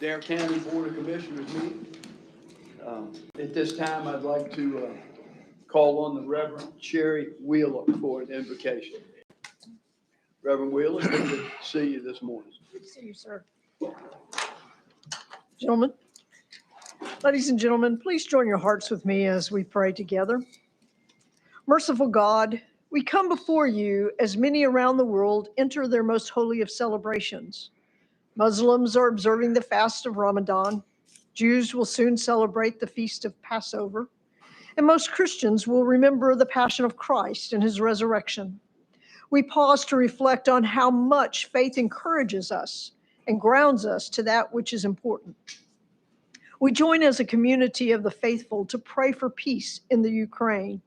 Dare County Board of Commissioners meeting. At this time, I'd like to call on the Reverend Sherry Wheeler for an invocation. Reverend Wheeler, good to see you this morning. Good to see you, sir. Gentlemen, ladies and gentlemen, please join your hearts with me as we pray together. Merciful God, we come before you as many around the world enter their most holy of celebrations. Muslims are observing the fast of Ramadan. Jews will soon celebrate the feast of Passover. And most Christians will remember the passion of Christ and his resurrection. We pause to reflect on how much faith encourages us and grounds us to that which is important. We join as a community of the faithful to pray for peace in the Ukraine,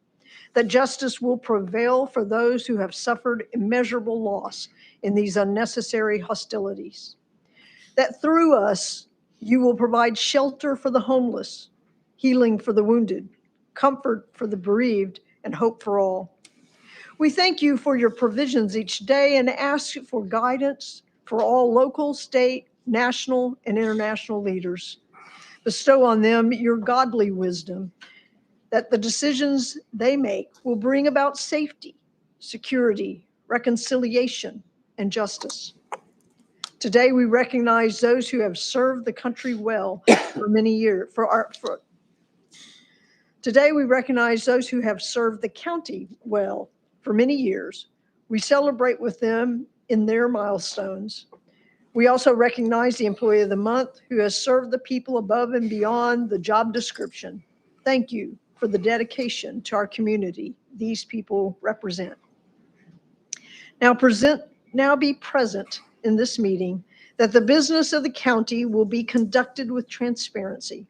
that justice will prevail for those who have suffered immeasurable loss in these unnecessary hostilities, that through us you will provide shelter for the homeless, healing for the wounded, comfort for the bereaved, and hope for all. We thank you for your provisions each day and ask for guidance for all local, state, national, and international leaders. Bestow on them your godly wisdom, that the decisions they make will bring about safety, security, reconciliation, and justice. Today, we recognize those who have served the country well for many years. Today, we recognize those who have served the county well for many years. We celebrate with them in their milestones. We also recognize the Employee of the Month who has served the people above and beyond the job description. Thank you for the dedication to our community these people represent. Now be present in this meeting, that the business of the county will be conducted with transparency.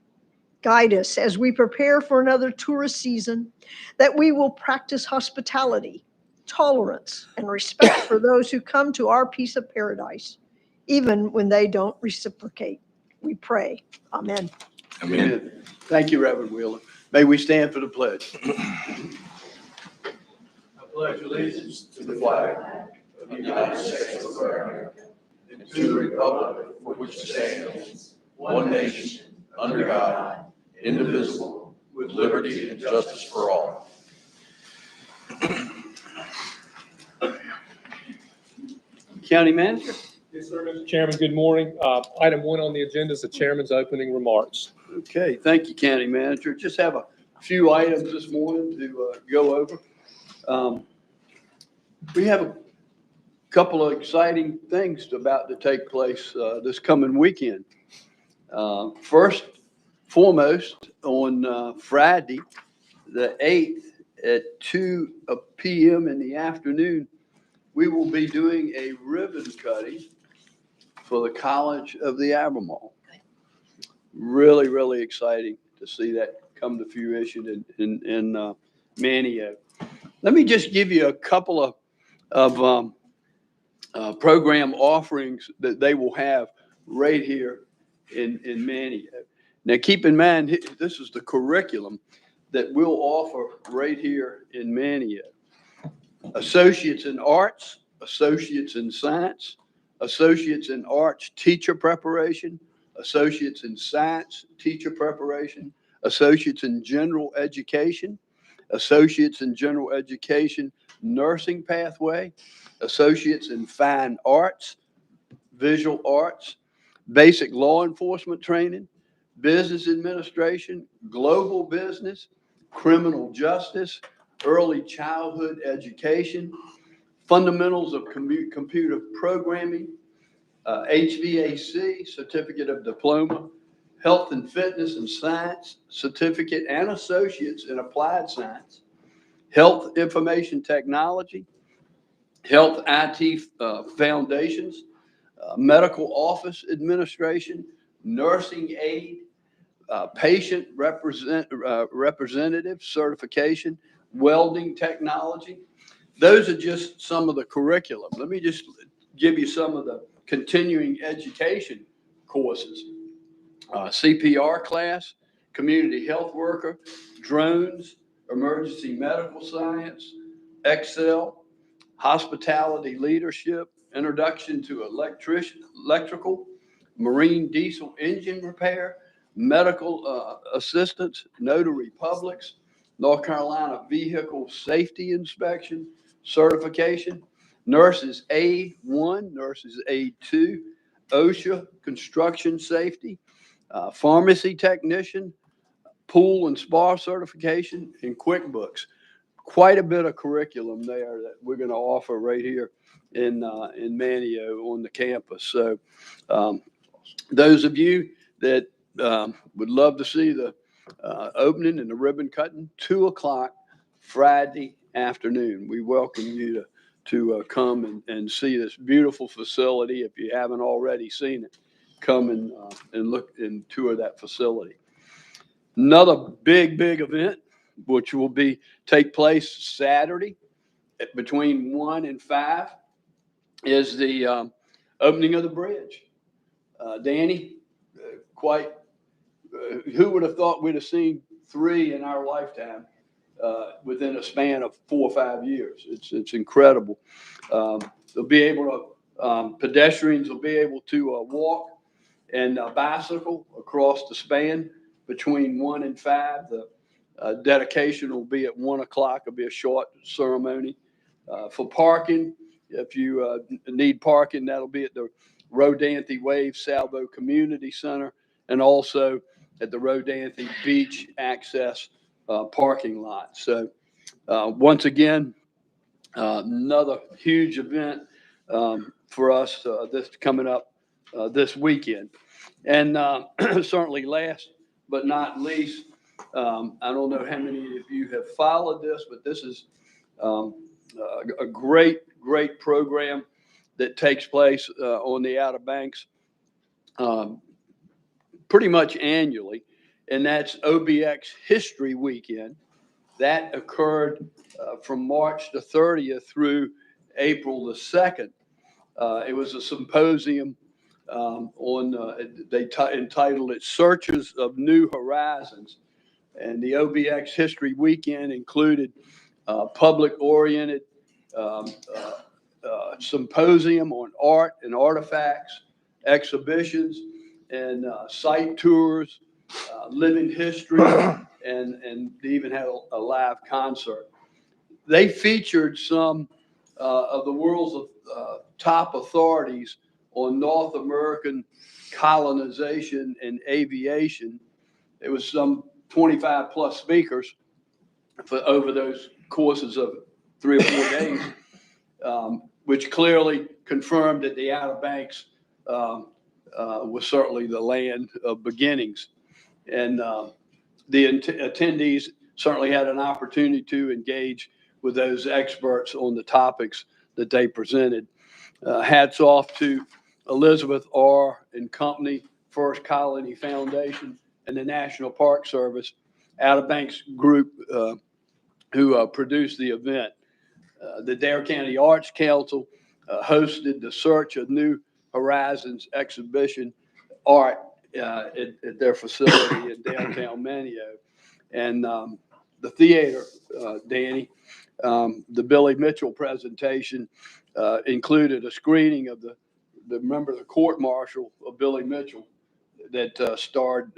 Guide us as we prepare for another tourist season, that we will practice hospitality, tolerance, and respect for those who come to our piece of paradise, even when they don't reciprocate. We pray. Amen. Amen. Thank you, Reverend Wheeler. May we stand for the pledge. I pledge allegiance to the flag of the United States of America and to the republic for which it stands, one nation, under God, indivisible, with liberty and justice for all. County Manager. Yes, sir, Mr. Chairman. Good morning. Item 1 on the agenda is the chairman's opening remarks. Okay, thank you, County Manager. Just have a few items this morning to go over. We have a couple of exciting things about to take place this coming weekend. First, foremost, on Friday, the 8th at 2 p.m. in the afternoon, we will be doing a ribbon cutting for the College of the Albemarle. Really, really exciting to see that come to fruition in Manio. Let me just give you a couple of program offerings that they will have right here in Manio. Now, keep in mind, this is the curriculum that we'll offer right here in Manio. Associates in Arts, Associates in Science, Associates in Arts Teacher Preparation, Associates in Science Teacher Preparation, Associates in General Education, Associates in General Education Nursing Pathway, Associates in Fine Arts, Visual Arts, Basic Law Enforcement Training, Business Administration, Global Business, Criminal Justice, Early Childhood Education, Fundamentals of Computer Programming, HVAC, Certificate of Diploma, Health and Fitness and Science, Certificate and Associates in Applied Science, Health Information Technology, Health IT Foundations, Medical Office Administration, Nursing Aid, Patient Representative Certification, Welding Technology. Those are just some of the curriculum. Let me just give you some of the continuing education courses. CPR class, community health worker, drones, emergency medical science, Excel, hospitality leadership, introduction to electrical, marine diesel engine repair, medical assistance, notary publics, North Carolina vehicle safety inspection, certification, nurses aid 1, nurses aid 2, OSHA construction safety, pharmacy technician, pool and spa certification, and QuickBooks. Quite a bit of curriculum there that we're going to offer right here in Manio on the campus. So those of you that would love to see the opening and the ribbon cutting, 2 o'clock Friday afternoon. We welcome you to come and see this beautiful facility. If you haven't already seen it, come and look and tour that facility. Another big event, which will take place Saturday between 1 and 5, is the opening of the bridge. Danny, who would have thought we'd have seen 3 in our lifetime within a span of 4 or 5 years? It's incredible. They'll be able to, pedestrians will be able to walk and bicycle across the span between 1 and 5. The dedication will be at 1 o'clock. It'll be a short ceremony. For parking, if you need parking, that'll be at the Rodanthe Wave Salvo Community Center and also at the Rodanthe Beach Access parking lot. So once again, another huge event for us this coming up this weekend. And certainly last but not least, I don't know how many of you have followed this, but this is a great program that takes place on the Outer Banks pretty much annually, and that's OBX History Weekend. That occurred from March the 30th through April the 2nd. It was a symposium they entitled it Searchers of New Horizons. And the OBX History Weekend included public-oriented symposium on art and artifacts, exhibitions, and site tours, living history, and they even had a live concert. They featured some of the world's top authorities on North American colonization and aviation. It was some 25 plus speakers over those courses of 3 or 4 days, which clearly confirmed that the Outer Banks was certainly the land of beginnings. And the attendees certainly had an opportunity to engage with those experts on the topics that they presented. Hats off to Elizabeth R. and Company, First Colony Foundation, and the National Park Service, Outer Banks group who produced the event. The Dare County Arts Council hosted the Search of New Horizons exhibition art at their facility in downtown Manio. And the theater, Danny, the Billy Mitchell presentation included a screening of the court martial of Billy Mitchell that starred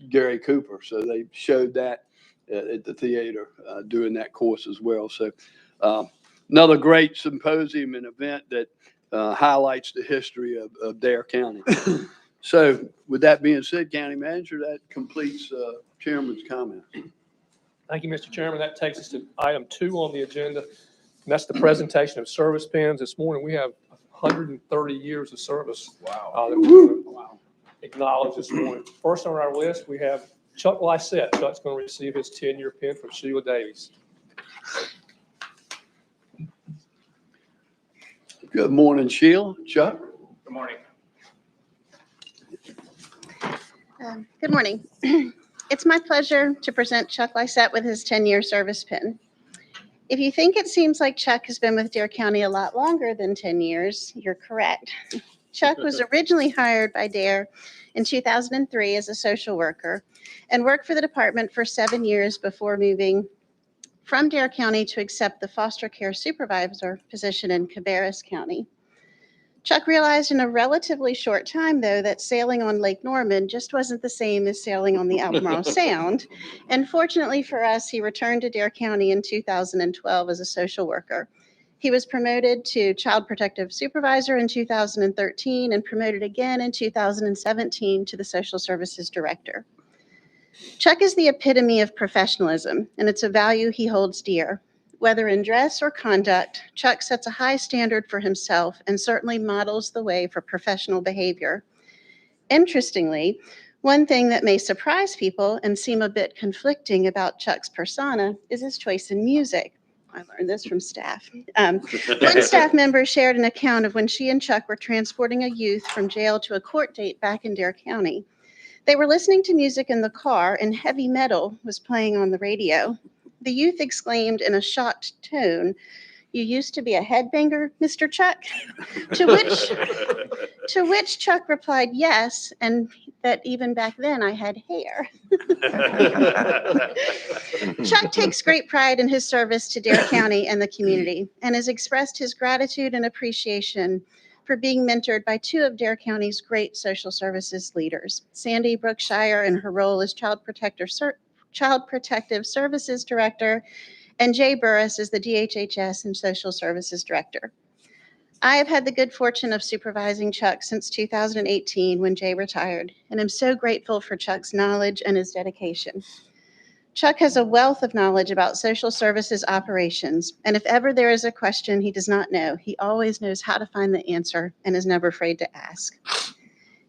Gary Cooper. So they showed that at the theater doing that course as well. So another great symposium and event that highlights the history of Dare County. So with that being said, County Manager, that completes Chairman's comment. Thank you, Mr. Chairman. That takes us to item 2 on the agenda, and that's the presentation of service pins. This morning, we have 130 years of service that we're going to acknowledge this morning. First on our list, we have Chuck Lysette. Chuck's going to receive his 10-year pin from Sheila Davies. Good morning, Sheila. Chuck? Good morning. Good morning. It's my pleasure to present Chuck Lysette with his 10-year service pin. If you think it seems like Chuck has been with Dare County a lot longer than 10 years, you're correct. Chuck was originally hired by Dare in 2003 as a social worker and worked for the department for 7 years before moving from Dare County to accept the foster care supervisor position in Cabarrus County. Chuck realized in a relatively short time, though, that sailing on Lake Norman just wasn't the same as sailing on the Albemarle Sound. And fortunately for us, he returned to Dare County in 2012 as a social worker. He was promoted to Child Protective Supervisor in 2013 and promoted again in 2017 to the Social Services Director. Chuck is the epitome of professionalism, and it's a value he holds dear. Whether in dress or conduct, Chuck sets a high standard for himself and certainly models the way for professional behavior. Interestingly, one thing that may surprise people and seem a bit conflicting about Chuck's persona is his choice in music. I learned this from staff. One staff member shared an account of when she and Chuck were transporting a youth from jail to a court date back in Dare County. They were listening to music in the car and heavy metal was playing on the radio. The youth exclaimed in a shocked tone, "You used to be a headbanger, Mr. Chuck?" To which Chuck replied, "Yes, and that even back then I had hair." Chuck takes great pride in his service to Dare County and the community and has expressed his gratitude and appreciation for being mentored by two of Dare County's great social services leaders, Sandy Brookshire in her role as Child Protective Services Director, and Jay Burris as the DHHS and Social Services Director. I have had the good fortune of supervising Chuck since 2018 when Jay retired, and I'm so grateful for Chuck's knowledge and his dedication. Chuck has a wealth of knowledge about social services operations, and if ever there is a question he does not know, he always knows how to find the answer and is never afraid to ask.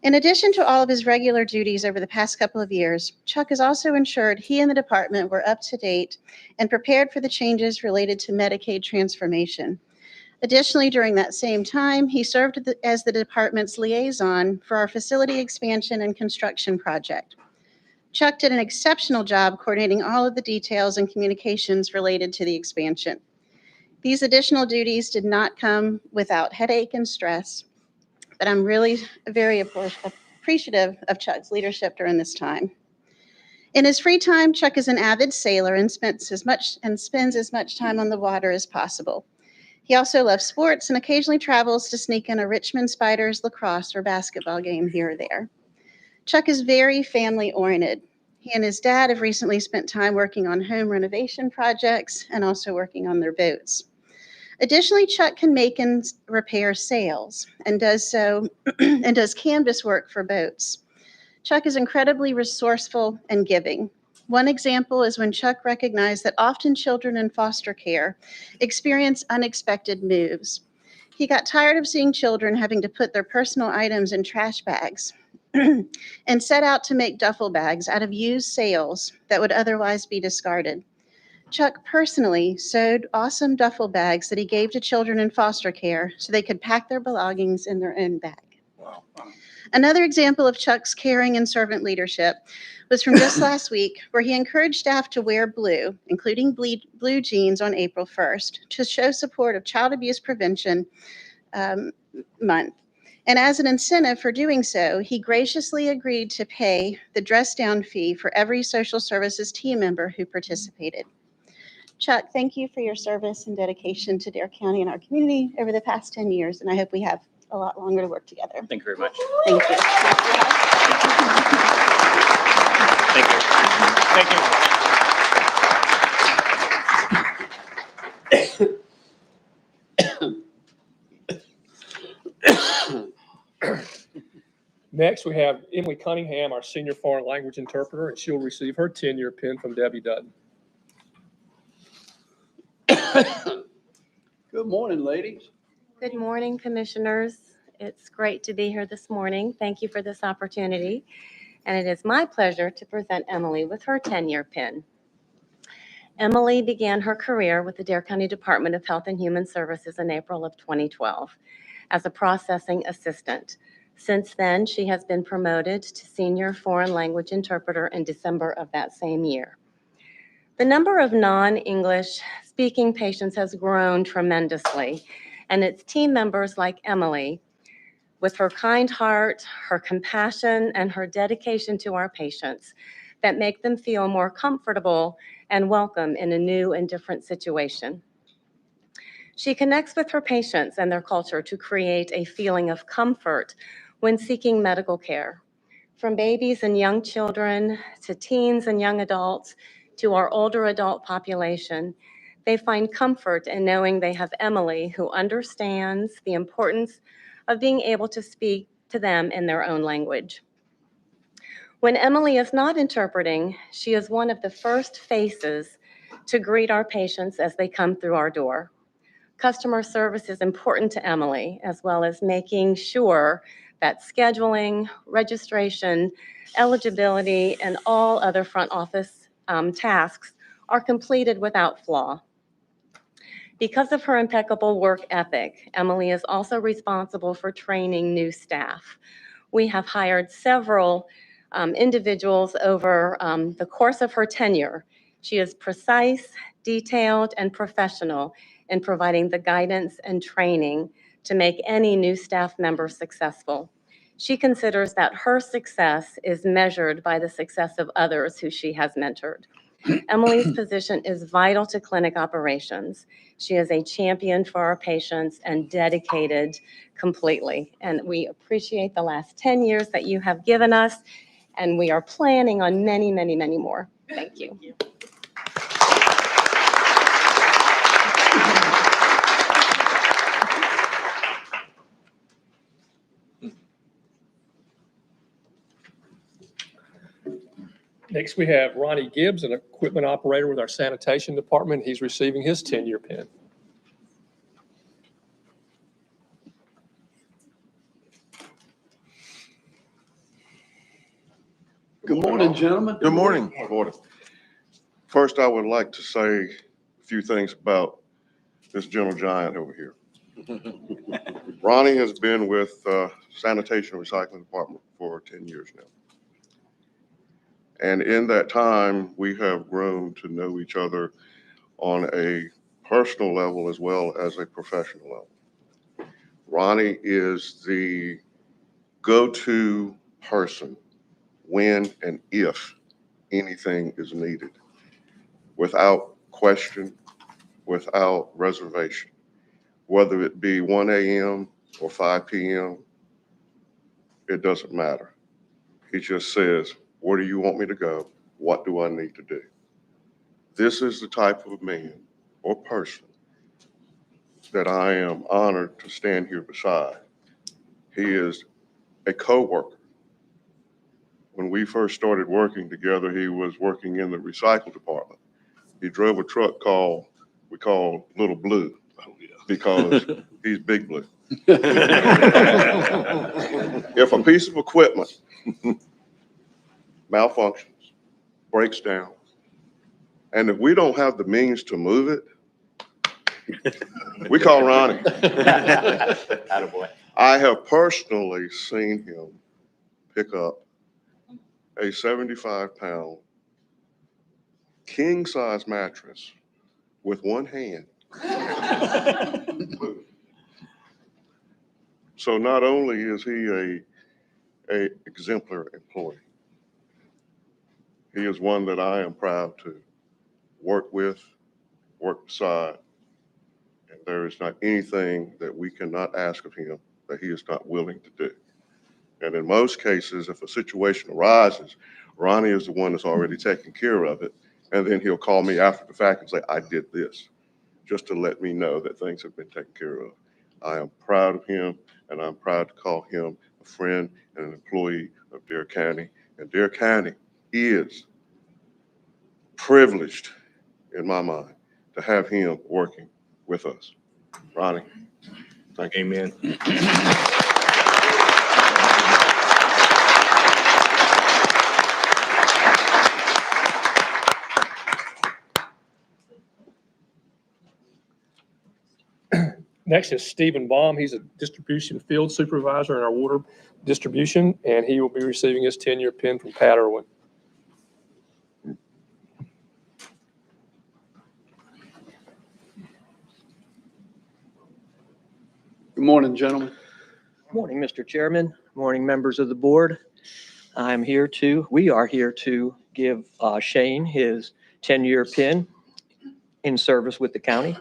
In addition to all of his regular duties over the past couple of years, Chuck has also ensured he and the department were up to date and prepared for the changes related to Medicaid transformation. Additionally, during that same time, he served as the department's liaison for our facility expansion and construction project. Chuck did an exceptional job coordinating all of the details and communications related to the expansion. These additional duties did not come without headache and stress, but I'm really very appreciative of Chuck's leadership during this time. In his free time, Chuck is an avid sailor and spends as much time on the water as possible. He also loves sports and occasionally travels to sneak in a Richmond Spiders lacrosse or basketball game here or there. Chuck is very family-oriented. He and his dad have recently spent time working on home renovation projects and also working on their boats. Additionally, Chuck can make and repair sails and does canvas work for boats. Chuck is incredibly resourceful and giving. One example is when Chuck recognized that often children in foster care experience unexpected moves. He got tired of seeing children having to put their personal items in trash bags and set out to make duffel bags out of used sails that would otherwise be discarded. Chuck personally sewed awesome duffel bags that he gave to children in foster care so they could pack their belongings in their own bag. Wow. Another example of Chuck's caring and servant leadership was from just last week, where he encouraged staff to wear blue, including blue jeans, on April 1st to show support of Child Abuse Prevention Month. And as an incentive for doing so, he graciously agreed to pay the dress-down fee for every social services team member who participated. Chuck, thank you for your service and dedication to Dare County and our community over the past 10 years, and I hope we have a lot longer to work together. Thank you very much. Thank you. Next, we have Emily Cunningham, our senior foreign language interpreter, and she'll receive her 10-year pin from Debbie Dutton. Good morning, ladies. Good morning, commissioners. It's great to be here this morning. Thank you for this opportunity. And it is my pleasure to present Emily with her 10-year pin. Emily began her career with the Dare County Department of Health and Human Services in April of 2012 as a processing assistant. Since then, she has been promoted to senior foreign language interpreter in December of that same year. The number of non-English speaking patients has grown tremendously, and it's team members like Emily, with her kind heart, her compassion, and her dedication to our patients, that make them feel more comfortable and welcome in a new and different situation. She connects with her patients and their culture to create a feeling of comfort when seeking medical care. From babies and young children to teens and young adults to our older adult population, they find comfort in knowing they have Emily who understands the importance of being able to speak to them in their own language. When Emily is not interpreting, she is one of the first faces to greet our patients as they come through our door. Customer service is important to Emily, as well as making sure that scheduling, registration, eligibility, and all other front office tasks are completed without flaw. Because of her impeccable work ethic, Emily is also responsible for training new staff. We have hired several individuals over the course of her tenure. She is precise, detailed, and professional in providing the guidance and training to make any new staff member successful. She considers that her success is measured by the success of others who she has mentored. Emily's position is vital to clinic operations. She is a champion for our patients and dedicated completely. And we appreciate the last 10 years that you have given us, and we are planning on many, many, many more. Thank you. Next, we have Ronnie Gibbs, an equipment operator with our sanitation department. He's receiving his 10-year pin. Good morning, gentlemen. Good morning. Good morning. First, I would like to say a few things about this gentle giant over here. Ronnie has been with Sanitation and Recycling Department for 10 years now. And in that time, we have grown to know each other on a personal level as well as a professional level. Ronnie is the go-to person when and if anything is needed, without question, without reservation, whether it be 1 a.m. or 5 p.m., it doesn't matter. He just says, where do you want me to go? What do I need to do? This is the type of man or person that I am honored to stand here beside. He is a co-worker. When we first started working together, he was working in the recycle department. He drove a truck we call Little Blue, because he's Big Blue. If a piece of equipment malfunctions, breaks down, and if we don't have the means to move it, we call Ronnie. Attaboy. I have personally seen him pick up a 75-pound king-size mattress with one hand. So not only is he a exemplary employee, he is one that I am proud to work with, work beside, and there is not anything that we cannot ask of him that he is not willing to do. And in most cases, if a situation arises, Ronnie is the one that's already taken care of it, and then he'll call me after the fact and say, I did this, just to let me know that things have been taken care of. I am proud of him, and I'm proud to call him a friend and an employee of Dare County. And Dare County is privileged, in my mind, to have him working with us. Ronnie, thank you. Amen. Next is Stephen Baum. He's a distribution field supervisor in our water distribution, and he will be receiving his 10-year pin from Pat Irwin. Good morning, gentlemen. Morning, Mr. Chairman. Morning, members of the board. We are here to give Shane his 10-year pin in service with the county.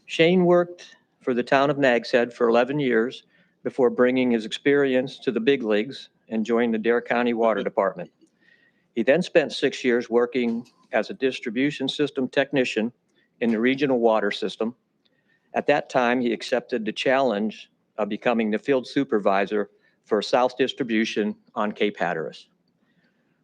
Shane worked for the town of Nags Head for 11 years before bringing his experience to the big leagues and joining the Dare County Water Department. He then spent 6 years working as a distribution system technician in the regional water system. At that time, he accepted the challenge of becoming the field supervisor for South Distribution on Cape Hatteras.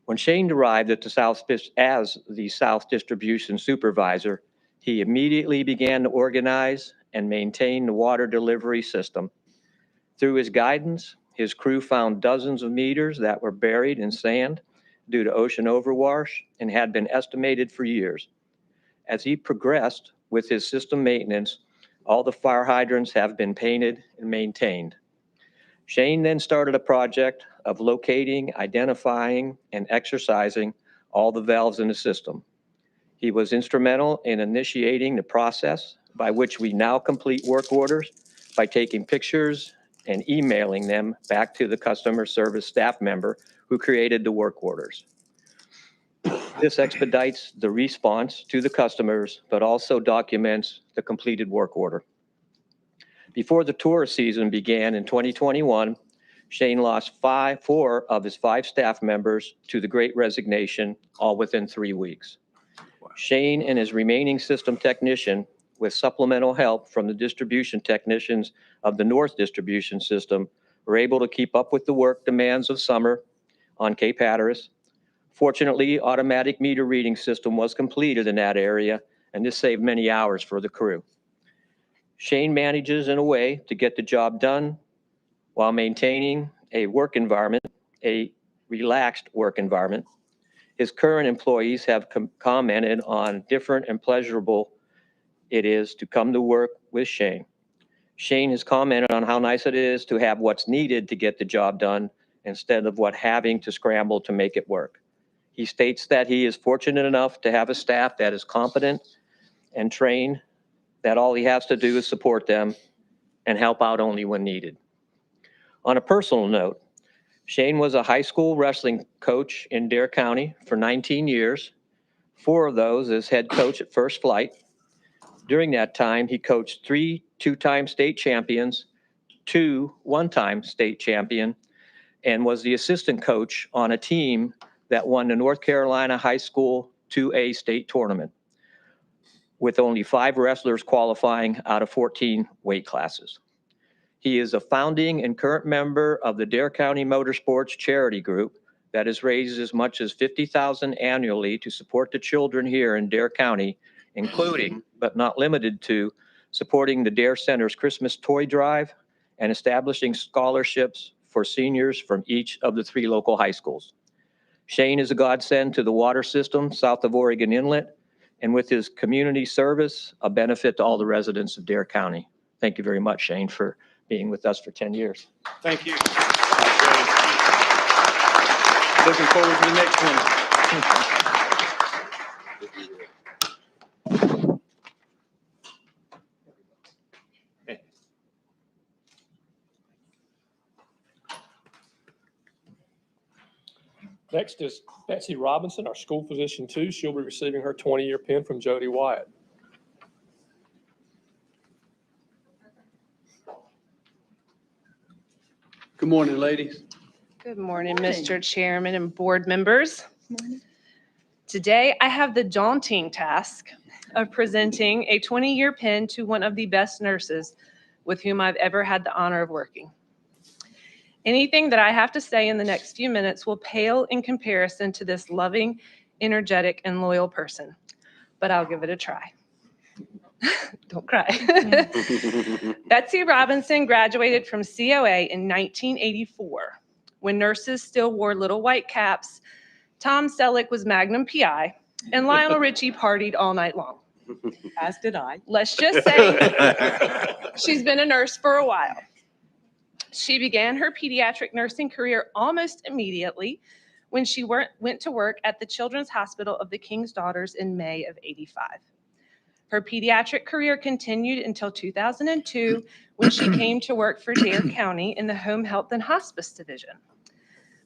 When Shane arrived at the as the South Distribution supervisor, he immediately began to organize and maintain the water delivery system. Through his guidance, his crew found dozens of meters that were buried in sand due to ocean overwash and had been estimated for years. As he progressed with his system maintenance, all the fire hydrants have been painted and maintained. Shane then started a project of locating, identifying, and exercising all the valves in the system. He was instrumental in initiating the process by which we now complete work orders by taking pictures and emailing them back to the customer service staff member who created the work orders. This expedites the response to the customers, but also documents the completed work order. Before the tourist season began in 2021, Shane lost four of his 5 staff members to the Great Resignation, all within 3 weeks. Shane and his remaining system technician, with supplemental help from the distribution technicians of the North Distribution System, were able to keep up with the work demands of summer on Cape Hatteras. Fortunately, automatic meter reading system was completed in that area, and this saved many hours for the crew. Shane manages in a way to get the job done while maintaining a work environment, a relaxed work environment. His current employees have commented on different and pleasurable it is to come to work with Shane. Shane has commented on how nice it is to have what's needed to get the job done instead of having to scramble to make it work. He states that he is fortunate enough to have a staff that is competent and trained, that all he has to do is support them and help out only when needed. On a personal note, Shane was a high school wrestling coach in Dare County for 19 years, 4 of those as head coach at First Flight. During that time, he coached 3 two-time state champions, 2 one-time state champion, and was the assistant coach on a team that won the North Carolina High School 2A state tournament, with only 5 wrestlers qualifying out of 14 weight classes. He is a founding and current member of the Dare County Motorsports Charity Group that has raised as much as $50,000 annually to support the children here in Dare County, including, but not limited to, supporting the Dare Center's Christmas Toy Drive and establishing scholarships for seniors from each of the 3 local high schools. Shane is a godsend to the water system south of Oregon Inlet, and with his community service, a benefit to all the residents of Dare County. Thank you very much, Shane, for being with us for 10 years. Thank you. Looking forward to the next one. Next is Betsy Robinson, our school physician too. She'll be receiving her 20-year pin from Jody Wyatt. Good morning, ladies. Good morning, Morning. Mr. Chairman and board members. Today, I have the daunting task of presenting a 20-year pin to one of the best nurses with whom I've ever had the honor of working. Anything that I have to say in the next few minutes will pale in comparison to this loving, energetic, and loyal person, but I'll give it a try. Don't cry. Betsy Robinson graduated from COA in 1984. When nurses still wore little white caps, Tom Selleck was Magnum PI, and Lionel Richie partied all night long. As did I. Let's just say she's been a nurse for a while. She began her pediatric nursing career almost immediately when she went to work at the Children's Hospital of the King's Daughters in May of '85. Her pediatric career continued until 2002 when she came to work for Dare County in the Home Health and Hospice Division.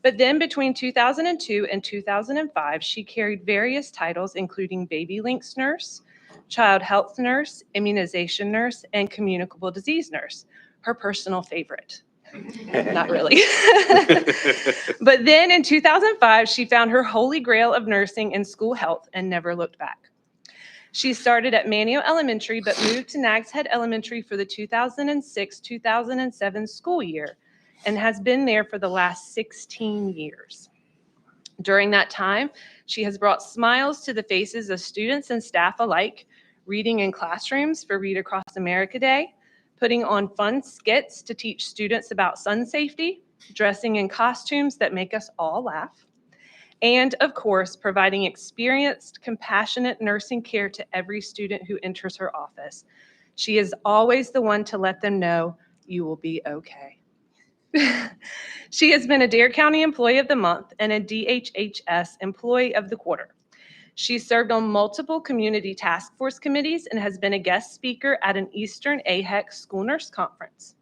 But then between 2002 and 2005, she carried various titles, including Baby Links nurse, child health nurse, immunization nurse, and communicable disease nurse. Her personal favorite. Not really. But then in 2005, she found her holy grail of nursing and school health and never looked back. She started at Manio Elementary, but moved to Nags Head Elementary for the 2006-2007 school year and has been there for the last 16 years. During that time, she has brought smiles to the faces of students and staff alike, reading in classrooms for Read Across America Day, putting on fun skits to teach students about sun safety, dressing in costumes that make us all laugh, and of course, providing experienced, compassionate nursing care to every student who enters her office. She is always the one to let them know, you will be okay. She has been a Dare County Employee of the Month and a DHHS Employee of the Quarter. She served on multiple community task force committees and has been a guest speaker at an Eastern AHEC School Nurse Conference.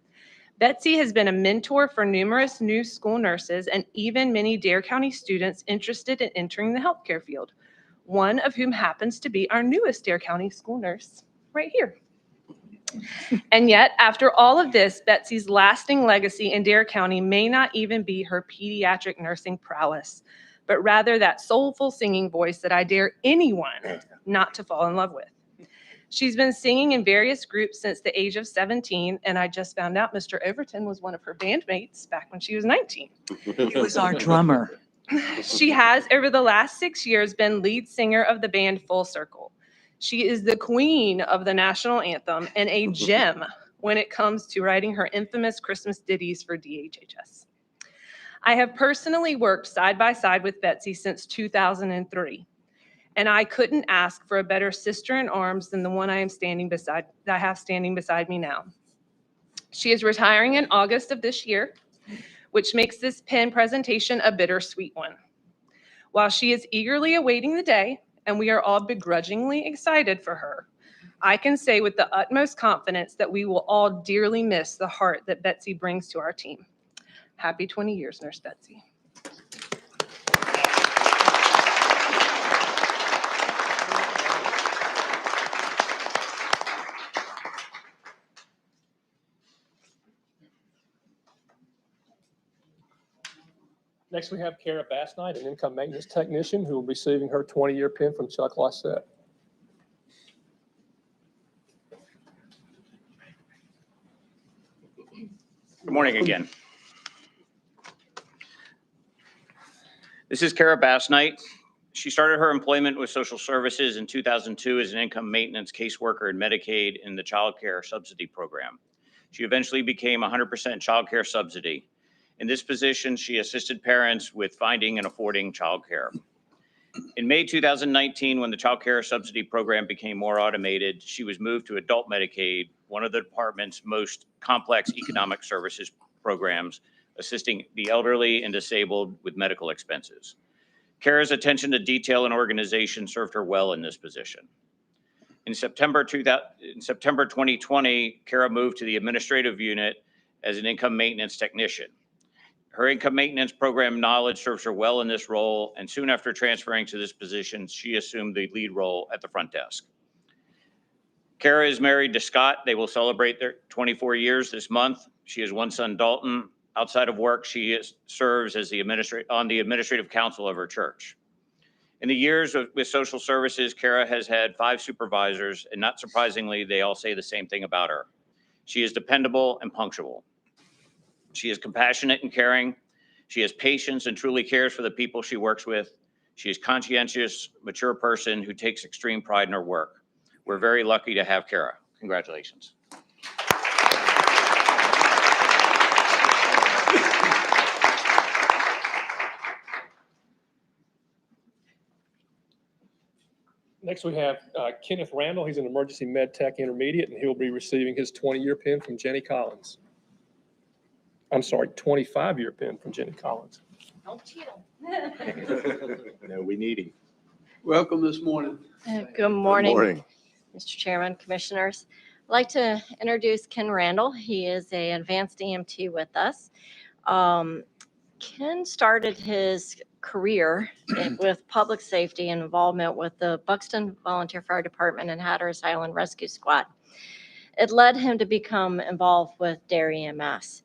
Betsy has been a mentor for numerous new school nurses and even many Dare County students interested in entering the healthcare field, one of whom happens to be our newest Dare County school nurse right here. And yet, after all of this, Betsy's lasting legacy in Dare County may not even be her pediatric nursing prowess, but rather that soulful singing voice that I dare anyone not to fall in love with. She's been singing in various groups since the age of 17, and I just found out Mr. Overton was one of her bandmates back when she was 19. He was our drummer. She has, over the last 6 years, been lead singer of the band Full Circle. She is the queen of the national anthem and a gem when it comes to writing her infamous Christmas ditties for DHHS. I have personally worked side by side with Betsy since 2003, and I couldn't ask for a better sister in arms than the one I have standing beside me now. She is retiring in August of this year, which makes this pin presentation a bittersweet one. While she is eagerly awaiting the day, and we are all begrudgingly excited for her, I can say with the utmost confidence that we will all dearly miss the heart that Betsy brings to our team. Happy 20 years, Nurse Betsy. Next, we have Kara Bassnight, an income maintenance technician who will be receiving her 20-year pin from Chuck Lysette. Good morning again. This is Kara Bassnight. She started her employment with social services in 2002 as an income maintenance caseworker in Medicaid in the child care subsidy program. She eventually became 100% child care subsidy. In this position, she assisted parents with finding and affording child care. In May 2019, when the child care subsidy program became more automated, she was moved to adult Medicaid, one of the department's most complex economic services programs, assisting the elderly and disabled with medical expenses. Kara's attention to detail and organization served her well in this position. In September 2020, Kara moved to the administrative unit as an income maintenance technician. Her income maintenance program knowledge serves her well in this role, and soon after transferring to this position, she assumed the lead role at the front desk. Kara is married to Scott. They will celebrate their 24 years this month. She has one son, Dalton. Outside of work, she serves as on the administrative council of her church. In the years with social services, Kara has had 5 supervisors, and not surprisingly, they all say the same thing about her. She is dependable and punctual. She is compassionate and caring. She has patience and truly cares for the people she works with. She is conscientious, mature person who takes extreme pride in her work. We're very lucky to have Kara. Congratulations. Next, we have Kenneth Randall. He's an emergency med tech intermediate, and he'll be receiving his 20-year pin from Jenny Collins. I'm sorry, 25-year pin from Jenny Collins. Don't chill. No, we need him. Welcome this morning. Good morning, Good morning. Mr. Chairman, Commissioners. I'd like to introduce Ken Randall. He is an advanced EMT with us. Ken started his career with public safety and involvement with the Buxton Volunteer Fire Department and Hatteras Island Rescue Squad. It led him to become involved with Dare EMS.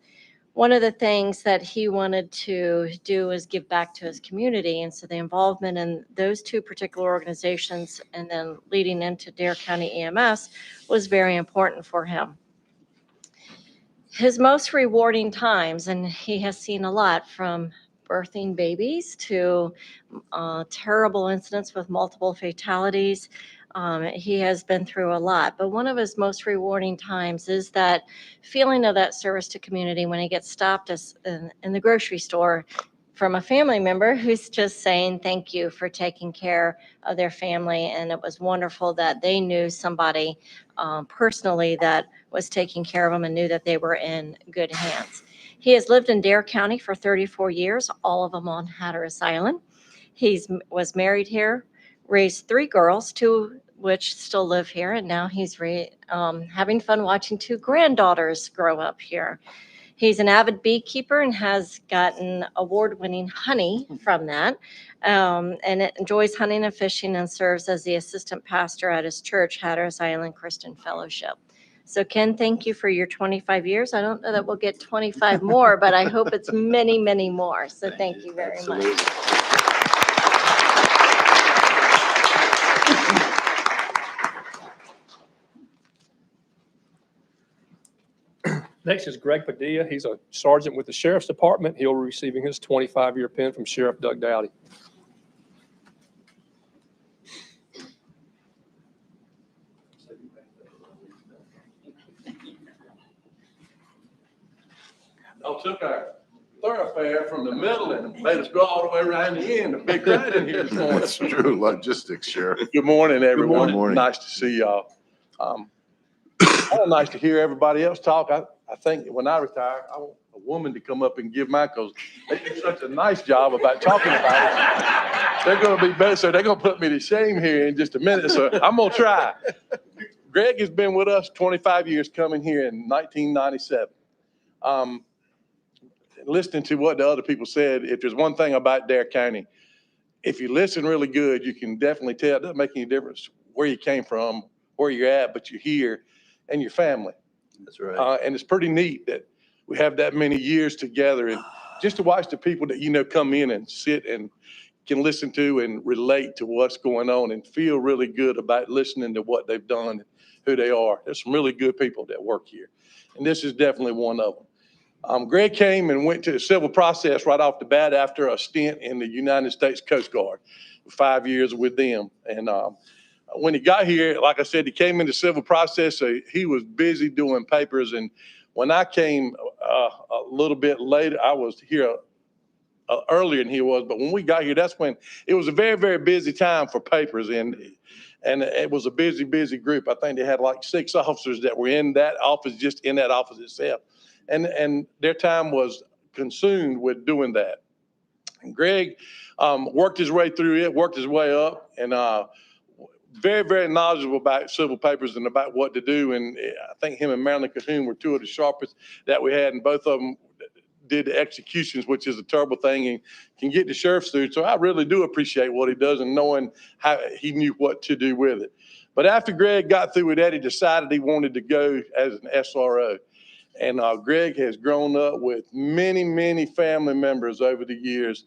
One of the things that he wanted to do is give back to his community. And so the involvement in those two particular organizations and then leading into Dare County EMS was very important for him. His most rewarding times, and he has seen a lot from birthing babies to terrible incidents with multiple fatalities. He has been through a lot, but one of his most rewarding times is that feeling of that service to community when he gets stopped in the grocery store from a family member who's just saying thank you for taking care of their family. And it was wonderful that they knew somebody personally that was taking care of them and knew that they were in good hands. He has lived in Dare County for 34 years, all of them on Hatteras Island. He was married here, raised 3 girls, 2 which still live here, and now he's having fun watching 2 granddaughters grow up here. He's an avid beekeeper and has gotten award-winning honey from that, and enjoys hunting and fishing and serves as the assistant pastor at his church, Hatteras Island Christian Fellowship. So Ken, thank you for your 25 years. I don't know that we'll get 25 more, but I hope it's many, many more. So thank you very much. Next is Greg Padilla. He's a sergeant with the Sheriff's Department. He'll be receiving his 25-year pin from Sheriff Doug Dowdy. Y'all took our thoroughfare from the middle and made us go all the way around the end. A big crowd in here this morning. That's true logistics, Sheriff. Good morning, everyone. Good morning. Nice to see y'all. Kind of nice to hear everybody else talk. I think when I retire, I want a woman to come up and give mine because they do such a nice job about talking about it. They're going to be better, so they're going to put me to shame here in just a minute. So I'm going to try. Greg has been with us 25 years, coming here in 1997. Listening to what the other people said, if there's one thing about Dare County, if you listen really good, you can definitely tell it doesn't make any difference where you came from, where you're at, but you're here and your family. That's right. And it's pretty neat that we have that many years together, and just to watch the people that, you know, come in and sit and can listen to and relate to what's going on and feel really good about listening to what they've done and who they are. There's some really good people that work here, and this is definitely one of them. Greg came and went to the civil process right off the bat after a stint in the United States Coast Guard, 5 years with them. And when he got here, like I said, he came into civil process, so he was busy doing papers. And when I came a little bit later, I was here earlier than he was, but when we got here, that's when it was a very, very busy time for papers. And it was a busy, busy group. I think they had like 6 officers that were in that office, just in that office itself. And their time was consumed with doing that. And Greg worked his way through it, worked his way up, and very, very knowledgeable about civil papers and about what to do. And I think him and Marilyn Cahoon were 2 of the sharpest that we had, and both of them did the executions, which is a terrible thing, and can get the sheriff's sued. So I really do appreciate what he does and knowing how he knew what to do with it. But after Greg got through with that, he decided he wanted to go as an SRO. And Greg has grown up with many, many family members over the years,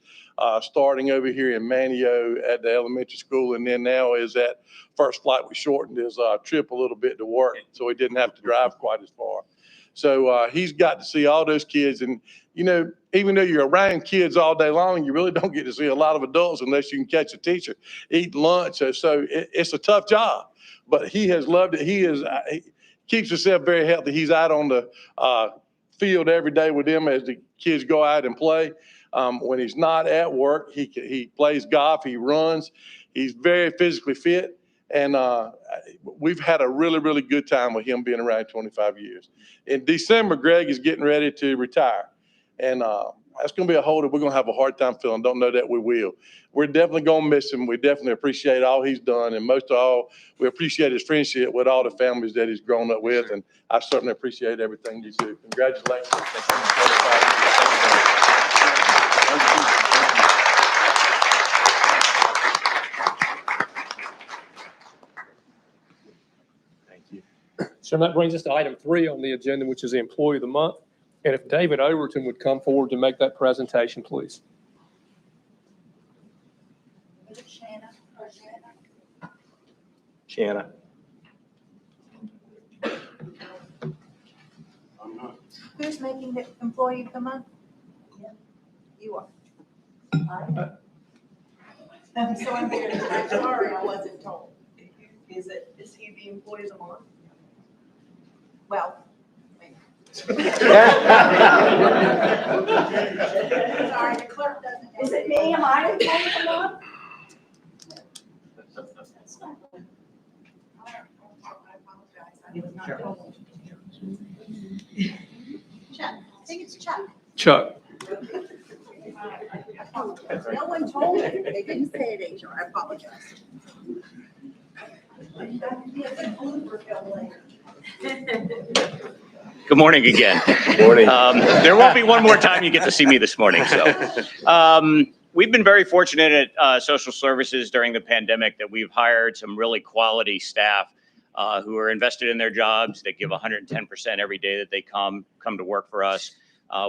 starting over here in Manio at the elementary school, and then now is at First Flight. We shortened his trip a little bit to work, so he didn't have to drive quite as far. So he's got to see all those kids. And, you know, even though you're around kids all day long, you really don't get to see a lot of adults unless you can catch a teacher, eat lunch. So it's a tough job, but he has loved it. He keeps himself very healthy. He's out on the field every day with them as the kids go out and play. When he's not at work, he plays golf, he runs. He's very physically fit. And we've had a really, really good time with him being around 25 years. In December, Greg is getting ready to retire. And that's going to be a holder we're going to have a hard time filling. Don't know that we will. We're definitely going to miss him. We definitely appreciate all he's done. And most of all, we appreciate his friendship with all the families that he's grown up with. And I certainly appreciate everything you do. Congratulations. So that brings us to item 3 on the agenda, which is the Employee of the Month. And if David Overton would come forward to make that presentation, please. Shanna. Who's making the Employee of the Month? You are. I'm so embarrassed. I'm sorry, I wasn't told. Is he the Employee of the Month? Well. Sorry, the clerk doesn't. Is it me? Am I the Employee of the Month? I was not told. Chuck, I think it's Chuck. Chuck. No one told me. They didn't say it, HR. I apologize. Good morning again. Morning. There won't be one more time you get to see me this morning. So, we've been very fortunate at social services during the pandemic that we've hired some really quality staff who are invested in their jobs. They give 110% every day that they come to work for us.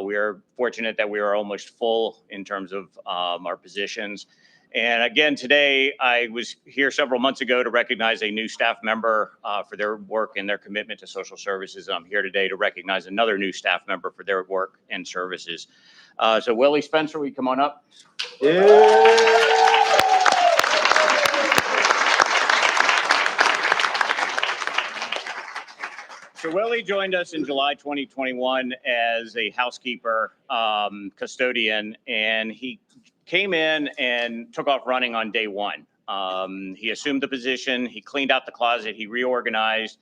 We are fortunate that we are almost full in terms of our positions. And again, today, I was here several months ago to recognize a new staff member for their work and their commitment to social services. I'm here today to recognize another new staff member for their work and services. So Willie Spencer, will you come on up? So Willie joined us in July 2021 as a housekeeper custodian, and he came in and took off running on day one. He assumed the position, he cleaned out the closet, he reorganized.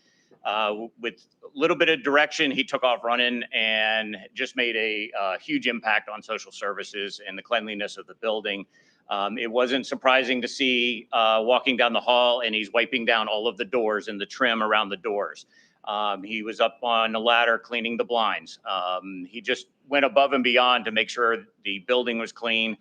With a little bit of direction, he took off running and just made a huge impact on social services and the cleanliness of the building. It wasn't surprising to see walking down the hall and he's wiping down all of the doors and the trim around the doors. He was up on the ladder cleaning the blinds. He just went above and beyond to make sure the building was clean.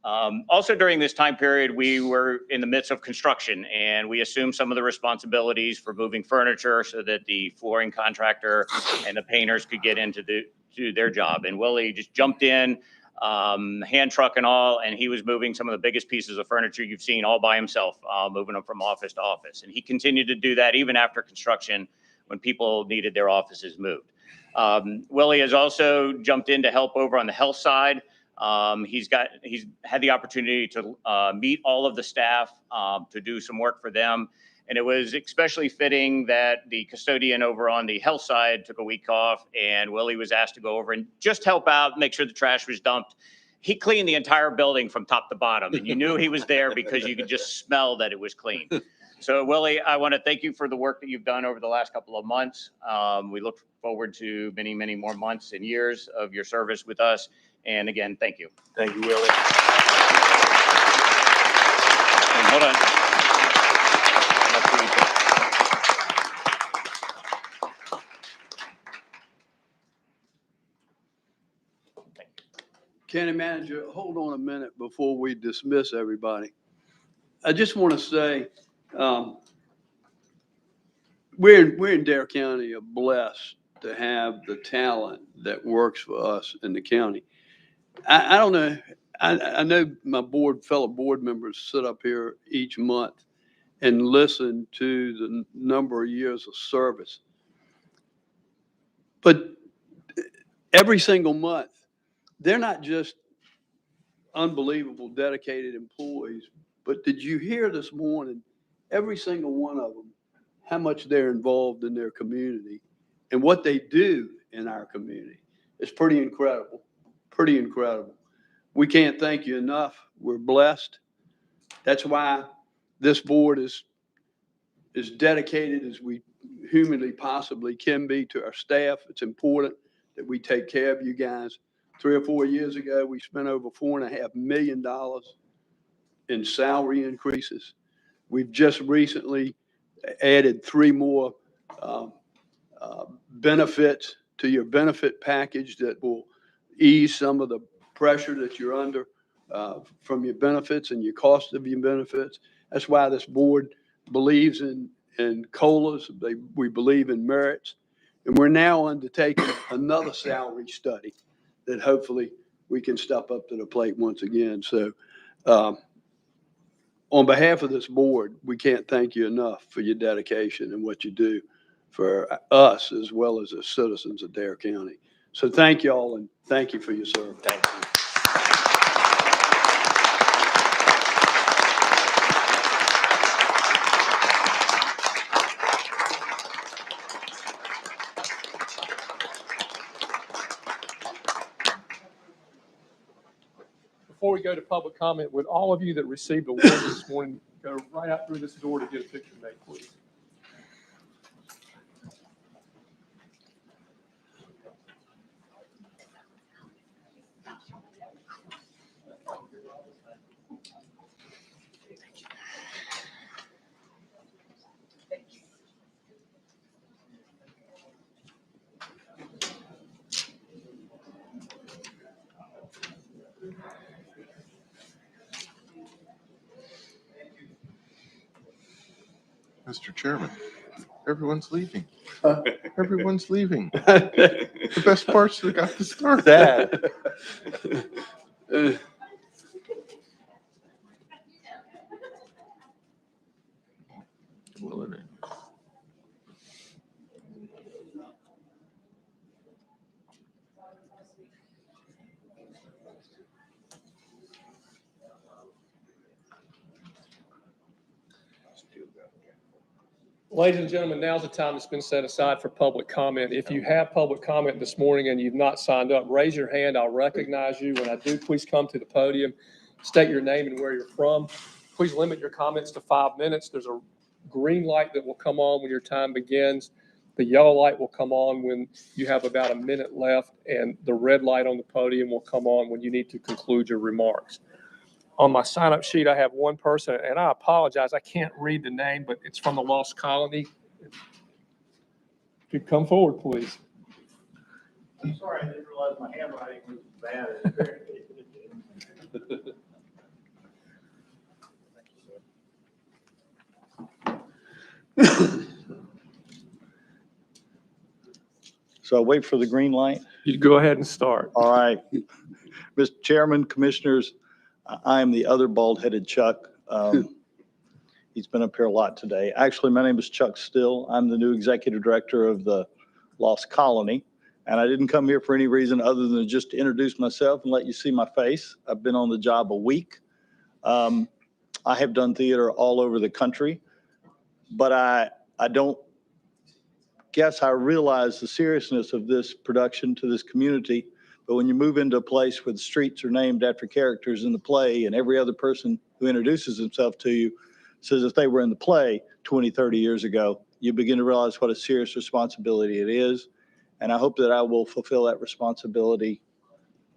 Also during this time period, we were in the midst of construction and we assumed some of the responsibilities for moving furniture so that the flooring contractor and the painters could get into do their job. And Willie just jumped in, hand truck and all, and he was moving some of the biggest pieces of furniture you've seen all by himself, moving them from office to office. And he continued to do that even after construction when people needed their offices moved. Willie has also jumped in to help over on the health side. He's had the opportunity to meet all of the staff, to do some work for them. And it was especially fitting that the custodian over on the health side took a week off and Willie was asked to go over and just help out, make sure the trash was dumped. He cleaned the entire building from top to bottom and you knew he was there because you could just smell that it was clean. So Willie, I want to thank you for the work that you've done over the last couple of months. We look forward to many, many more months and years of your service with us. And again, thank you. Thank you, Willie. And hold on. County Manager, hold on a minute before we dismiss everybody. I just want to say, we're in Dare County are blessed to have the talent that works for us in the county. I don't know. I know my fellow board members sit up here each month and listen to the number of years of service. But every single month, they're not just unbelievable, dedicated employees, but did you hear this morning, every single one of them, how much they're involved in their community and what they do in our community? It's pretty incredible, pretty incredible. We can't thank you enough. We're blessed. That's why this board is as dedicated as we humanly possibly can be to our staff. It's important that we take care of you guys. 3 or 4 years ago, we spent over $4.5 million in salary increases. We've just recently added 3 more benefits to your benefit package that will ease some of the pressure that you're under from your benefits and your cost of your benefits. That's why this board believes in in COLAs. We believe in merits. And we're now undertaking another salary study that hopefully we can step up to the plate once again. So on behalf of this board, we can't thank you enough for your dedication and what you do for us as well as the citizens of Dare County. So thank you all, and thank you for your service. Thank you. Before we go to public comment, would all of you that received awards this morning go right out through this door to get a picture made, please? Mr. Chairman, everyone's leaving. Everyone's leaving. The best parts that got to start. That. Well, it ain't. Ladies and gentlemen, now's the time that's been set aside for public comment. If you have public comment this morning and you've not signed up, raise your hand. I'll recognize you. When I do, please come to the podium, state your name and where you're from. Please limit your comments to 5 minutes. There's a green light that will come on when your time begins. The yellow light will come on when you have about a minute left, and the red light on the podium will come on when you need to conclude your remarks. On my sign-up sheet, I have one person, and I apologize, I can't read the name, but it's from the Lost Colony. If you come forward, please. I'm sorry, I didn't realize my handwriting was bad. So I wait for the green light. You go ahead and start. All right. Mr. Chairman, Commissioners, I am the other bald-headed Chuck. He's been up here a lot today. Actually, my name is Chuck Still. I'm the new Executive Director of the Lost Colony. And I didn't come here for any reason other than just to introduce myself and let you see my face. I've been on the job a week. I have done theater all over the country, but I don't guess I realize the seriousness of this production to this community. But when you move into a place where the streets are named after characters in the play and every other person who introduces himself to you says if they were in the play 20, 30 years ago, you begin to realize what a serious responsibility it is. And I hope that I will fulfill that responsibility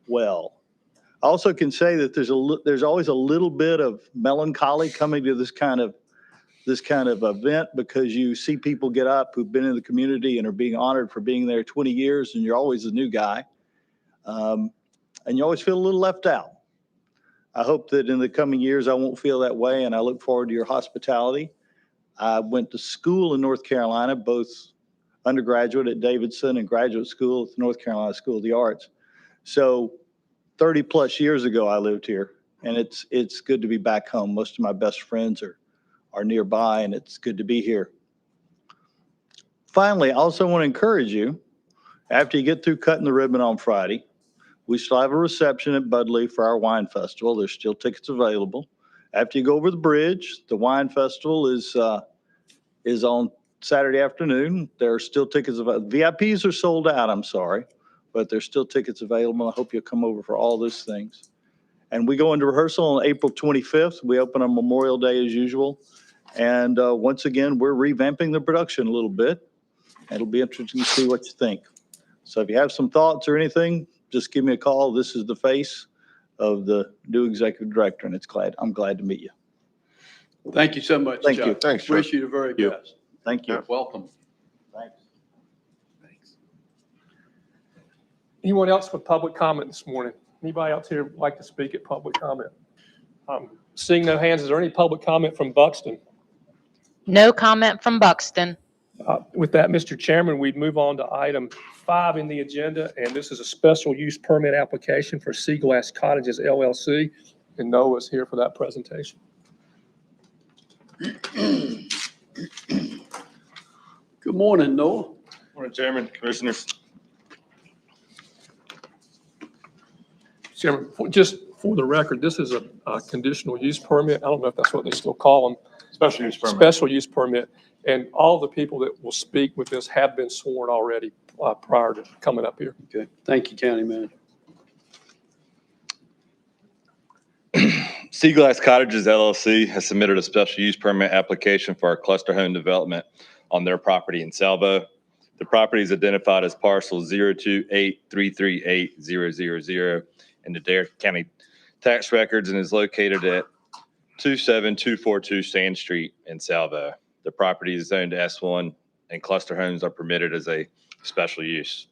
well. I also can say that there's always a little bit of melancholy coming to this kind of event, because you see people get up who've been in the community and are being honored for being there 20 years, and you're always the new guy. And you always feel a little left out. I hope that in the coming years, I won't feel that way, and I look forward to your hospitality. I went to school in North Carolina, both undergraduate at Davidson and graduate school at the North Carolina School of the Arts. So 30 plus years ago, I lived here, and it's good to be back home. Most of my best friends are nearby, and it's good to be here. Finally, I also want to encourage you, after you get through cutting the ribbon on Friday, we still have a reception at Budley for our wine festival. There's still tickets available. After you go over the bridge, the wine festival is on Saturday afternoon. There are still tickets available. VIPs are sold out, I'm sorry, but there's still tickets available. I hope you'll come over for all those things. And we go into rehearsal on April 25th. We open on Memorial Day as usual. And once again, we're revamping the production a little bit. It'll be interesting to see what you think. So if you have some thoughts or anything, just give me a call. This is the face of the new executive director, and I'm glad to meet you. Thank you so much, Thank Chuck. you. Thanks, Chuck. Wish you the very best. Thank you. Welcome. Thanks. Anyone else with public comment this morning? Anybody else here like to speak at public comment? Seeing no hands, is there any public comment from Buxton? No comment from Buxton. With that, Mr. Chairman, we'd move on to item 5 in the agenda, and this is a special use permit application for Seaglass Cottages LLC, and Noah's here for that presentation. Good morning, Noah. Morning, Chairman, Commissioners. Chairman, just for the record, this is a conditional use permit. I don't know if that's what they still call them. Special use permit. Special use permit. And all the people that will speak with this have been sworn already prior to coming up here. Okay, thank you, County Manager. Seaglass Cottages LLC has submitted a special use permit application for our cluster home development on their property in Salvo. The property is identified as parcel 028338000 in the Dare County tax records and is located at 27242 Sand Street in Salvo. The property is zoned S1 and cluster homes are permitted as a special use.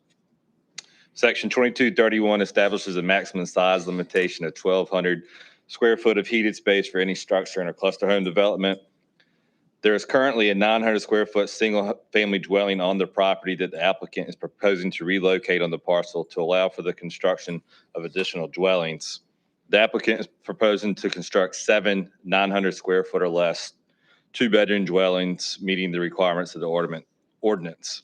Section 2231 establishes a maximum size limitation of 1,200 square foot of heated space for any structure in a cluster home development. There is currently a 900 square foot single family dwelling on the property that the applicant is proposing to relocate on the parcel to allow for the construction of additional dwellings. The applicant is proposing to construct 7 900 square foot or less 2-bedroom dwellings meeting the requirements of the ordinance.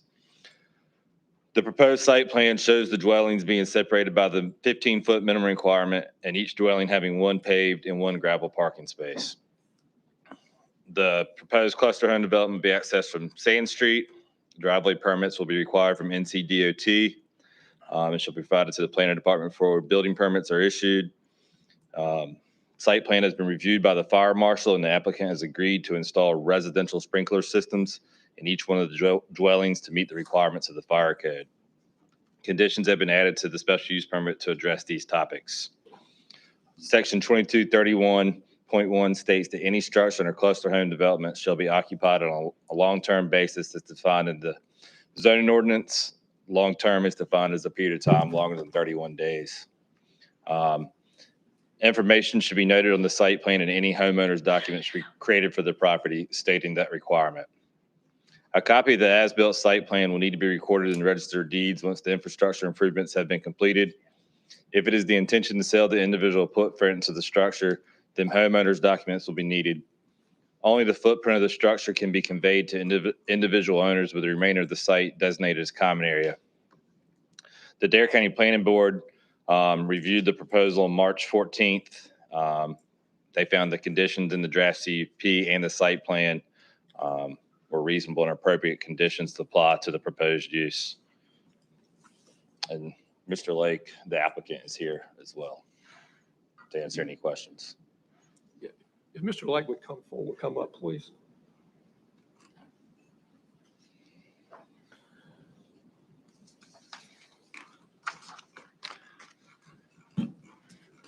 The proposed site plan shows the dwellings being separated by the 15-foot minimum requirement and each dwelling having 1 paved and 1 gravel parking space. The proposed cluster home development will be accessed from Sand Street. Driveway permits will be required from NCDOT and shall be provided to the planning department before building permits are issued. Site plan has been reviewed by the fire marshal and the applicant has agreed to install residential sprinkler systems in each one of the dwellings to meet the requirements of the fire code. Conditions have been added to the special use permit to address these topics. Section 2231.1 states that any structure in a cluster home development shall be occupied on a long-term basis as defined in the zoning ordinance. Long-term is defined as a period of time longer than 31 days. Information should be noted on the site plan and any homeowner's documents should be created for the property stating that requirement. A copy of the as-built site plan will need to be recorded in the Register of Deeds once the infrastructure improvements have been completed. If it is the intention to sell the individual footprints of the structure, then homeowners' documents will be needed. Only the footprint of the structure can be conveyed to individual owners with the remainder of the site designated as common area. The Dare County Planning Board reviewed the proposal on March 14th. They found the conditions in the draft CUP and the site plan were reasonable and appropriate conditions to apply to the proposed use. And Mr. Lake, the applicant, is here as well to answer any questions. Yeah. If Mr. Lake would come forward, come up, please.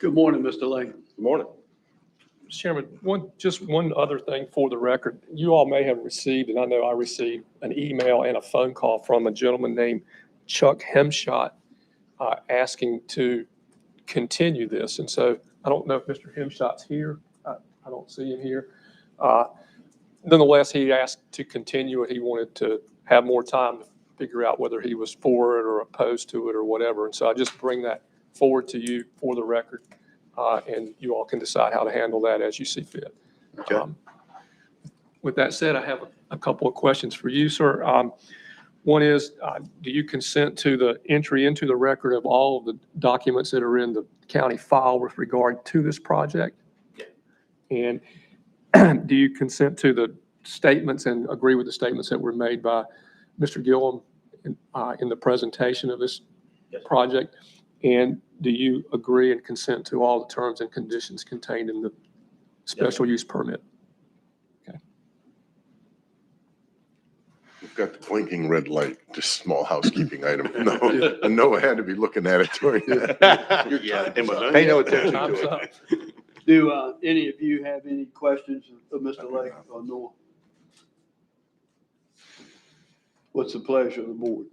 Good morning, Mr. Lane. Good morning. Chairman, just one other thing for the record. You all may have received, and I know I received, an email and a phone call from a gentleman named Chuck Hemshot asking to continue this. And so I don't know if Mr. Hemshot's here. I don't see him here. Nonetheless, he asked to continue it. He wanted to have more time to figure out whether he was for it or opposed to it or whatever. And so I just bring that forward to you for the record. And you all can decide how to handle that as you see fit. Okay. With that said, I have a couple of questions for you, sir. One is, do you consent to the entry into the record of all of the documents that are in the county file with regard to this project? Yeah. And do you consent to the statements and agree with the statements that were made by Mr. Gillum in the presentation of this project? And do you agree and consent to all the terms and conditions contained in the special use permit? Okay. We've got the blinking red light, just small housekeeping item. No, and Noah had to be looking at it during that. Yeah, Pay no attention Time's to up. it. Do any of you have any questions of Mr. Lake or Noah? What's the pleasure of the board?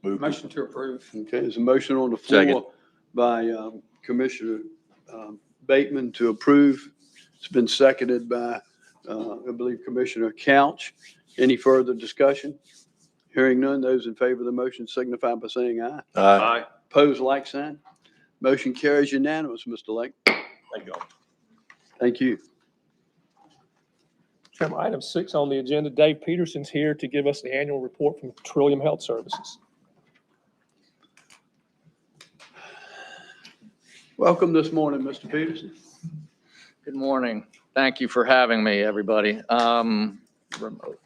Motion to approve. Okay, there's a motion on the Second. floor by Commissioner Bateman to approve. It's been seconded by I believe Commissioner Couch. Any further discussion? Hearing none, those in favor of the motion signify by saying aye. Aye. Opposed, like sign. Motion carries unanimous, Mr. Lake. Thank you. Thank you. Chairman, item 6 on the agenda, Dave Peterson's here to give us the annual report from Trillium Health Services. Welcome this morning, Mr. Peterson. Good morning. Thank you for having me, everybody. Remote.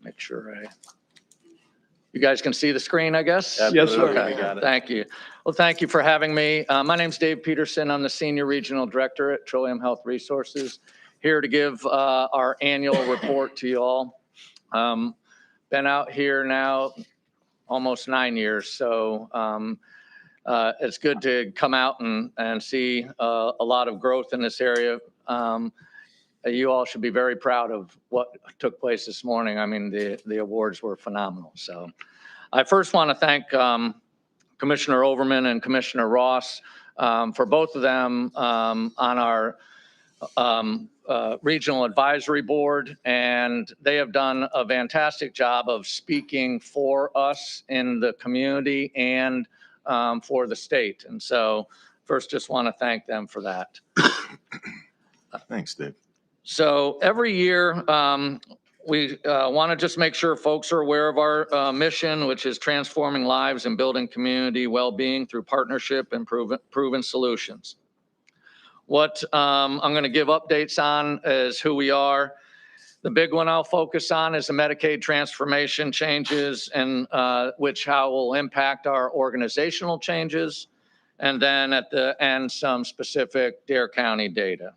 Make sure you guys can see the screen, I guess? Yes, sir. Okay, We got it. thank you. Well, thank you for having me. My name's Dave Peterson. I'm the Senior Regional Director at Trillium Health Resources, here to give our annual report to you all. Been out here now almost 9 years, so it's good to come out and see a lot of growth in this area. You all should be very proud of what took place this morning. I mean, the awards were phenomenal. So I first want to thank Commissioner Overman and Commissioner Ross for both of them on our regional advisory board, and they have done a fantastic job of speaking for us in the community and for the state. And so first, just want to thank them for that. Thanks, Dave. So every year, we want to just make sure folks are aware of our mission, which is transforming lives and building community well-being through partnership and proven solutions. What I'm going to give updates on is who we are. The big one I'll focus on is the Medicaid transformation changes and how will impact our organizational changes. And then at the end, some specific Dare County data.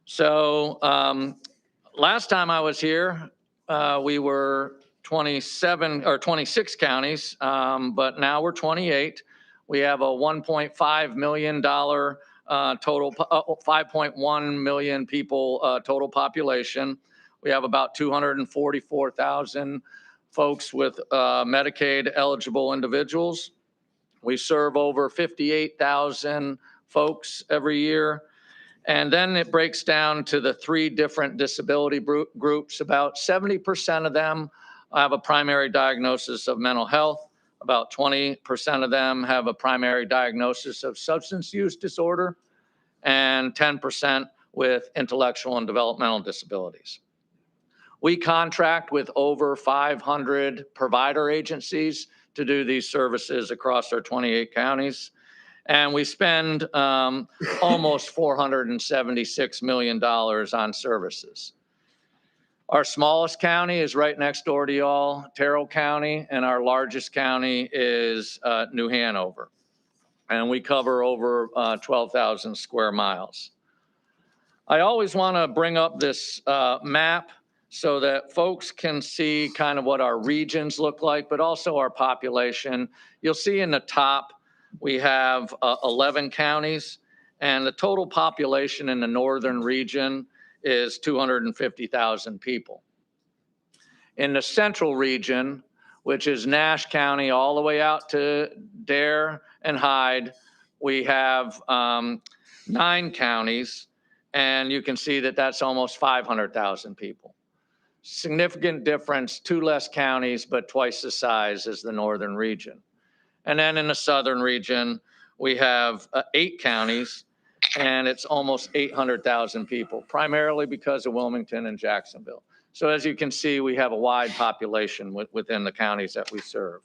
So last time I was here, we were 26 counties, but now we're 28. We have a $1.5 million total, 5.1 million people total population. We have about 244,000 folks with Medicaid eligible individuals. We serve over 58,000 folks every year. And then it breaks down to the 3 different disability groups. About 70% of them have a primary diagnosis of mental health. About 20% of them have a primary diagnosis of substance use disorder, and 10% with intellectual and developmental disabilities. We contract with over 500 provider agencies to do these services across our 28 counties. And we spend almost $476 million on services. Our smallest county is right next door to y'all, Terrell County, and our largest county is New Hanover. And we cover over 12,000 square miles. I always want to bring up this map so that folks can see kind of what our regions look like, but also our population. You'll see in the top, we have 11 counties, and the total population in the northern region is 250,000 people. In the central region, which is Nash County all the way out to Dare and Hyde, we have 9 counties, and you can see that that's almost 500,000 people. Significant difference, 2 less counties, but twice the size as the northern region. And then in the southern region, we have 8 counties, and it's almost 800,000 people, primarily because of Wilmington and Jacksonville. So as you can see, we have a wide population within the counties that we serve.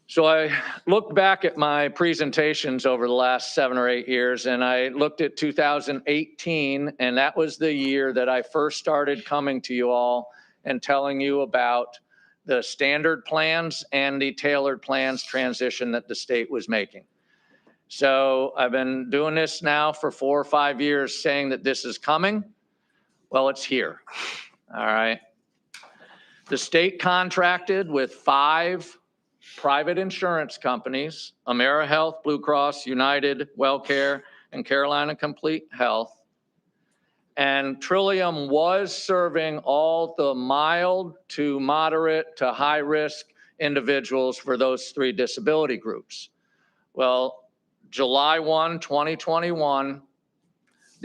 So I looked back at my presentations over the last 7 or 8 years, and I looked at 2018, and that was the year that I first started coming to you all and telling you about the standard plans and the tailored plans transition that the state was making. So I've been doing this now for 4 or 5 years, saying that this is coming. Well, it's here. All right. The state contracted with 5 private insurance companies, AmeriHealth, Blue Cross, United, WellCare, and Carolina Complete Health. And Trillium was serving all the mild to moderate to high risk individuals for those 3 disability groups. Well, July 1, 2021,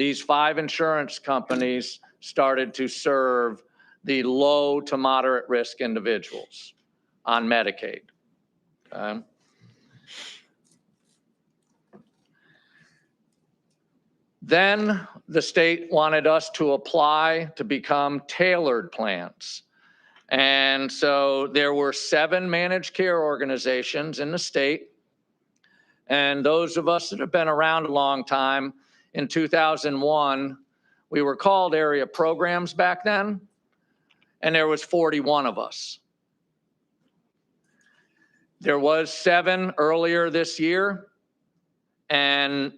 these 5 insurance companies started to serve the low to moderate risk individuals on Medicaid. Okay. Then the state wanted us to apply to become tailored plans. And so there were 7 managed care organizations in the state. And those of us that have been around a long time, in 2001, we were called area programs back then, and there was 41 of us. There was 7 earlier this year, and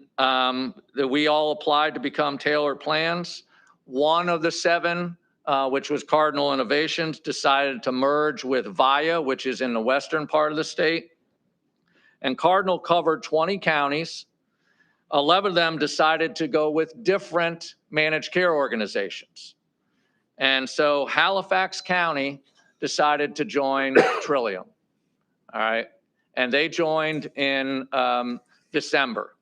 we all applied to become tailored plans. One of the 7, which was Cardinal Innovations, decided to merge with VIA, which is in the western part of the state. And Cardinal covered 20 counties. 11 of them decided to go with different managed care organizations. And so Halifax County decided to join Trillium. All right. And they joined in December.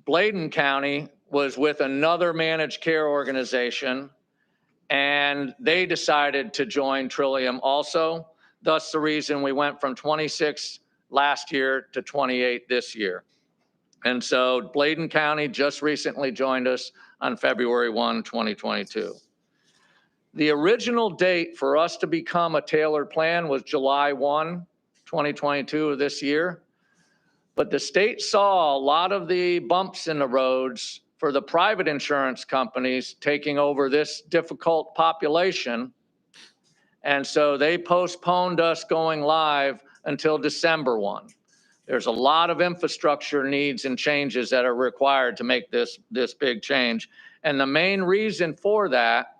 Bladen County was with another managed care organization, and they decided to join Trillium also. Thus the reason we went from 26 last year to 28 this year. And so Bladen County just recently joined us on February 1, 2022. The original date for us to become a tailored plan was July 1, 2022 of this year. But the state saw a lot of the bumps in the roads for the private insurance companies taking over this difficult population. And so they postponed us going live until December 1. There's a lot of infrastructure needs and changes that are required to make this big change. And the main reason for that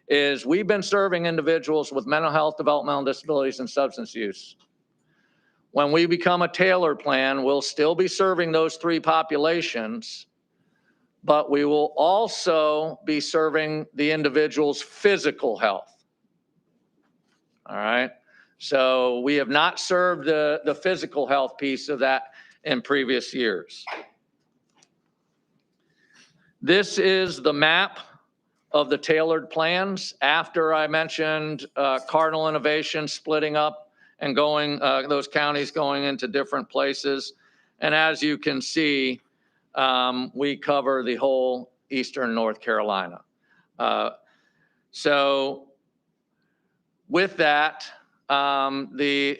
is we've been serving individuals with mental health, developmental disabilities, and substance use. When we become a tailored plan, we'll still be serving those 3 populations, but we will also be serving the individual's physical health. All right. So we have not served the physical health piece of that in previous years. This is the map of the tailored plans after I mentioned Cardinal Innovation splitting up and going, those counties going into different places. And as you can see, we cover the whole Eastern North Carolina. So with that, the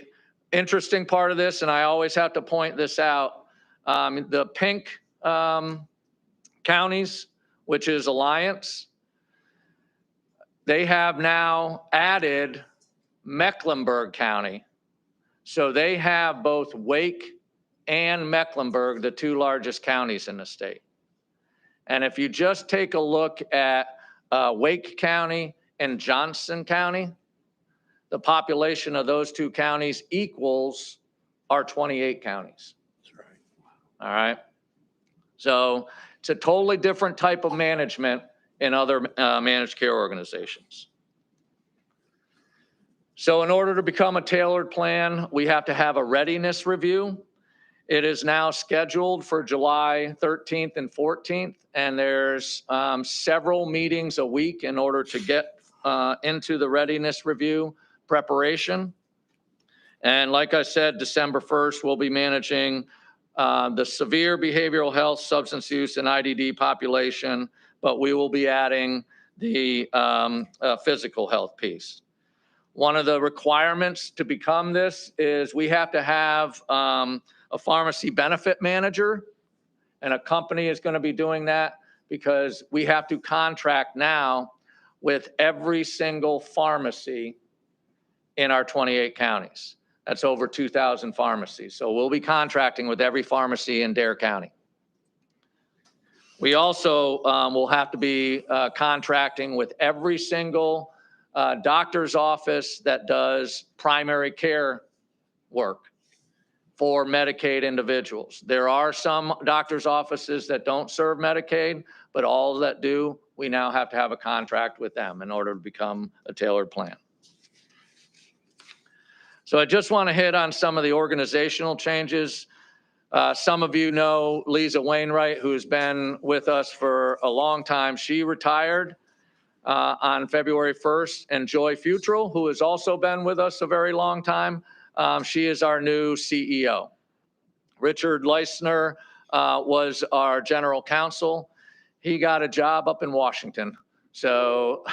interesting part of this, and I always have to point this out, the pink counties, which is Alliance, they have now added Mecklenburg County. So they have both Wake and Mecklenburg, the 2 largest counties in the state. And if you just take a look at Wake County and Johnson County, the population of those 2 counties equals our 28 counties. That's right. All right. So it's a totally different type of management in other managed care organizations. So in order to become a tailored plan, we have to have a readiness review. It is now scheduled for July 13th and 14th, and there's several meetings a week in order to get into the readiness review preparation. And like I said, December 1st, we'll be managing the severe behavioral health, substance use, and IDD population, but we will be adding the physical health piece. One of the requirements to become this is we have to have a pharmacy benefit manager, and a company is going to be doing that because we have to contract now with every single pharmacy in our 28 counties. That's over 2,000 pharmacies. So we'll be contracting with every pharmacy in Dare County. We also will have to be contracting with every single doctor's office that does primary care work for Medicaid individuals. There are some doctor's offices that don't serve Medicaid, but all that do, we now have to have a contract with them in order to become a tailored plan. So I just want to hit on some of the organizational changes. Some of you know Lisa Wainwright, who's been with us for a long time. She retired on February 1st, and Joy Futrell, who has also been with us a very long time. She is our new CEO. Richard Leisner was our general counsel. He got a job up in Washington, so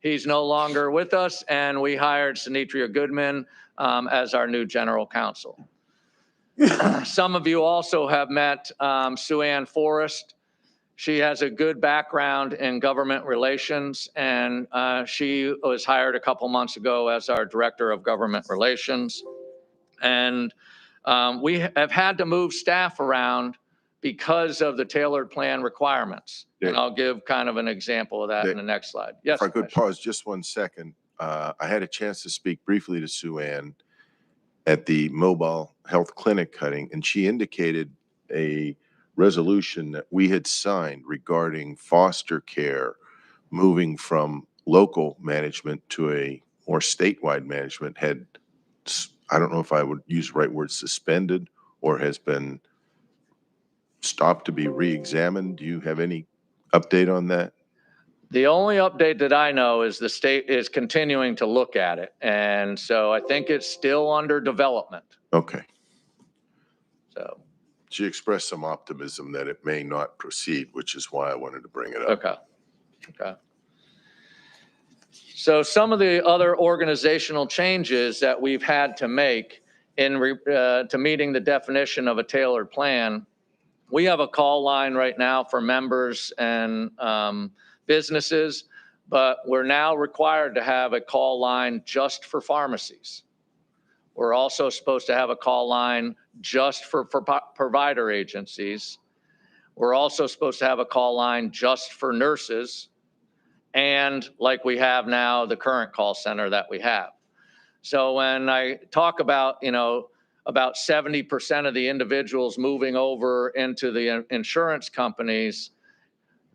he's no longer with us, and we hired Sinetria Goodman as our new general counsel. Some of you also have met Sue Ann Forrest. She has a good background in government relations, and she was hired a couple months ago as our director of government relations. And we have had to move staff around because of the tailored plan requirements. And I'll give kind of an example of that in the next slide. Yes. If I could pause just 1 second. I had a chance to speak briefly to Sue Ann at the mobile health clinic cutting, and she indicated a resolution that we had signed regarding foster care moving from local management to a more statewide management had, I don't know if I would use the right word, suspended, or has been stopped to be re-examined. Do you have any update on that? The only update that I know is the state is continuing to look at it. And so I think it's still under development. Okay. So she expressed some optimism that it may not proceed, which is why I wanted to bring it up. Okay. Okay. So some of the other organizational changes that we've had to make to meeting the definition of a tailored plan, we have a call line right now for members and businesses, but we're now required to have a call line just for pharmacies. We're also supposed to have a call line just for provider agencies. We're also supposed to have a call line just for nurses, and like we have now, the current call center that we have. So when I talk about, about 70% of the individuals moving over into the insurance companies,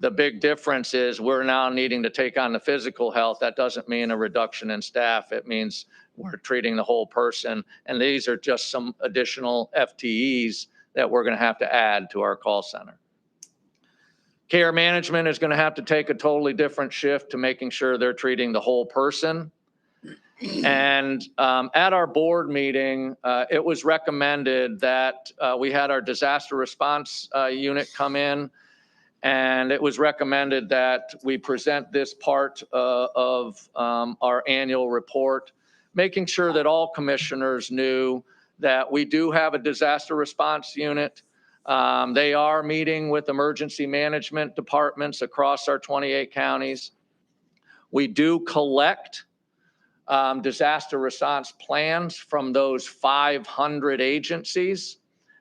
the big difference is we're now needing to take on the physical health. That doesn't mean a reduction in staff. It means we're treating the whole person. And these are just some additional FTEs that we're going to have to add to our call center. Care management is going to have to take a totally different shift to making sure they're treating the whole person. And at our board meeting, it was recommended that we had our disaster response unit come in. And it was recommended that we present this part of our annual report, making sure that all commissioners knew that we do have a disaster response unit. They are meeting with emergency management departments across our 28 counties. We do collect disaster response plans from those 500 agencies.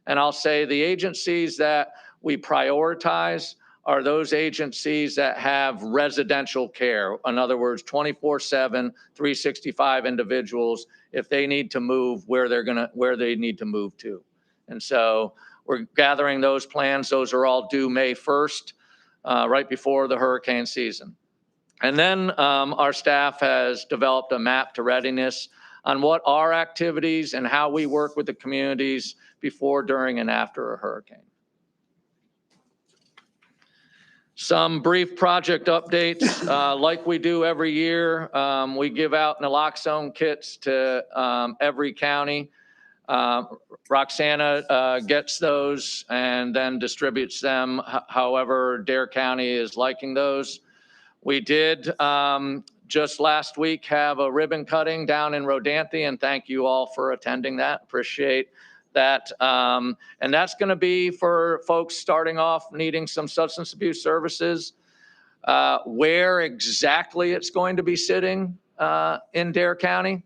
And I'll say the agencies that we prioritize are those agencies that have residential care. In other words, 24/7, 365 individuals, if they need to move, where they need to move to. And so we're gathering those plans. Those are all due May 1st, right before the hurricane season. And then our staff has developed a map to readiness on what our activities and how we work with the communities before, during, and after a hurricane. Some brief project updates, like we do every year. We give out naloxone kits to every county. Roxana gets those and then distributes them however Dare County is liking those. We did just last week have a ribbon cutting down in Rodanthe, and thank you all for attending that. Appreciate that. And that's going to be for folks starting off needing some substance abuse services. Where exactly it's going to be sitting in Dare County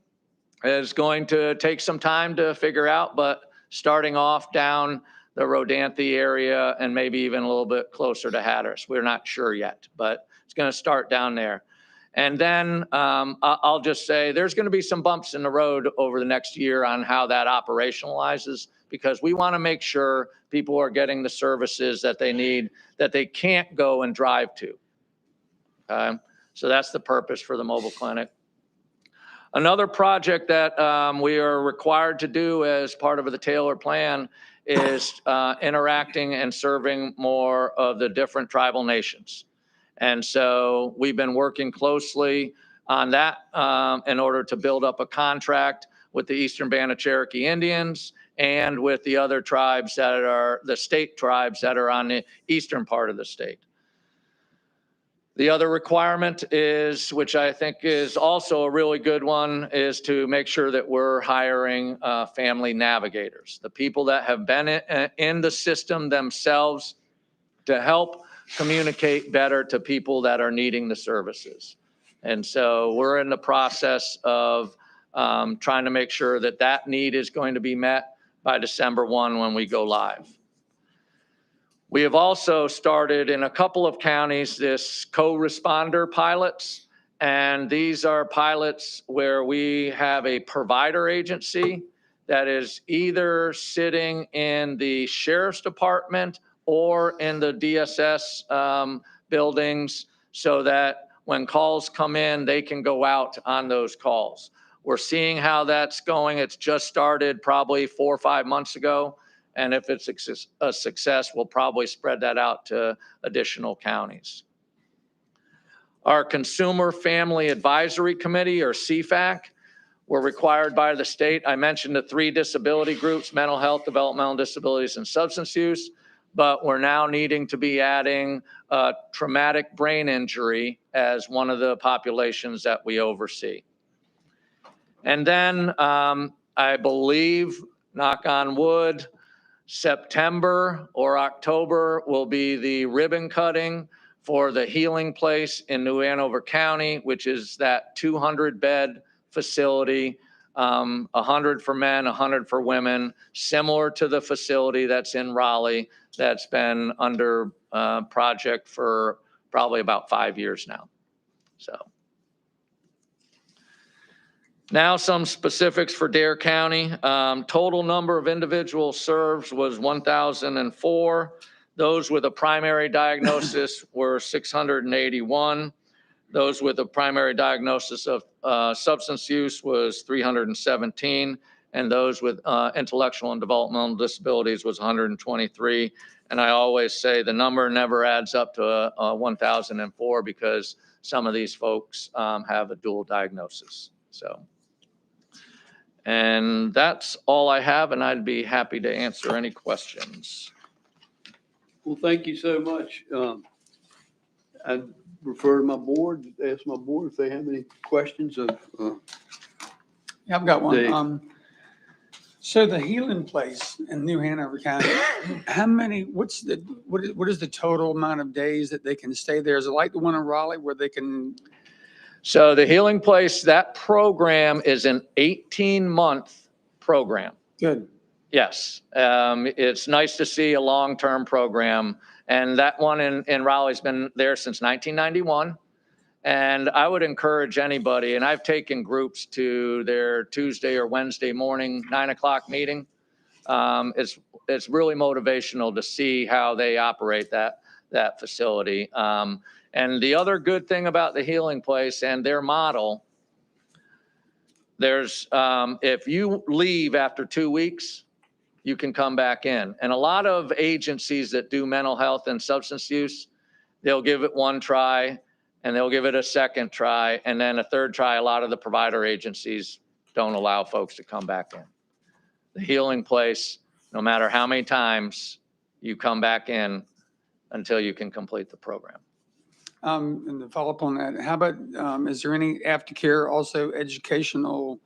is going to take some time to figure out, but starting off down the Rodanthe area and maybe even a little bit closer to Hatteras. We're not sure yet, but it's going to start down there. And then I'll just say there's going to be some bumps in the road over the next year on how that operationalizes, because we want to make sure people are getting the services that they need, that they can't go and drive to. So that's the purpose for the mobile clinic. Another project that we are required to do as part of the tailored plan is interacting and serving more of the different tribal nations. And so we've been working closely on that in order to build up a contract with the Eastern Band of Cherokee Indians and with the other tribes that are the state tribes that are on the eastern part of the state. The other requirement is, which I think is also a really good one, is to make sure that we're hiring family navigators, the people that have been in the system themselves to help communicate better to people that are needing the services. And so we're in the process of trying to make sure that that need is going to be met by December 1 when we go live. We have also started in a couple of counties this co-responder pilots, and these are pilots where we have a provider agency that is either sitting in the sheriff's department or in the DSS buildings, so that when calls come in, they can go out on those calls. We're seeing how that's going. It's just started probably 4 or 5 months ago. And if it's a success, we'll probably spread that out to additional counties. Our Consumer Family Advisory Committee, or CFAC, were required by the state. I mentioned the 3 disability groups: mental health, developmental disabilities, and substance use. But we're now needing to be adding traumatic brain injury as one of the populations that we oversee. And then I believe, knock on wood, September or October will be the ribbon cutting for the Healing Place in New Hanover County, which is that 200-bed facility, 100 for men, 100 for women, similar to the facility that's in Raleigh that's been under project for probably about 5 years now. So now some specifics for Dare County. Total number of individuals served was 1,004. Those with a primary diagnosis were 681. Those with a primary diagnosis of substance use was 317. And those with intellectual and developmental disabilities was 123. And I always say the number never adds up to 1,004 because some of these folks have a dual diagnosis. So. And that's all I have, and I'd be happy to answer any questions. Well, thank you so much. I'd refer to my board, ask my board if they have any questions of. Yeah, I've got one. So the Healing Place in New Hanover County, how many, what is the total amount of days that they can stay there? Is it like the one in Raleigh where they can? So the Healing Place, that program is an 18-month program. Good. Yes. It's nice to see a long-term program. And that one in Raleigh's been there since 1991. And I would encourage anybody, and I've taken groups to their Tuesday or Wednesday morning 9 o'clock meeting. It's really motivational to see how they operate that facility. And the other good thing about the Healing Place and their model, there's if you leave after 2 weeks, you can come back in. And a lot of agencies that do mental health and substance use, they'll give it one try and they'll give it a second try and then a third try. A lot of the provider agencies don't allow folks to come back in. The Healing Place, no matter how many times you come back in until you can complete the program. And to follow up on that, how about, is there any aftercare, also educational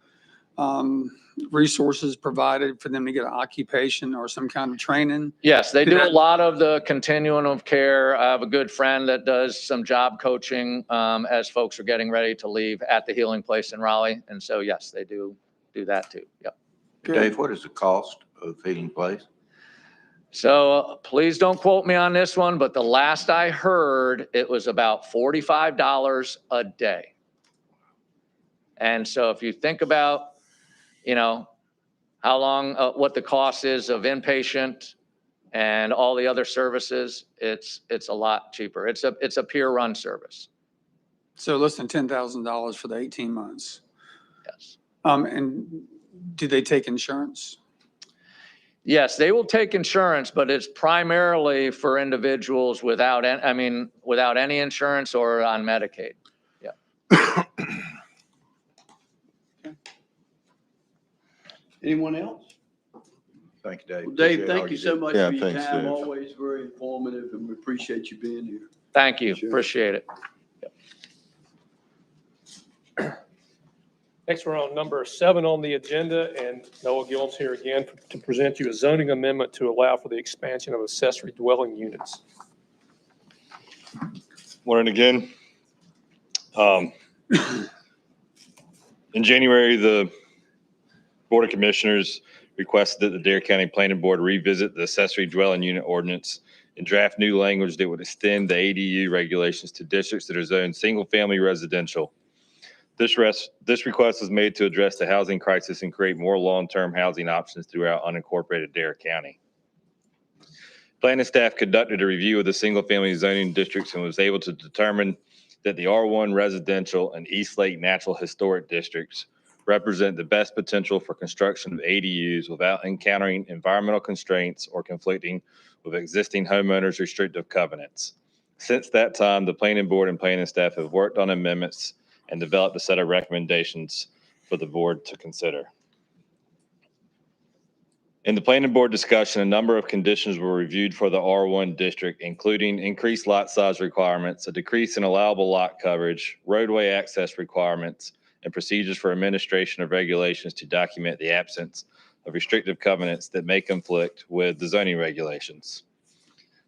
resources provided for them to get an occupation or some kind of training? Yes, they do a lot of the continuum of care. I have a good friend that does some job coaching as folks are getting ready to leave at the Healing Place in Raleigh. And so, yes, they do that too. Yep. Dave, what is the cost of Healing Place? So please don't quote me on this one, but the last I heard, it was about $45 a day. And so if you think about, how long, what the cost is of inpatient and all the other services, it's a lot cheaper. It's a peer run service. So less than $10,000 for the 18 months. Yes. And do they take insurance? Yes, they will take insurance, but it's primarily for individuals without, without any insurance or on Medicaid. Anyone else? Thank you, Dave. Well, Dave, Appreciate all thank you so did. much Yeah, for your thanks, time. Dave. Always very informative, and we appreciate you being here. Thank you. Sure. Appreciate it. Next, we're on number 7 on the agenda, and Noah Gillum's here again to present you a zoning amendment to allow for the expansion of accessory dwelling units. Morning again. In January, the Board of Commissioners requested that the Dare County Planning Board revisit the accessory dwelling unit ordinance and draft new language that would extend the ADU regulations to districts that are zoned single-family residential. This request was made to address the housing crisis and create more long-term housing options throughout unincorporated Dare County. Planning staff conducted a review of the single-family zoning districts and was able to determine that the R1 residential and East Lake Natural Historic districts represent the best potential for construction of ADUs without encountering environmental constraints or conflicting with existing homeowners' restrictive covenants. Since that time, the planning board and planning staff have worked on amendments and developed a set of recommendations for the board to consider. In the planning board discussion, a number of conditions were reviewed for the R1 district, including increased lot size requirements, a decrease in allowable lot coverage, roadway access requirements, and procedures for administration of regulations to document the absence of restrictive covenants that may conflict with the zoning regulations.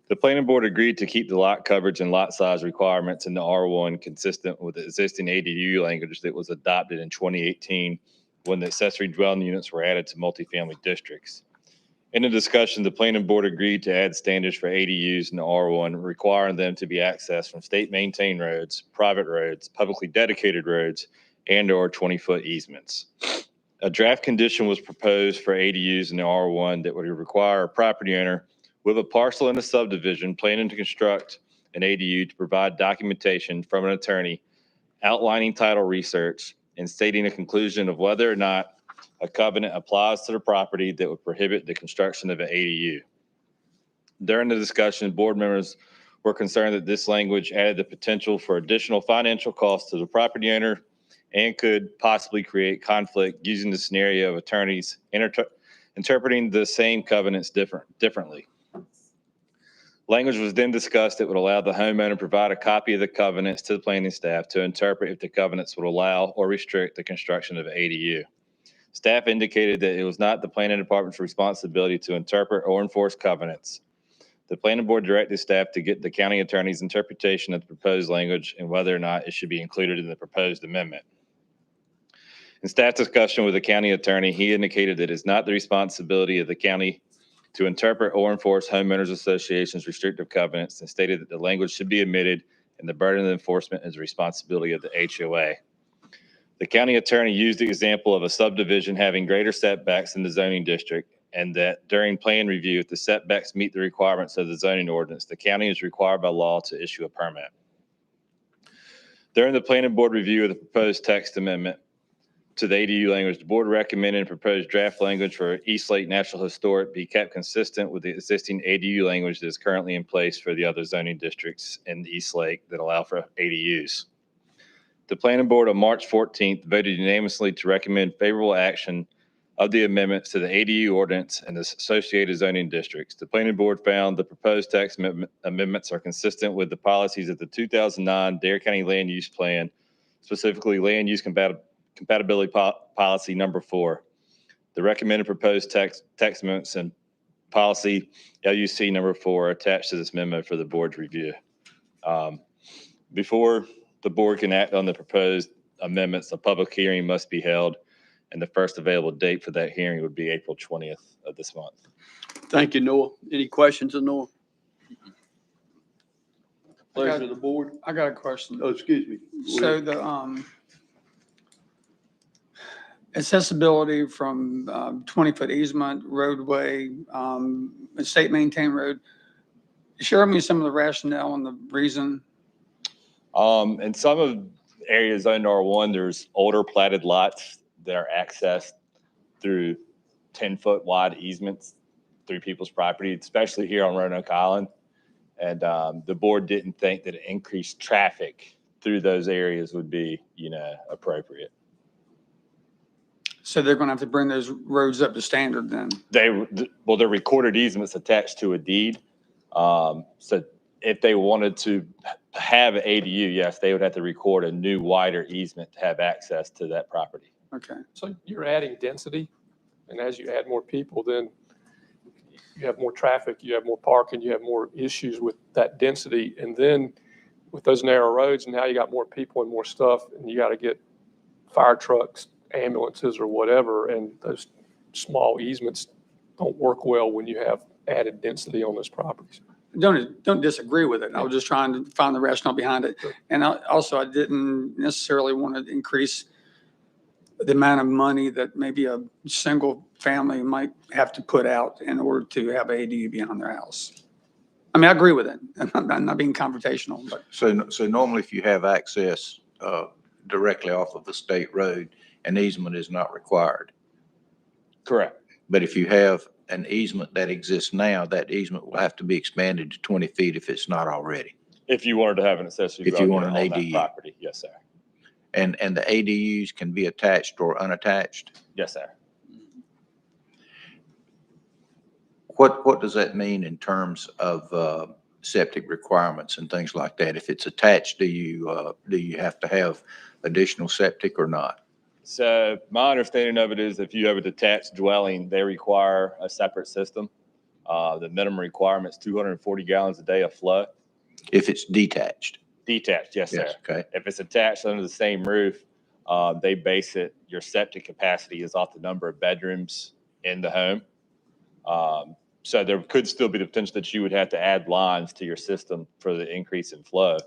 The planning board agreed to keep the lot coverage and lot size requirements in the R1 consistent with the existing ADU language that was adopted in 2018 when the accessory dwelling units were added to multifamily districts. In the discussion, the planning board agreed to add standards for ADUs in the R1, requiring them to be accessed from state-maintained roads, private roads, publicly dedicated roads, and/or 20-foot easements. A draft condition was proposed for ADUs in the R1 that would require a property owner with a parcel in a subdivision planning to construct an ADU to provide documentation from an attorney outlining title research and stating a conclusion of whether or not a covenant applies to the property that would prohibit the construction of an ADU. During the discussion, board members were concerned that this language added the potential for additional financial costs to the property owner and could possibly create conflict using the scenario of attorneys interpreting the same covenants differently. Language was then discussed that would allow the homeowner to provide a copy of the covenants to the planning staff to interpret if the covenants would allow or restrict the construction of an ADU. Staff indicated that it was not the planning department's responsibility to interpret or enforce covenants. The planning board directed staff to get the county attorney's interpretation of the proposed language and whether or not it should be included in the proposed amendment. In staff discussion with the county attorney, he indicated that it's not the responsibility of the county to interpret or enforce homeowners associations' restrictive covenants and stated that the language should be omitted and the burden of enforcement is the responsibility of the HOA. The county attorney used the example of a subdivision having greater setbacks in the zoning district and that during plan review, if the setbacks meet the requirements of the zoning ordinance, the county is required by law to issue a permit. During the planning board review of the proposed text amendment to the ADU language, the board recommended and proposed draft language for East Lake Natural Historic be kept consistent with the existing ADU language that is currently in place for the other zoning districts in East Lake that allow for ADUs. The planning board on March 14th voted unanimously to recommend favorable action of the amendments to the ADU ordinance and the associated zoning districts. The planning board found the proposed text amendments are consistent with the policies of the 2009 Dare County Land Use Plan, specifically Land Use Compatibility Policy Number 4. The recommended proposed text amendments and policy LUC Number 4 are attached to this memo for the board's review. Before the board can act on the proposed amendments, a public hearing must be held, and the first available date for that hearing would be April 20th of this month. Thank you, Noah. Any questions of Noah? Pleasure of the board. I got a question. Oh, excuse me. So the accessibility from 20-foot easement, roadway, state maintained road, share with me some of the rationale and the reason. In some of areas under R1, there's older platted lots that are accessed through 10-foot wide easements three people's property, especially here on Roanoke Island. And the board didn't think that increased traffic through those areas would be, appropriate. So they're going to have to bring those roads up to standard then? They're recorded easements attached to a deed. So if they wanted to have an ADU, yes, they would have to record a new wider easement to have access to that property. Okay. So you're adding density, and as you add more people, then you have more traffic, you have more parking, you have more issues with that density. And then with those narrow roads, now you got more people and more stuff, and you got to get fire trucks, ambulances, or whatever. And those small easements don't work well when you have added density on those properties. Don't disagree with it. I was just trying to find the rationale behind it. And I didn't necessarily want to increase the amount of money that maybe a single family might have to put out in order to have ADU beyond their house. I mean, I agree with it. I'm not being confrontational, but. So normally if you have access directly off of the state road, an easement is not required. Correct. But if you have an easement that exists now, that easement will have to be expanded to 20 feet if it's not already. If you wanted to have an accessory If you dwelling want an unit on that ADU. property, yes, sir. And the ADUs can be attached or unattached? Yes, sir. What does that mean in terms of septic requirements and things like that? If it's attached, do you have to have additional septic or not? So my understanding of it is if you have a detached dwelling, they require a separate system. The minimum requirement is 240 gallons a day of flow. If it's detached? Detached, yes, sir. Yes, okay. If it's attached under the same roof, they base your septic capacity is off the number of bedrooms in the home. So there could still be the potential that you would have to add lines to your system for the increase in flow,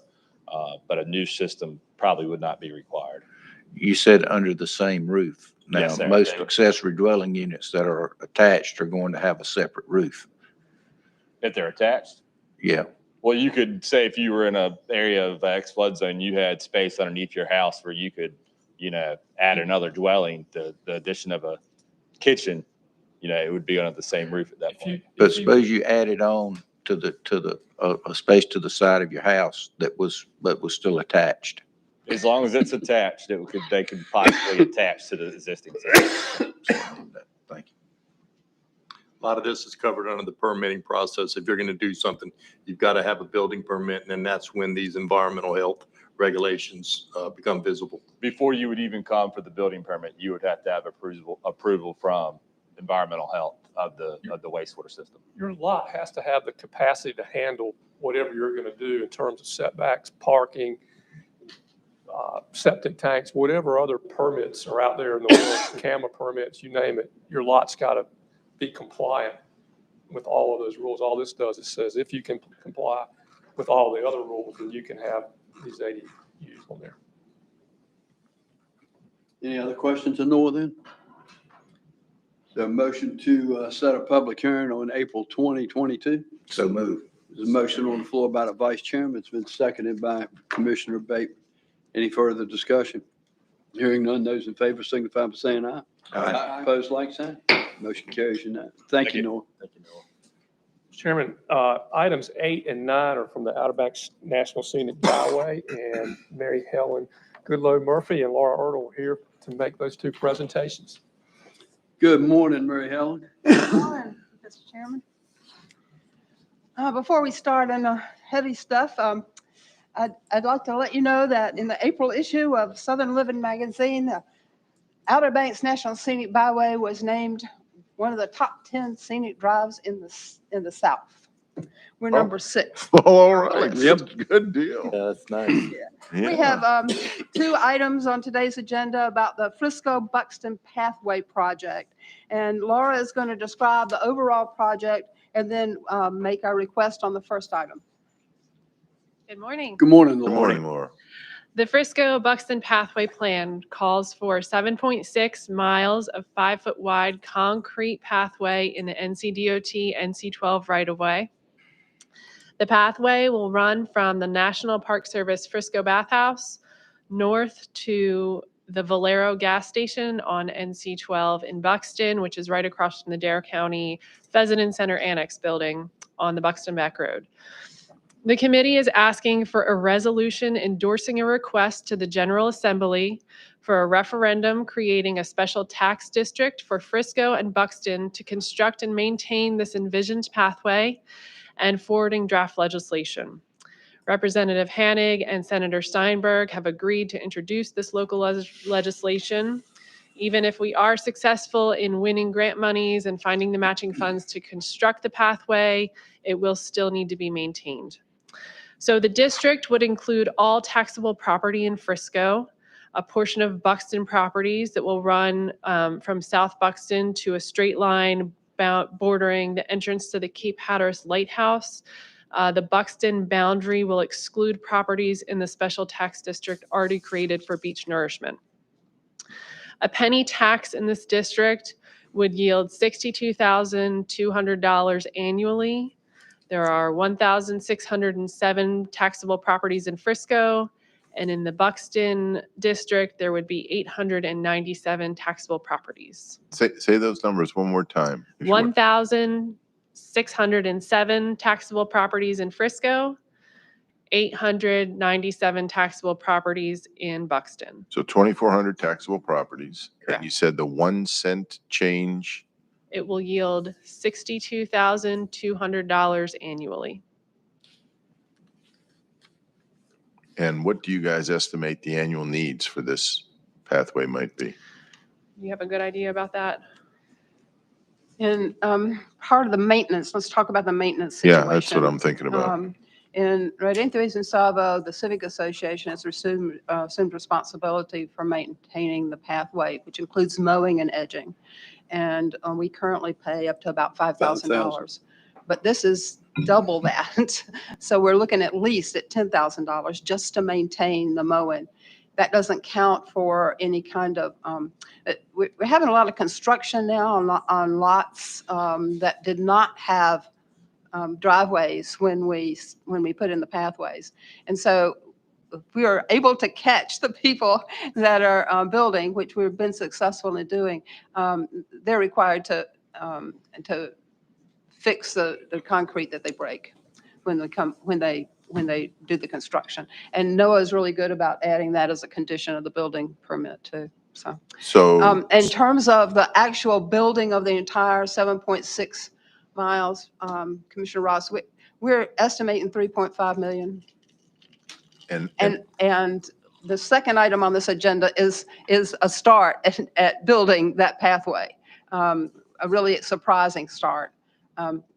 but a new system probably would not be required. You said under the same roof. Now, Yes, sir. most accessory dwelling units that are attached are going to have a separate roof. If they're attached? Yeah. Well, you could say if you were in an area of X flood zone, you had space underneath your house where you could, add another dwelling, the addition of a kitchen, it would be under the same roof at that point. But suppose you added on to the a space to the side of your house that was still attached. As long as it's attached, they could possibly attach to the existing system. Thank you. A lot of this is covered under the permitting process. If you're going to do something, you've got to have a building permit, and then that's when these environmental health regulations become visible. Before you would even come for the building permit, you would have to have approval from environmental health of the wastewater system. Your lot has to have the capacity to handle whatever you're going to do in terms of setbacks, parking, septic tanks, whatever other permits are out there in the world, camera permits, you name it. Your lot's got to be compliant with all of those rules. All this does is says if you can comply with all the other rules, then you can have these ADUs on there. Any other questions in order then? The motion to set a public hearing on April 2022. So moved. There's a motion on the floor by the vice chairman. It's been seconded by Commissioner Bateman. Any further discussion? Hearing none, those in favor signify by saying aye. Aye. Opposed, like sign. Motion carries unanimously. Thank you, Noah. Thank you, Noah. Chairman, items 8 and 9 are from the Outer Banks National Scenic Byway, and Mary Helen Goodloe Murphy and Laura Ertl are here to make those two presentations. Good morning, Mary Helen. Good morning, Mr. Chairman. Before we start on the heavy stuff, I'd like to let you know that in the April issue of Southern Living magazine, the Outer Banks National Scenic Byway was named one of the top 10 scenic drives in the South. We're number 6. All right. Yep. Good deal. Yeah, that's nice. We have 2 items on today's agenda about the Frisco-Buxton Pathway project. And Laura is going to describe the overall project and then make our request on the first item. Good morning. Good morning, Good Laura. morning, Laura. The Frisco-Buxton Pathway Plan calls for 7.6 miles of 5-foot wide concrete pathway in the NCDOT NC12 right-of-way. The pathway will run from the National Park Service Frisco Bathhouse north to the Valero gas station on NC 12 in Buxton, which is right across from the Dare County Pheasant Center Annex building on the Buxton Back Road. The committee is asking for a resolution endorsing a request to the General Assembly for a referendum creating a special tax district for Frisco and Buxton to construct and maintain this envisioned pathway and forwarding draft legislation. Representative Hanig and Senator Steinberg have agreed to introduce this local legislation. Even if we are successful in winning grant monies and finding the matching funds to construct the pathway, it will still need to be maintained. So the district would include all taxable property in Frisco, a portion of Buxton properties that will run from South Buxton to a straight line bordering the entrance to the Cape Hatteras Lighthouse. The Buxton boundary will exclude properties in the special tax district already created for beach nourishment. A penny tax in this district would yield $62,200 annually. There are 1,607 taxable properties in Frisco, and in the Buxton district, there would be 897 taxable properties. Say those numbers one more time. if you would. 1,607 taxable properties in Frisco, 897 taxable properties in Buxton. So 2,400 taxable properties. And you said the 1 cent change. It will yield $62,200 annually. And what do you guys estimate the annual needs for this pathway might be? You have a good idea about that? And part of the maintenance, let's talk about the maintenance situation. Yeah, that's what I'm thinking about. In Redenthuis and Savo, the Civic Association has assumed responsibility for maintaining the pathway, which includes mowing and edging. And we currently pay up to about $5,000. But this is double that. So we're looking at least at $10,000 just to maintain the mowing. That doesn't count for any kind of, we're having a lot of construction now on lots that did not have driveways when we put in the pathways. And so if we are able to catch the people that are building, which we've been successful in doing, they're required to fix the concrete that they break when they do the construction. And NOAA is really good about adding that as a condition of the building permit too. So in terms of the actual building of the entire 7.6 miles, Commissioner Ross, we're estimating 3.5 million. And the second item on this agenda is a start at building that pathway, a really surprising start.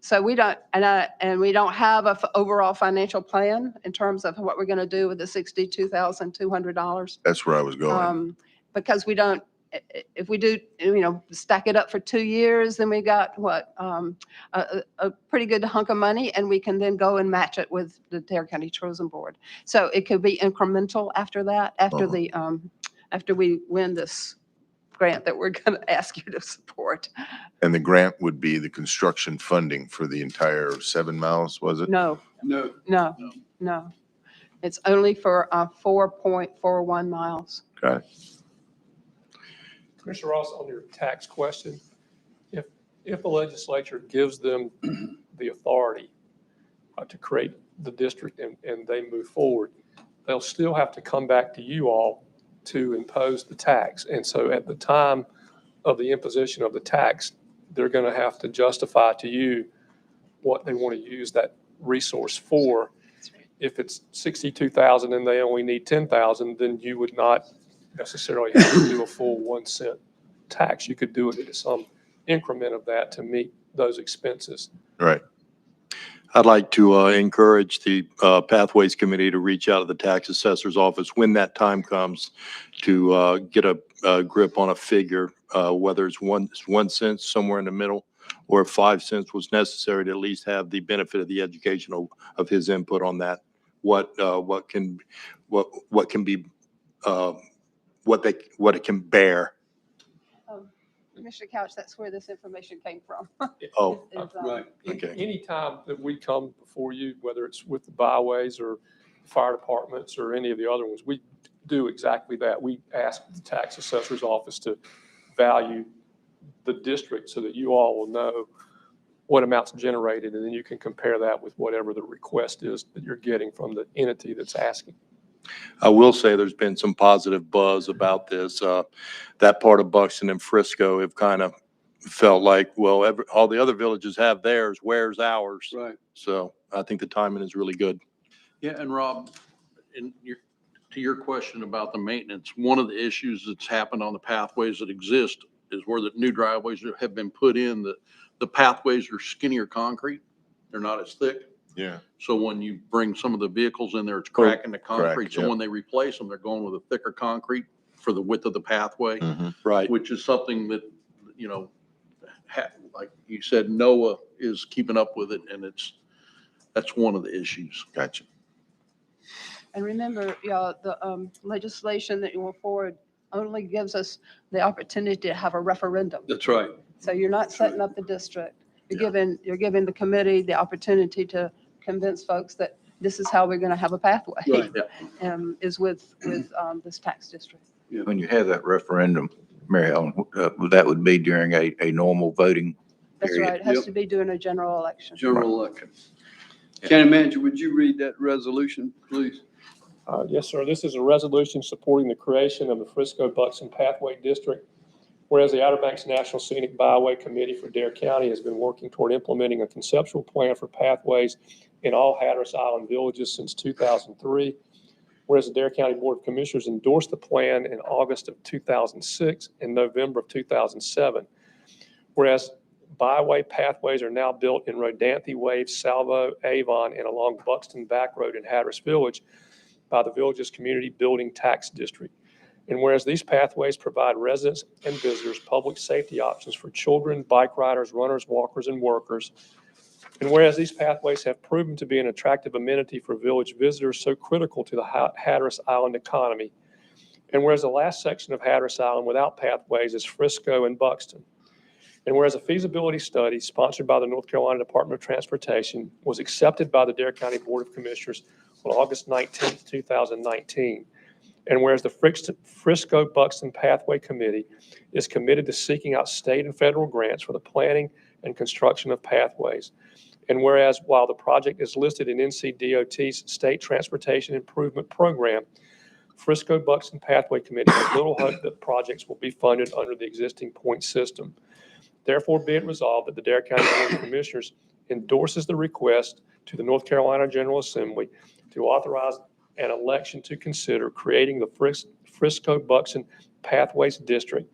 So we don't, and we don't have an overall financial plan in terms of what we're going to do with the $62,200. That's where I was going. Because we don't, if we do, stack it up for 2 years, then we got what, a pretty good hunk of money, and we can then go and match it with the Dare County Tourism Board. So it could be incremental after that, after after we win this grant that we're going to ask you to support. And the grant would be the construction funding for the entire 7 miles, was it? No. It's only for 4.41 miles. Got it. Commissioner Ross, on your tax question, if the legislature gives them the authority to create the district and they move forward, they'll still have to come back to you all to impose the tax. And so at the time of the imposition of the tax, they're going to have to justify to you what they want to use that resource for. If it's 62,000 and they only need 10,000, then you would not necessarily have to do a full 1 cent tax. You could do it at some increment of that to meet those expenses. Right. I'd like to encourage the Pathways Committee to reach out to the tax assessor's office when that time comes to get a grip on a figure, whether it's 1 cent somewhere in the middle, or if 5 cents was necessary to at least have the benefit of the educational of his input on that. What it can bear. Commissioner Couch, that's where this information came from. Oh, Right. Okay. Anytime that we come before you, whether it's with the byways or fire departments or any of the other ones, we do exactly that. We ask the tax assessor's office to value the district so that you all will know what amounts generated, and then you can compare that with whatever the request is that you're getting from the entity that's asking. I will say there's been some positive buzz about this. That part of Buxton and Frisco have kind of felt like, well, all the other villages have theirs, where's ours? Right. So I think the timing is really good. Yeah, and Rob, to your question about the maintenance, one of the issues that's happened on the pathways that exist is where the new driveways have been put in, the pathways are skinnier concrete. They're not as thick. Yeah. So when you bring some of the vehicles in there, it's cracking the concrete. Crack, So yep. when they replace them, they're going with a thicker concrete for the width of the pathway. Right. Which is something that, you know, like you said, NOAA is keeping up with it, and that's one of the issues. Gotcha. And remember, the legislation that you will forward only gives us the opportunity to have a referendum. That's right. So you're not setting up the district. You're giving the committee the opportunity to convince folks that this is how we're going to have a pathway. Right. Is with this tax district. When you have that referendum, Mary Ellen, that would be during a normal voting That's period. right. It has Yep. to be during a general election. General election. County Manager, would you read that resolution, please? Yes, sir. This is a resolution supporting the creation of the Frisco-Buxton Pathway District. Whereas the Outer Banks National Scenic Byway Committee for Dare County has been working toward implementing a conceptual plan for pathways in all Hatteras Island villages since 2003. Whereas the Dare County Board of Commissioners endorsed the plan in August of 2006 and November of 2007. Whereas byway pathways are now built in Rodanthe, Wave, Salvo, Avon, and along Buxton Back Road in Hatteras Village by the village's Community Building Tax District. And whereas these pathways provide residents and visitors public safety options for children, bike riders, runners, walkers, and workers. And whereas these pathways have proven to be an attractive amenity for village visitors so critical to the Hatteras Island economy. And whereas the last section of Hatteras Island without pathways is Frisco and Buxton. And whereas a feasibility study sponsored by the North Carolina Department of Transportation was accepted by the Dare County Board of Commissioners on August 19, 2019. And whereas the Frisco-Buxton Pathway Committee is committed to seeking out state and federal grants for the planning and construction of pathways. And whereas while the project is listed in NCDOT's State Transportation Improvement Program, Frisco-Buxton Pathway Committee has little hope that projects will be funded under the existing point system. Therefore, be it resolved that the Dare County Board of Commissioners endorses the request to the North Carolina General Assembly to authorize an election to consider creating the Frisco-Buxton Pathways District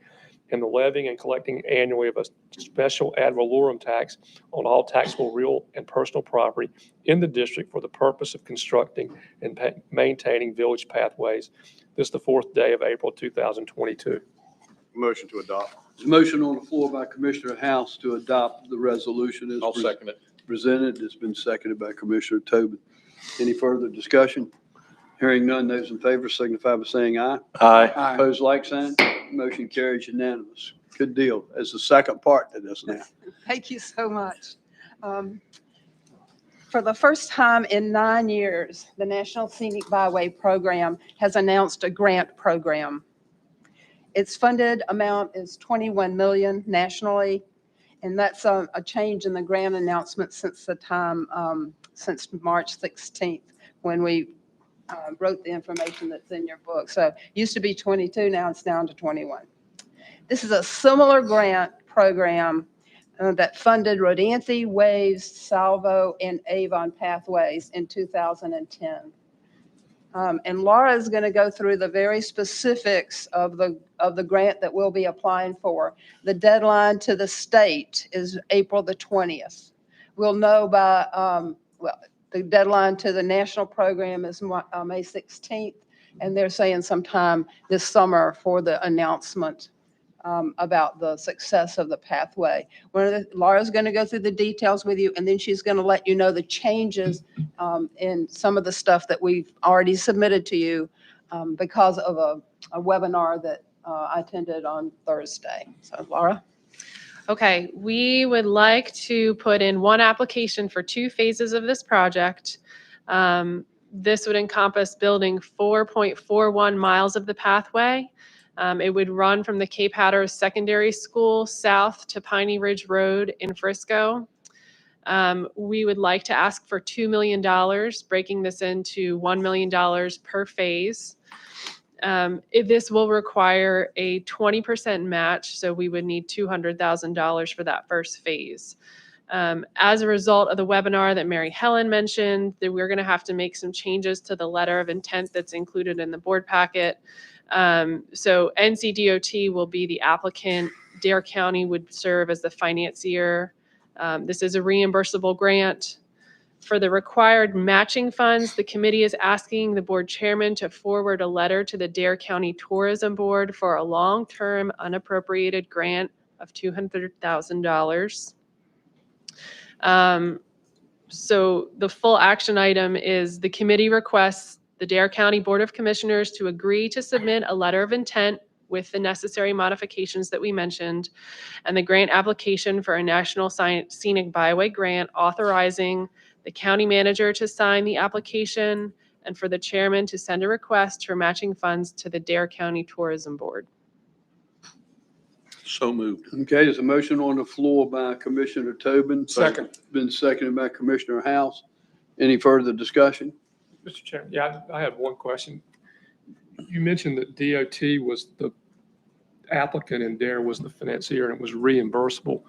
and the levying and collecting annually of a special ad valorem tax on all taxable real and personal property in the district for the purpose of constructing and maintaining village pathways. This is the 4th day of April 2022. Motion to adopt. There's a motion on the floor by Commissioner House to adopt the resolution as I'll second it. presented. It's been seconded by Commissioner Tobin. Any further discussion? Hearing none, those in favor signify by saying aye. Aye. Opposed, like sign. Motion carries unanimous. Good deal. As the second part to this now. Thank you so much. For the first time in 9 years, the National Scenic Byway Program has announced a grant program. Its funded amount is $21 million nationally, and that's a change in the grant announcement since the time, since March 16th, when we wrote the information that's in your book. So it used to be 22, now it's down to 21. This is a similar grant program that funded Rodanthe, Waves, Salvo, and Avon pathways in 2010. And Laura is going to go through the very specifics of the grant that we'll be applying for. The deadline to the state is April the 20th. We'll know by, the deadline to the national program is May 16th, and they're saying sometime this summer for the announcement about the success of the pathway. Laura's going to go through the details with you, and then she's going to let you know the changes in some of the stuff that we've already submitted to you because of a webinar that I attended on Thursday. So, Laura? Okay, we would like to put in one application for 2 phases of this project. This would encompass building 4.41 miles of the pathway. It would run from the Cape Hatteras Secondary School south to Piney Ridge Road in Frisco. We would like to ask for $2 million, breaking this into $1 million per phase. This will require a 20% match, so we would need $200,000 for that first phase. As a result of the webinar that Mary Helen mentioned, that we're going to have to make some changes to the letter of intent that's included in the board packet. So NCDOT will be the applicant. Dare County would serve as the financier. This is a reimbursable grant. For the required matching funds, the committee is asking the board chairman to forward a letter to the Dare County Tourism Board for a long-term unappropriated grant of $200,000. So the full action item is the committee requests the Dare County Board of Commissioners to agree to submit a letter of intent with the necessary modifications that we mentioned, and the grant application for a National Scenic Byway grant authorizing the county manager to sign the application and for the chairman to send a request for matching funds to the Dare County Tourism Board. So moved. Okay, there's a motion on the floor by Commissioner Tobin. Second. Been seconded by Commissioner House. Any further discussion? Mr. Chairman, yeah, I have one question. You mentioned that DOT was the applicant and Dare was the financier and it was reimbursable.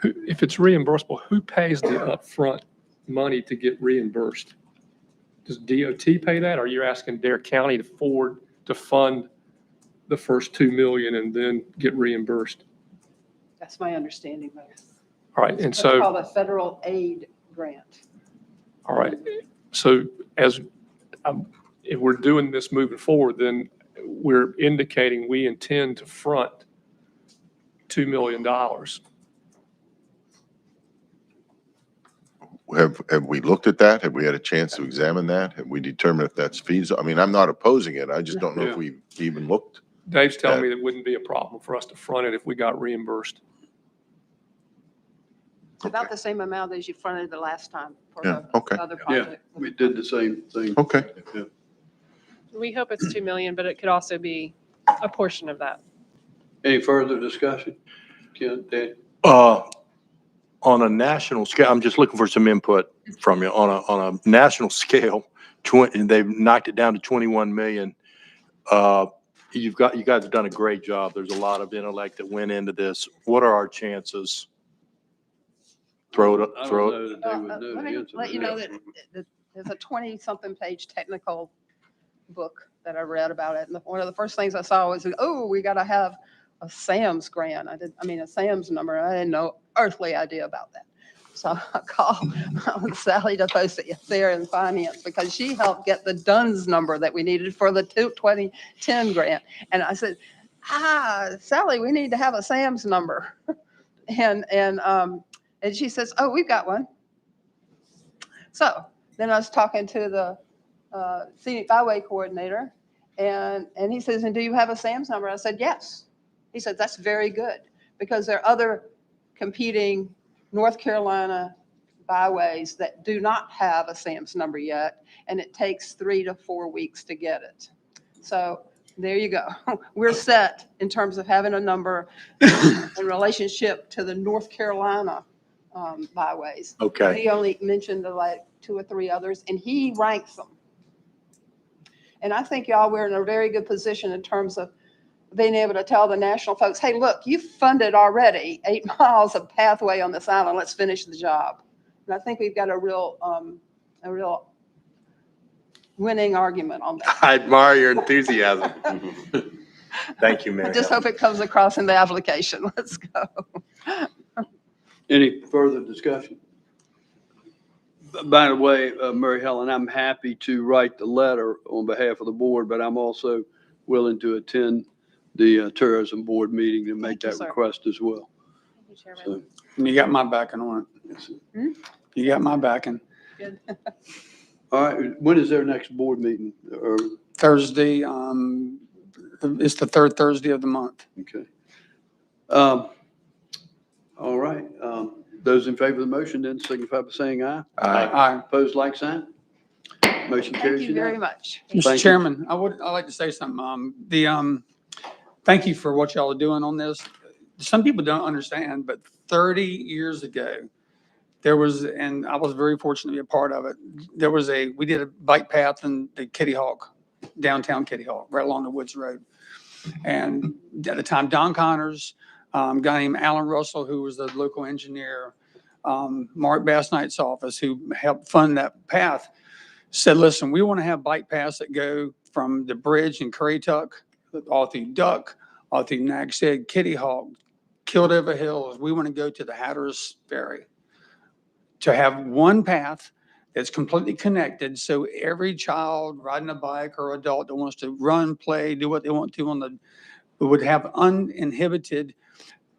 If it's reimbursable, who pays the upfront money to get reimbursed? Does DOT pay that, or you're asking Dare County to fund the first $2 million and then get reimbursed? That's my understanding, but All right, and it's so, called a federal aid grant. all right, so if we're doing this moving forward, then we're indicating we intend to front $2 million. Have we looked at that? Have we had a chance to examine that? Have we determined if that's feasible? I mean, I'm not opposing it. I just don't know if we even looked. Dave's telling me that wouldn't be a problem for us to front it if we got reimbursed. It's about the same amount as you fronted the last time for Yeah, the okay. other Yeah, project. we did the same thing. Okay. Yeah. We hope it's 2 million, but it could also be a portion of that. Any further discussion? Ken, Dan? On a national scale, I'm just looking for some input from you. On a national scale, they've knocked it down to 21 million. You guys have done a great job. There's a lot of intellect that went into this. What are our chances? Throw it. I don't know that they would know Let the me answer let to you know that. that there's a 20-something page technical book that I read about it. And one of the first things I saw was, oh, we got to have a SAMS grant. A SAMS number. I had no earthly idea about that. So I called Sally DePost there in finance because she helped get the DUNS number that we needed for the 2010 grant. And I said, Sally, we need to have a SAMS number. And she says, oh, we've got one. So then I was talking to the Scenic Byway coordinator, and he says, and do you have a SAMS number? I said, yes. He said, that's very good, because there are other competing North Carolina byways that do not have a SAMS number yet, and it takes 3 to 4 weeks to get it. So there you go. We're set in terms of having a number in relationship to the North Carolina byways. Okay. He only mentioned like 2 or 3 others, and he ranks them. And I think y'all, we're in a very good position in terms of being able to tell the national folks, hey, look, you've funded already 8 miles of pathway on this island. Let's finish the job. And I think we've got a real winning argument on that. I admire your enthusiasm. Thank you, Mary. I just hope it comes across in the application. Let's go. Any further discussion? By the way, Mary Helen, I'm happy to write the letter on behalf of the board, but I'm also willing to attend the tourism board meeting to make that request as well. Thank you, Chairman. So, And you got my backing on it. You got my backing. Good. all right, when is their next board meeting? Or, Thursday, it's the third Thursday of the month. okay. All right. Those in favor of the motion then signify by saying aye. Aye. Opposed, like sign. Motion Thank carries you very unanimously. much. Mr. you. Chairman, I'd like to say something. Thank you for what y'all are doing on this. Some people don't understand, but 30 years ago, and I was very fortunate to be a part of it. We did a bike path in the Kitty Hawk, downtown Kitty Hawk, right along the Woods Road. And at the time, Don Connors, a guy named Alan Russell, who was the local engineer, Mark Bassnight's office, who helped fund that path, said, listen, we want to have bike paths that go from the bridge in Currituck, all through Duck, all through Nags Head, Kitty Hawk, Kildover Hills. We want to go to the Hatteras Ferry, to have one path that's completely connected, so every child riding a bike or adult that wants to run, play, do what they want to would have uninhibited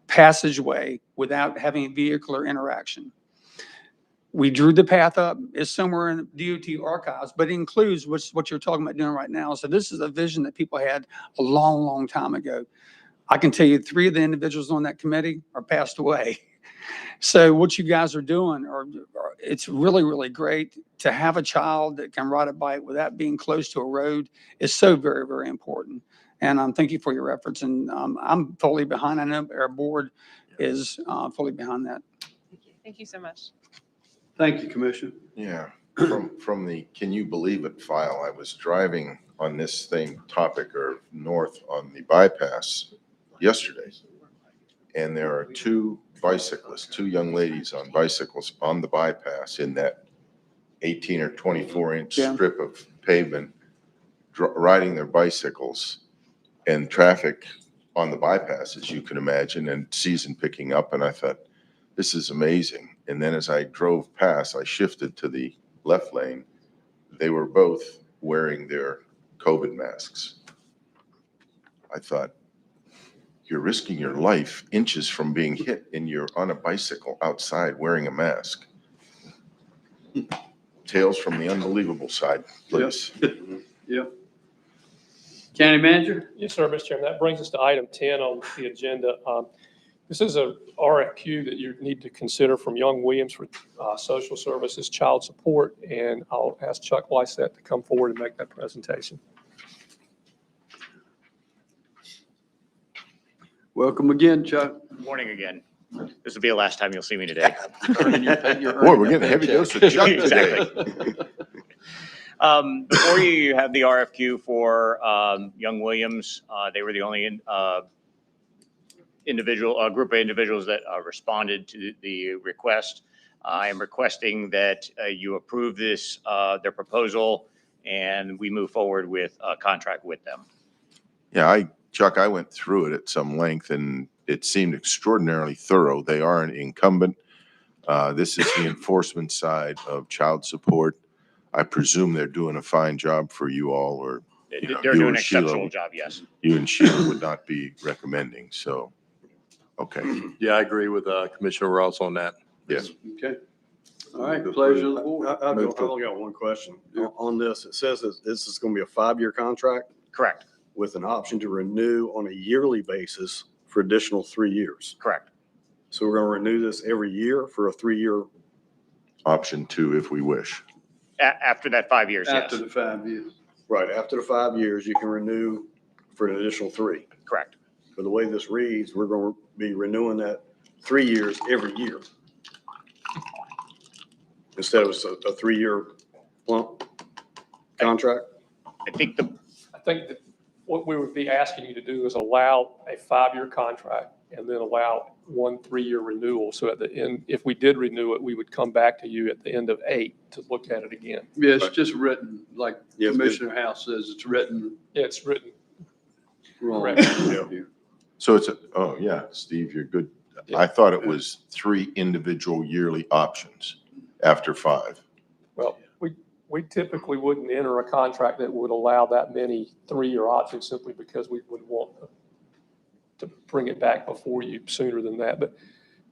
passageway without having vehicular interaction. We drew the path up. It's somewhere in DOT archives, but it includes what you're talking about doing right now. So this is a vision that people had a long, long time ago. I can tell you 3 of the individuals on that committee are passed away. So what you guys are doing, it's really, really great. To have a child that can ride a bike without being close to a road is so very, very important. And thank you for your efforts. And I'm fully behind. I know our board is fully behind that. Thank you so much. Thank you, Commissioner. Yeah, from the can you believe it file, I was driving on this same topic or north on the bypass yesterday. And there are 2 bicyclists, 2 young ladies on bicycles on the bypass in that 18 or 24-inch strip of pavement, riding their bicycles, and traffic on the bypass, as you can imagine, and season picking up. And I thought, this is amazing. And then as I drove past, I shifted to the left lane. They were both wearing their COVID masks. I thought, you're risking your life inches from being hit, and you're on a bicycle outside wearing a mask. Tales from the unbelievable side, please. Yep. County Manager? Yes, sir, Mr. Chairman. That brings us to item 10 on the agenda. This is a RFQ that you need to consider from YoungWilliams for social services, child support, and I'll ask Chuck Lysette to come forward and make that presentation. Welcome again, Chuck. Good morning again. This will be the last time you'll see me today. Boy, we're getting a heavy dose of Chuck today. Exactly. Before you have the RFQ for YoungWilliams. They were the only group of individuals that responded to the request. I am requesting that you approve their proposal, and we move forward with a contract with them. Yeah, Chuck, I went through it at some length, and it seemed extraordinarily thorough. They are an incumbent. This is the enforcement side of child support. I presume they're doing a fine job for you all, or They're doing an exceptional job, yes. You and Sheila would not be recommending, so, okay. Yeah, I agree with Commissioner Ross on that. Yes. Okay. All right, pleasure of the board. I've only got one question. On this, it says that this is going to be a 5-year contract Correct. with an option to renew on a yearly basis for additional 3 years. Correct. So we're going to renew this every year for a 3-year. Option 2, if we wish. After that 5 years, yes. After the 5 years. Right, after the 5 years, you can renew for an additional 3. Correct. But the way this reads, we're going to be renewing that 3 years every year. Instead of a 3-year lump contract. I think that what we would be asking you to do is allow a 5-year contract and then allow 1 3-year renewal. So at the end, if we did renew it, we would come back to you at the end of 8 to look at it again. Yeah, it's just written, like Commissioner House says, it's written. Yeah, it's written. Wrong. Correct. So it's, Steve, you're good. I thought it was 3 individual yearly options after 5. Well, we typically wouldn't enter a contract that would allow that many 3-year options simply because we would want to bring it back before you sooner than that. But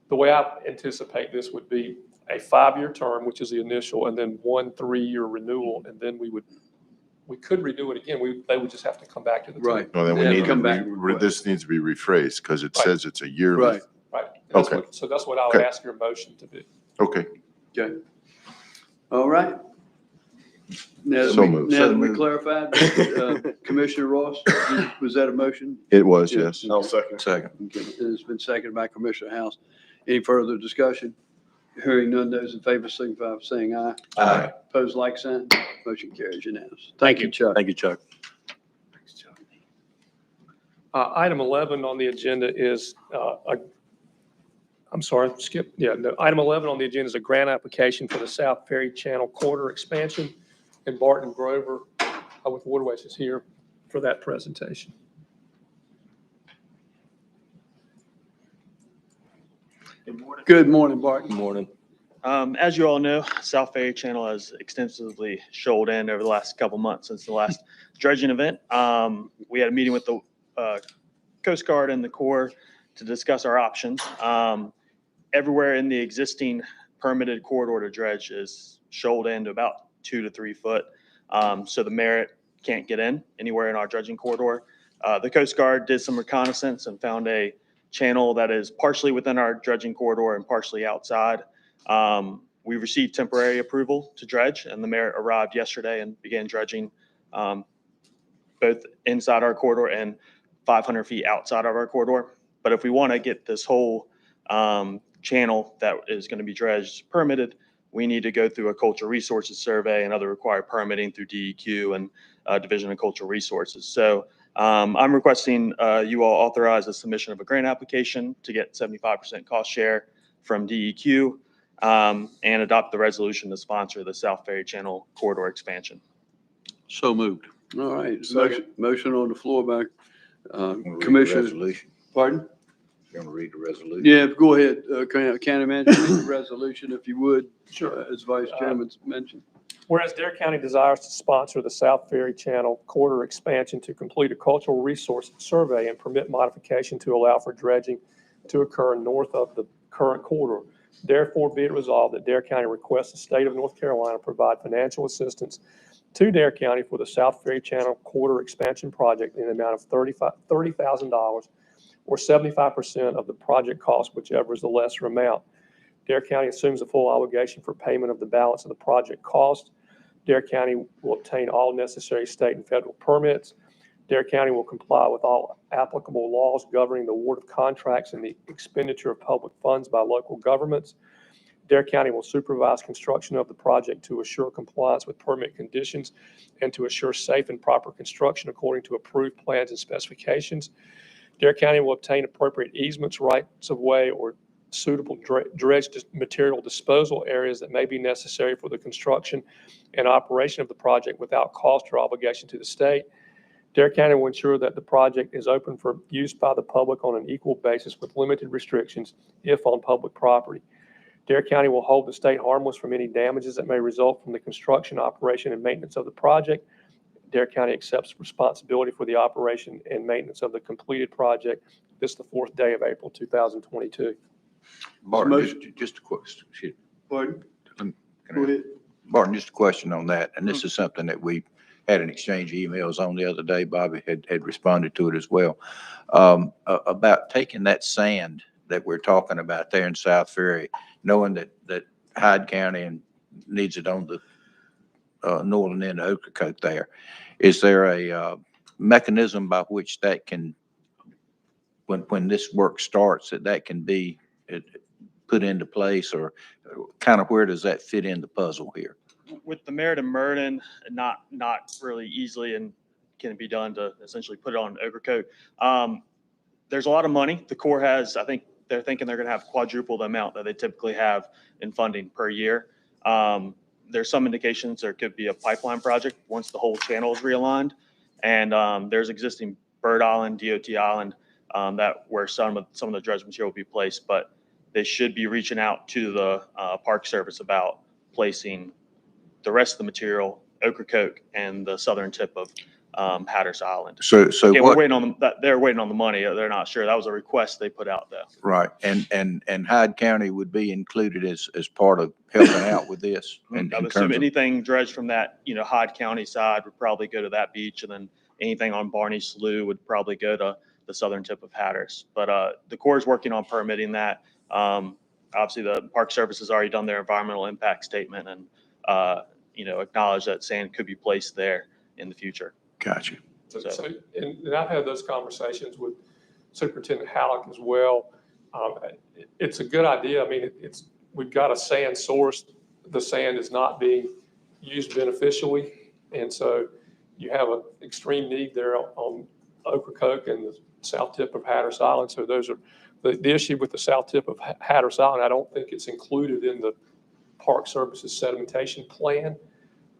the way I anticipate this would be a 5-year term, which is the initial, and then 1 3-year renewal, and then we could renew it again. They would just have to come back to the table. Right. Well, then we need to come back. This needs to be rephrased because it says it's a yearly. Right. Okay. So that's what I would ask your motion to be. Okay. Okay. All right. Now, So that we- moved. now So that we moved. clarified, Commissioner Ross, was that a motion? It was, Yeah. yes. I'll second. Second. Okay, it's been seconded by Commissioner House. Any further discussion? Hearing none, those in favor signify by saying aye. Aye. Opposed, like sign. Motion carries unanimous. Thank you, Chuck. Thank you, Chuck. Item 11 on the agenda is, I'm sorry, skip, yeah, no, item 11 on the agenda is a grant application for the South Ferry Channel Quarter Expansion. And Barton Grover with Waterways is here for that presentation. Good morning, Barton. Good morning. As you all know, South Ferry Channel has extensively shoaled in over the last couple months since the last dredging event. We had a meeting with the Coast Guard and the Corps to discuss our options. Everywhere in the existing permitted corridor to dredge is shoaled in to about 2 to 3 foot. So the Merit can't get in anywhere in our dredging corridor. The Coast Guard did some reconnaissance and found a channel that is partially within our dredging corridor and partially outside. We received temporary approval to dredge, and the Merit arrived yesterday and began dredging both inside our corridor and 500 feet outside of our corridor. But if we want to get this whole channel that is going to be dredged permitted, we need to go through a cultural resources survey and other required permitting through DEQ and Division of Cultural Resources. So I'm requesting you all authorize the submission of a grant application to get 75% cost share from DEQ and adopt the resolution to sponsor the South Ferry Channel corridor expansion. So moved. All right, Second. motion on the floor by Wanna read the Commissioner. resolution? Pardon? You want to read the resolution? Yeah, go ahead, County Manager, read the resolution if you would. Sure. As Vice Chairman mentioned. Whereas Dare County desires to sponsor the South Ferry Channel Quarter Expansion to complete a cultural resource survey and permit modification to allow for dredging to occur north of the current corridor. Therefore, be it resolved that Dare County requests the state of North Carolina provide financial assistance to Dare County for the South Ferry Channel Quarter Expansion Project in the amount of $30,000 or 75% of the project cost, whichever is the lesser amount. Dare County assumes the full obligation for payment of the balance of the project cost. Dare County will obtain all necessary state and federal permits. Dare County will comply with all applicable laws governing the award of contracts and the expenditure of public funds by local governments. Dare County will supervise construction of the project to assure compliance with permit conditions and to assure safe and proper construction according to approved plans and specifications. Dare County will obtain appropriate easements, rights of way, or suitable dredge material disposal areas that may be necessary for the construction and operation of the project without cost or obligation to the state. Dare County will ensure that the project is open for use by the public on an equal basis with limited restrictions if on public property. Dare County will hold the state harmless from any damages that may result from the construction, operation, and maintenance of the project. Dare County accepts responsibility for the operation and maintenance of the completed project. This is the 4th day of April 2022. Barton, just a question. Pardon? Can Go ahead. Barton, just a question on that, and this is something that we had an exchange of emails on the other day. Bobby had responded to it as well. About taking that sand that we're talking about there in South Ferry, knowing that Hyde County needs it on the northern end of Ocracoke there. Is there a mechanism by which that can, when this work starts, that can be put into place, or kind of where does that fit in the puzzle here? With the Merit and Murden, not really easily and can be done to essentially put it on Ocracoke. There's a lot of money. The Corps has, I think they're thinking they're going to have quadruple the amount that they typically have in funding per year. There's some indications there could be a pipeline project once the whole channel is realigned. And there's existing Bird Island, DOT Island, that where some of the dredge material will be placed, but they should be reaching out to the Park Service about placing the rest of the material, Ocracoke and the southern tip of Hatteras Island. So Again, what? we're waiting on them. They're waiting on the money. They're not sure. That was a request they put out though. Right, and Hyde County would be included as part of helping out with this. I would assume anything dredged from that, Hyde County side would probably go to that beach, and then anything on Barney Slough would probably go to the southern tip of Hatteras. But the Corps is working on permitting that. Obviously, the Park Service has already done their environmental impact statement, and acknowledge that sand could be placed there in the future. Gotcha. So, and I've had those conversations with Superintendent Halleck as well. It's a good idea. I mean, we've got a sand source. The sand is not being used beneficially. And so you have an extreme need there on Ocracoke and the south tip of Hatteras Island. So those are the issue with the south tip of Hatteras Island. I don't think it's included in the Park Services sedimentation plan,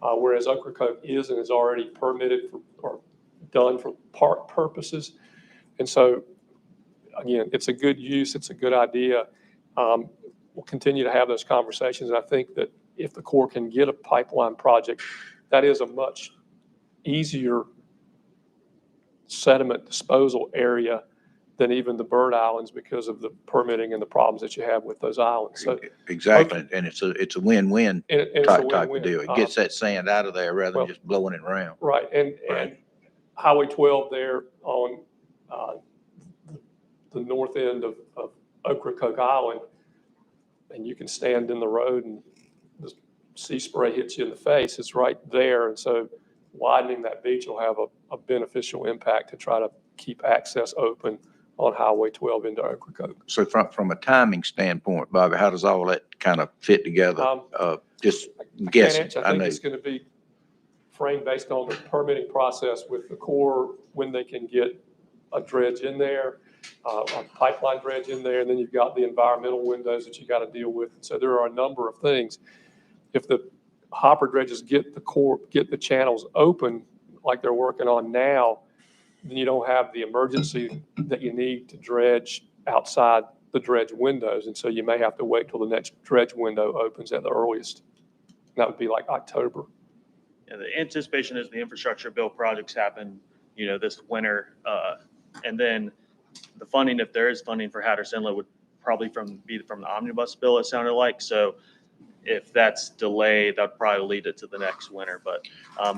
whereas Ocracoke is and is already permitted for, or done for park purposes. And so, again, it's a good use. It's a good idea. We'll continue to have those conversations. And I think that if the Corps can get a pipeline project, that is a much easier sediment disposal area than even the bird islands because of the permitting and the problems that you have with those islands. So Exactly. And it's a win-win and it's a type of win-win. deal. It gets that sand out of there rather than just blowing it around. Right. And Highway 12 there on the north end of Ocracoke Island, and you can stand in the road and the sea spray hits you in the face. It's right there. And so widening that beach will have a beneficial impact to try to keep access open on Highway 12 into Ocracoke. So from a timing standpoint, Bobby, how does all that kind of fit together? Just guessing. I think it's going to be framed based on the permitting process with the Corps, when they can get a dredge in there, a pipeline dredge in there, and then you've got the environmental windows that you got to deal with. So there are a number of things. If the hopper dredges get the channels open like they're working on now, then you don't have the emergency that you need to dredge outside the dredge windows. And so you may have to wait till the next dredge window opens at the earliest. That would be like October. Yeah, the anticipation is the infrastructure bill projects happen, this winter. And then the funding, if there is funding for Hatteras Inlet, would probably be from the omnibus bill, it sounded like. So if that's delayed, that would probably lead it to the next winter. But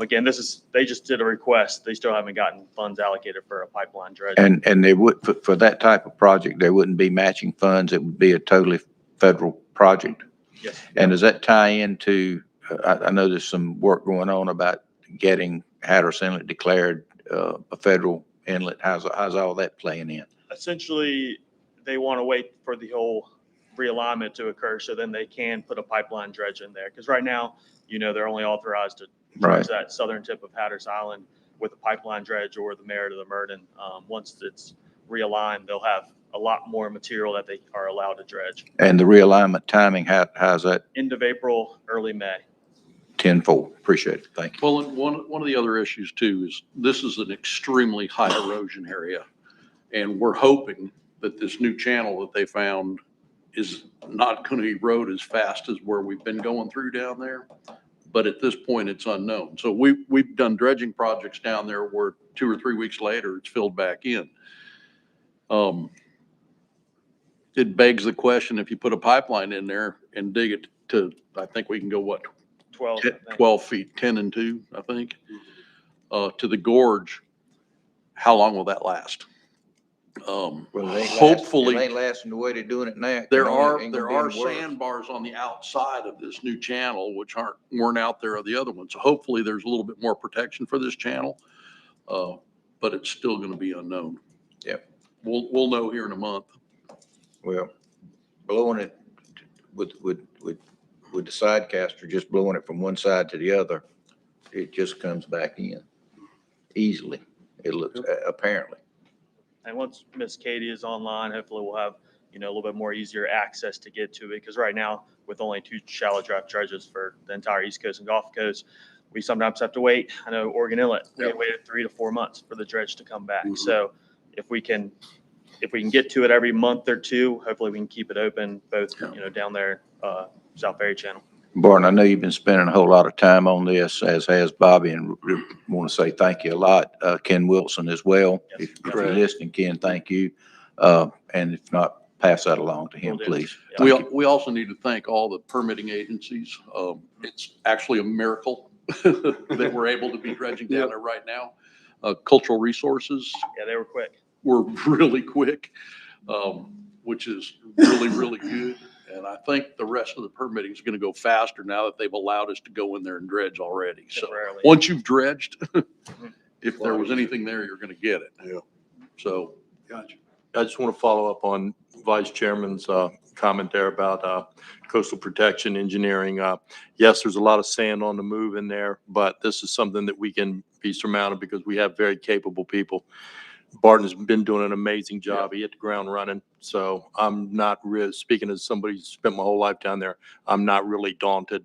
again, they just did a request. They still haven't gotten funds allocated for a pipeline dredge. And they would, for that type of project, there wouldn't be matching funds. It would be a totally federal project. Yes. And does that tie into, I know there's some work going on about getting Hatteras Inlet declared a federal inlet. How's all that playing in? Essentially, they want to wait for the whole realignment to occur so then they can put a pipeline dredge in there. Because right now, they're only authorized to dredge that southern tip of Hatteras Island with a pipeline dredge or the Merritt or the Murden. Once it's realigned, they'll have a lot more material that they are allowed to dredge. And the realignment timing, how's that? End of April, early May. 10-4. Appreciate it. Thank you. Well, and one of the other issues too is this is an extremely high erosion area. And we're hoping that this new channel that they found is not going to erode as fast as where we've been going through down there. But at this point, it's unknown. So we've done dredging projects down there where 2 or 3 weeks later, it's filled back in. It begs the question, if you put a pipeline in there and dig it to, I think we can go, what? 12 feet, 10 and 2, I think, to the gorge. How long will that last? Well, Hopefully, it ain't lasting the way they're doing it now. there are sandbars on the outside of this new channel, which weren't out there of the other one. So hopefully there's a little bit more protection for this channel, but it's still going to be unknown. Yep. We'll know here in a month. Well, blowing it with the side caster, just blowing it from one side to the other, it just comes back in easily. It looks, apparently. And once Miss Katie is online, hopefully we'll have, a little bit more easier access to get to it. Because right now, with only 2 shallow draft dredges for the entire East Coast and Gulf Coast, we sometimes have to wait. I know Oregon Inlet, we waited 3 to 4 months for the dredge to come back. So if we can get to it every month or 2, hopefully we can keep it open both, down there, South Ferry Channel. Barton, I know you've been spending a whole lot of time on this, as has Bobby, and want to say thank you a lot. Ken Wilson as well. Yes. If you're listening, Ken, thank you. And if not, pass that along to him, please. We also need to thank all the permitting agencies. It's actually a miracle that we're able to be dredging down there right now. Cultural Resources. Yeah, they were quick. Were really quick, which is really, really good. And I think the rest of the permitting is going to go faster now that they've allowed us to go in there and dredge already. So Temporarily. once you've dredged, if there was anything there, you're going to get it. Yeah. So Gotcha. I just want to follow up on Vice Chairman's comment there about coastal protection engineering. Yes, there's a lot of sand on the move in there, but this is something that we can be surmounted because we have very capable people. Barton has been doing an amazing job. He hit the ground running. So I'm not really, speaking as somebody who's spent my whole life down there, I'm not really daunted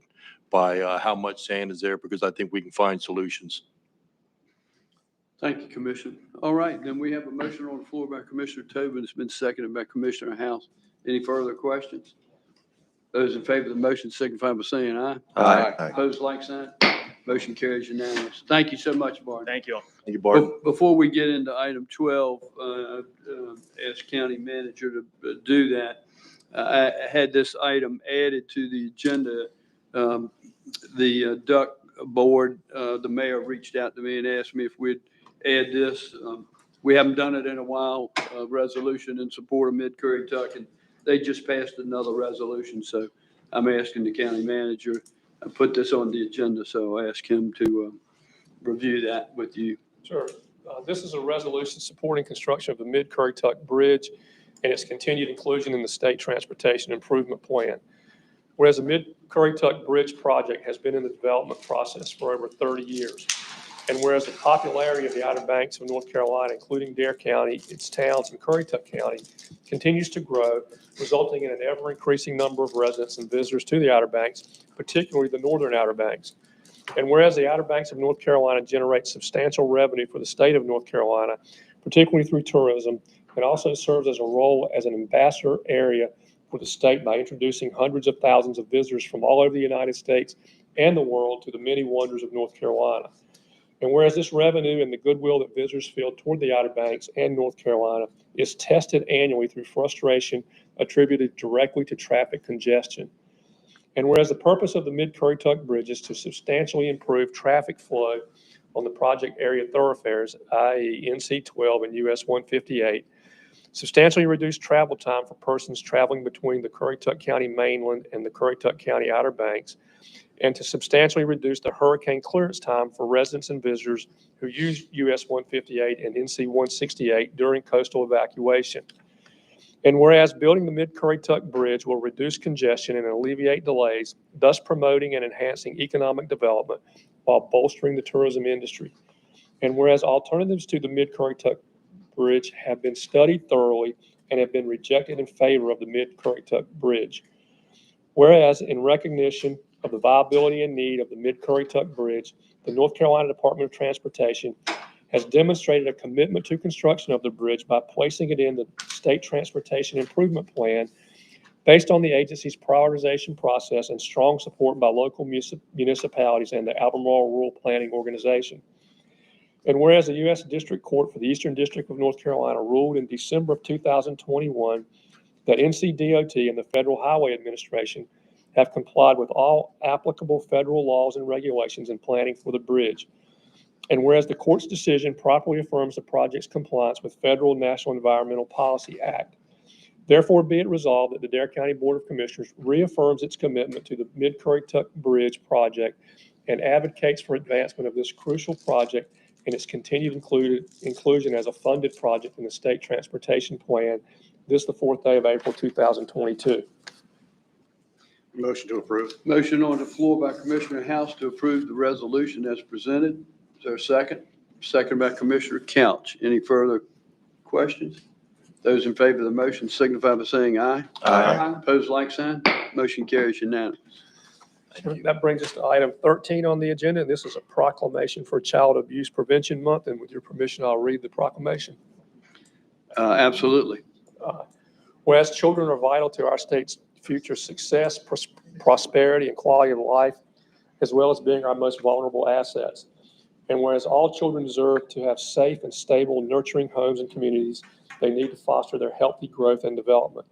by how much sand is there because I think we can find solutions. Thank you, Commissioner. All right, then we have a motion on the floor by Commissioner Tobin. It's been seconded by Commissioner House. Any further questions? Those in favor of the motion signify by saying aye. Aye. Opposed, like sign. Motion carries unanimous. Thank you so much, Barton. Thank you all. Thank you, Barton. Before we get into item 12, ask County Manager to do that. I had this item added to the agenda. The Duck Board, the mayor reached out to me and asked me if we'd add this. We haven't done it in a while, a resolution in support of Mid-Currituck, and they just passed another resolution. So I'm asking the county manager, I put this on the agenda, so I ask him to review that with you. Sure. This is a resolution supporting construction of the Mid-Currituck Bridge and its continued inclusion in the State Transportation Improvement Plan. Whereas the Mid-Currituck Bridge project has been in the development process for over 30 years, and whereas the popularity of the Outer Banks of North Carolina, including Dare County, its towns, and Currituck County, continues to grow, resulting in an ever-increasing number of residents and visitors to the Outer Banks, particularly the northern Outer Banks. And whereas the Outer Banks of North Carolina generate substantial revenue for the state of North Carolina, particularly through tourism, it also serves as a role as an ambassador area for the state by introducing hundreds of thousands of visitors from all over the United States and the world to the many wonders of North Carolina. And whereas this revenue and the goodwill that visitors feel toward the Outer Banks and North Carolina is tested annually through frustration attributed directly to traffic congestion. And whereas the purpose of the Mid-Currituck Bridge is to substantially improve traffic flow on the project area thoroughfares, i.e. NC 12 and US 158, substantially reduce travel time for persons traveling between the Currituck County mainland and the Currituck County Outer Banks, and to substantially reduce the hurricane clearance time for residents and visitors who use US 158 and NC 168 during coastal evacuation. And whereas building the Mid-Currituck Bridge will reduce congestion and alleviate delays, thus promoting and enhancing economic development while bolstering the tourism industry. And whereas alternatives to the Mid-Currituck Bridge have been studied thoroughly and have been rejected in favor of the Mid-Currituck Bridge. Whereas in recognition of the viability and need of the Mid-Currituck Bridge, the North Carolina Department of Transportation has demonstrated a commitment to construction of the bridge by placing it in the State Transportation Improvement Plan based on the agency's prioritization process and strong support by local municipalities and the Albemarle Rural Planning Organization. And whereas the U.S. District Court for the Eastern District of North Carolina ruled in December of 2021 that NCDOT and the Federal Highway Administration have complied with all applicable federal laws and regulations in planning for the bridge. And whereas the court's decision properly affirms the project's compliance with Federal National Environmental Policy Act, therefore be it resolved that the Dare County Board of Commissioners reaffirms its commitment to the Mid-Currituck Bridge project and advocates for advancement of this crucial project and its continued inclusion as a funded project in the State Transportation Plan, this the 4th day of April 2022. Motion to approve. Motion on the floor by Commissioner House to approve the resolution as presented. Is there a second? Second by Commissioner Couch. Any further questions? Those in favor of the motion signify by saying aye. Aye. Opposed, like sign. Motion carries unanimous. That brings us to item 13 on the agenda. This is a proclamation for Child Abuse Prevention Month, and with your permission, I'll read the proclamation. Absolutely. Whereas children are vital to our state's future success, prosperity, and quality of life, as well as being our most vulnerable assets. And whereas all children deserve to have safe and stable, nurturing homes and communities, they need to foster their healthy growth and development.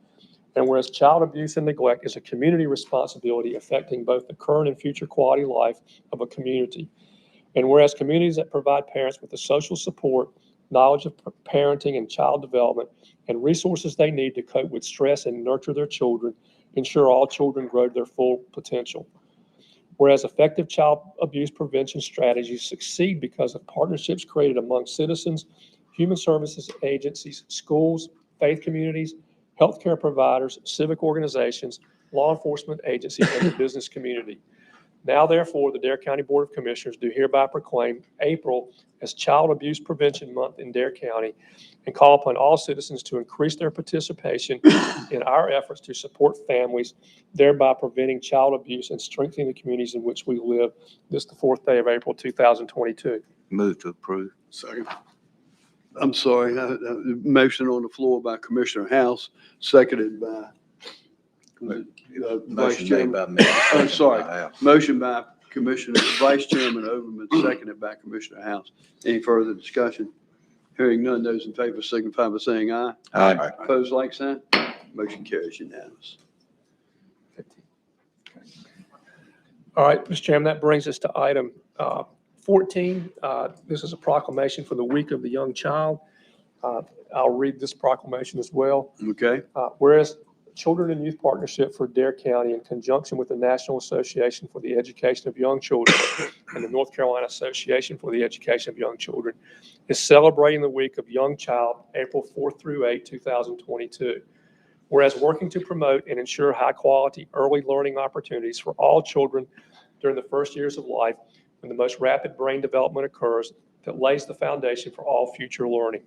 And whereas child abuse and neglect is a community responsibility affecting both the current and future quality of life of a community. And whereas communities that provide parents with the social support, knowledge of parenting and child development, and resources they need to cope with stress and nurture their children ensure all children grow to their full potential. Whereas effective child abuse prevention strategies succeed because of partnerships created among citizens, human services agencies, schools, faith communities, healthcare providers, civic organizations, law enforcement agencies, and the business community. Now, therefore, the Dare County Board of Commissioners do hereby proclaim April as Child Abuse Prevention Month in Dare County and call upon all citizens to increase their participation in our efforts to support families, thereby preventing child abuse and strengthening the communities in which we live. This is the 4th day of April, 2022. Move to approve. Second. I'm sorry, motion on the floor by Commissioner House, seconded by Vice Motion made Chairman. by me. I'm sorry, By House. motion by Commissioner, Vice Chairman Overman, seconded by Commissioner House. Any further discussion? Hearing none, those in favor signify by saying aye. Aye. Opposed, like sign. Motion carries unanimous. All right, Mr. Chairman, that brings us to item 14. This is a proclamation for the Week of the Young Child. I'll read this proclamation as well. Okay. Whereas Children and Youth Partnership for Dare County, in conjunction with the National Association for the Education of Young Children and the North Carolina Association for the Education of Young Children, is celebrating the Week of Young Child, April 4th through 8, 2022. Whereas working to promote and ensure high-quality early learning opportunities for all children during the first years of life, when the most rapid brain development occurs, that lays the foundation for all future learning.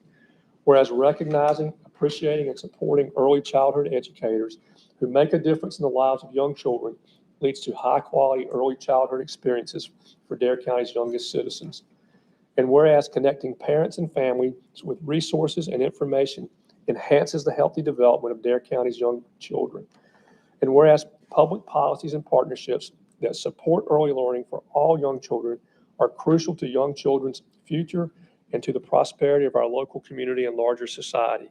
Whereas recognizing, appreciating, and supporting early childhood educators who make a difference in the lives of young children leads to high-quality early childhood experiences for Dare County's youngest citizens. And whereas connecting parents and families with resources and information enhances the healthy development of Dare County's young children. And whereas public policies and partnerships that support early learning for all young children are crucial to young children's future and to the prosperity of our local community and larger society.